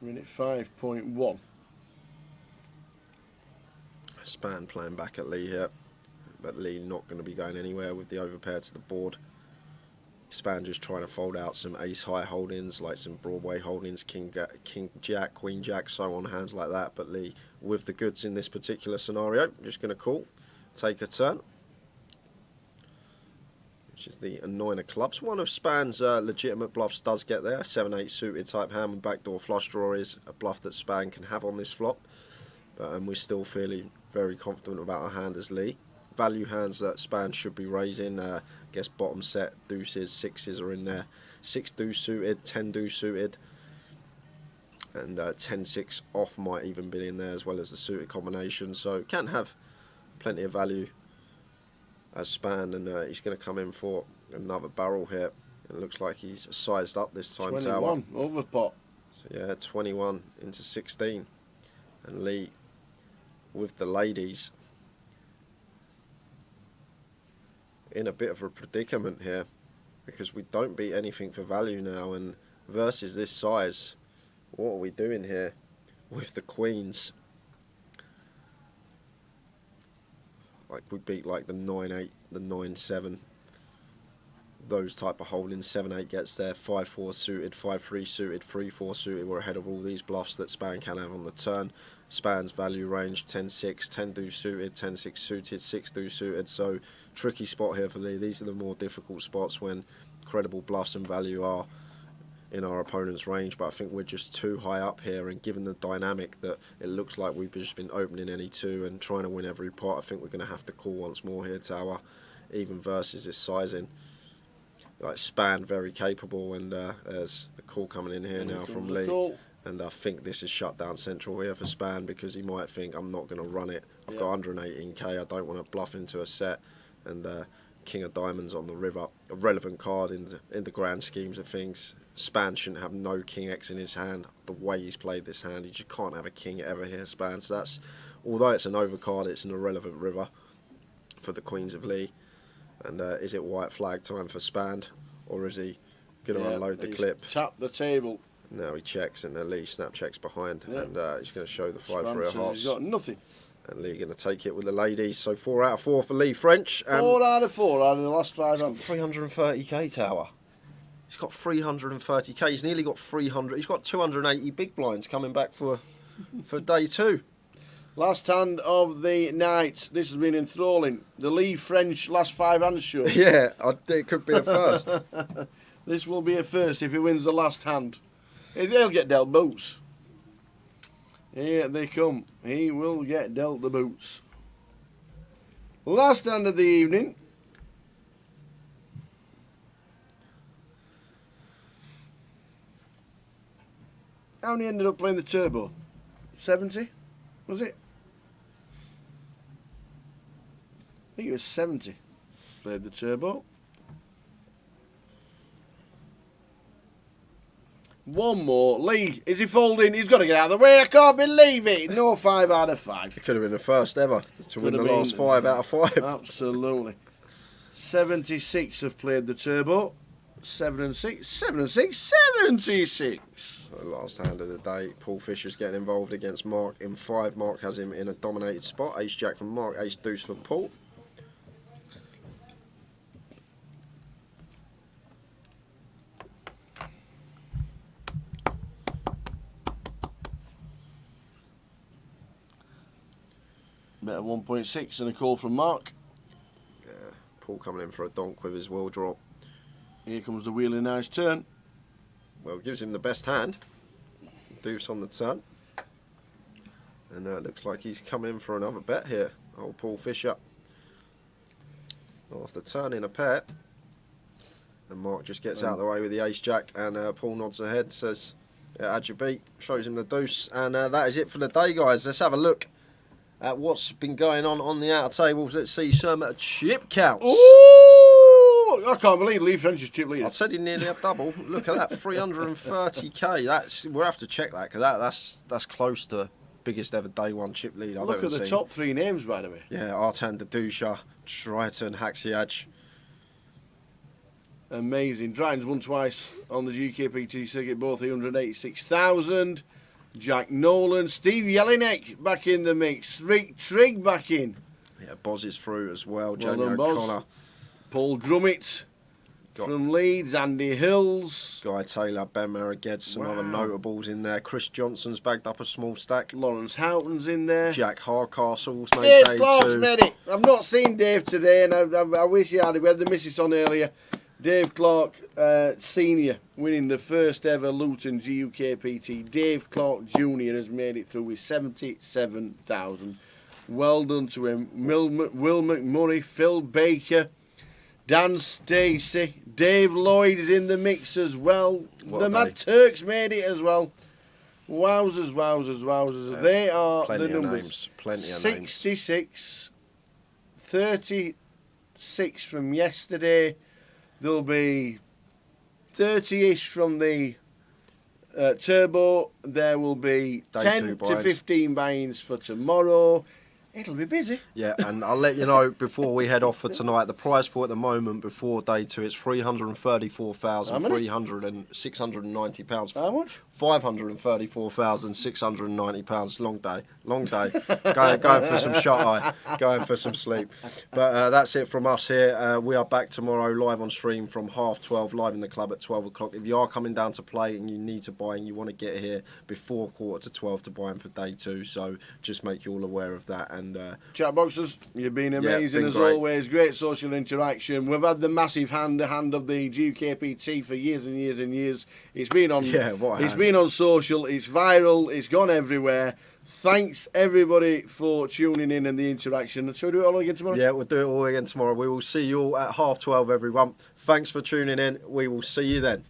C: Minute 5.1.
I: Span playing back at Lee here, but Lee not going to be going anywhere with the overpair to the board. Span just trying to fold out some ace high holdings, like some Broadway holdings, king jack, queen jack, so on, hands like that. But Lee with the goods in this particular scenario, just going to call, take a turn, which is the 9 of clubs. One of Span's legitimate bluffs does get there. 7-8 suited type hand with backdoor flush draw is a bluff that Span can have on this flop. But we're still feeling very confident about our hand as Lee. Value hands that Span should be raising. I guess bottom set deuces, sixes are in there. 6 deuce suited, 10 deuce suited, and 10-6 off might even be in there, as well as the suited combination. So can have plenty of value as Span, and he's going to come in for another barrel here. It looks like he's sized up this time.
C: 21
I: tower.
C: over pot.
I: So yeah, 21 into 16, and Lee with the ladies in a bit of a predicament here, because we don't beat anything for value now, and versus this size, what are we doing here with the queens? Like we beat like the 9-8, the 9-7, those type of holdings. 7-8 gets there, 5-4 suited, 5-3 suited, 3-4 suited. We're ahead of all these bluffs that Span can have on the turn. Span's value range 10-6, 10 deuce suited, 10-6 suited, 6 deuce suited. So tricky spot here for Lee. These are the more difficult spots when credible bluffs and value are in our opponent's range, but I think we're just too high up here, and given the dynamic that it looks like we've just been opening any two and trying to win every pot, I think we're going to have to call once more here, tower, even versus this sizing. Like Span very capable, and there's a call coming in here now from Lee. And I think this is shut down central here for Span, because he might think, I'm not going to run it. I've got 118k, I don't want to bluff into a set. And King of Diamonds on the river, a relevant card in the grand schemes of things. Span shouldn't have no King X in his hand. The way he's played this hand, you just can't have a king ever here, Span. So that's, although it's an overcard, it's an irrelevant river for the Queens of Lee. And is it white flag time for Span, or is he going to unload the clip?
C: Tap the table.
I: Now he checks, and Lee snap checks behind, and he's going to show the 5
C: Span
I: for a
C: says
I: hearts.
C: he's got nothing.
I: And Lee going to take it with the ladies. So 4 out of 4 for Lee French.
C: 4 out of 4 out of the last 5.
I: He's got 330k, tower. He's got 330k. He's nearly got 300. He's got 280 big blinds coming back for day 2.
C: Last hand of the night. This has been enthralling. The Lee French last 5 hands show.
I: Yeah, it could be a first.
C: This will be a first if he wins the last hand. He'll get dealt boots. Here they come. He will get dealt the boots. Last hand of the evening. How many ended up playing the turbo? 70? Was it? I think it was 70. Played the turbo. One more. Lee, is he folding? He's got to get out of the way. I can't believe it. No 5 out of 5.
I: It could have been the first ever to win the last 5 out of 5.
C: Absolutely. 76 have played the turbo. 7 and 6. 7 and 6. 76.
I: So last hand of the day. Paul Fisher's getting involved against Mark in 5. Mark has him in a dominated spot. Ace Jack for Mark. Ace Deuce for Paul.
C: Better 1.6 and a call from Mark.
I: Yeah, Paul coming in for a donk with his will drop.
C: Here comes the wheelie nice turn.
I: Well, gives him the best hand. Deuce on the turn. And it looks like he's coming in for another bet here. Old Paul Fisher. After turning a pair. And Mark just gets out of the way with the ace jack. And Paul nods ahead, says, yeah, add your beat. Shows him the deuce. And that is it for the day, guys. Let's have a look at what's been going on the outer tables. Let's see some chip counts.
C: Ooh! Oh, I can't believe Lee French's chip leader.
I: I said he nearly up double. Look at that, 330k. We'll have to check that because that's close to biggest ever day one chip lead I've
C: Look
I: ever
C: at the
I: seen.
C: top three names, by the way.
I: Yeah, Artan Dadusha, Triton, Haxiaj.
C: Amazing. Drayton's won twice on the GUKPT circuit, both 186,000. Jack Nolan, Steve Jelinek back in the mix. Rick Trigg back in.
I: Yeah, Boz is through as well.
C: Well
I: Jamie
C: done, Boz.
I: O'Connor.
C: Paul Grummett from Leeds. Andy Hills.
I: Guy Taylor, Ben Maraged, some other notables in there. Chris Johnson's bagged up a small stack.
C: Lawrence Houghton's in there.
I: Jack Hardcastle's made
C: Dave
I: day
C: Clark's
I: two.
C: made it. I've not seen Dave today, and I wish he had it. We had the missus on earlier. Dave Clark, Senior, winning the first ever Luton GUKPT. Dave Clark Jr. has made it through with 77,000. Well done to him. Will McMurray, Phil Baker, Dan Stacey, Dave Lloyd is in the mix as well.
I: What
C: The
I: a
C: Mad
I: day.
C: Turks made it as well. Wowzers, wowzers, wowzers. They are
I: Plenty
C: the
I: of
C: numbers.
I: names. Plenty of names.
C: 66, 36 from yesterday. There'll be 30-ish from the turbo. There will be
I: Day
C: 10
I: two
C: to
I: buys.
C: 15 buy-ins for tomorrow. It'll be busy.
I: Yeah, and I'll let you know before we head off for tonight. The prize pool at the moment before day two is £690
C: How much?
I: £534,690. Long day, long day. Going for some shut eye, going for some sleep. But that's it from us here. We are back tomorrow live on stream from 12:30, live in the club at 12 o'clock. If you are coming down to play and you need to buy and you want to get here before 11:45 to buy in for day two, so just make you all aware of that. And
C: Chat boxers, you've been amazing
I: been
C: as
I: great.
C: always. Great social interaction. We've had the massive hand of the GUKPT for years and years and years. It's been on. It's been on social. It's viral. It's gone everywhere. Thanks everybody for tuning in and the interaction. Shall we do it all again tomorrow?
I: Yeah, we'll do it all again tomorrow. We will see you all at 12:30, everyone. Thanks for tuning in. We will see you then.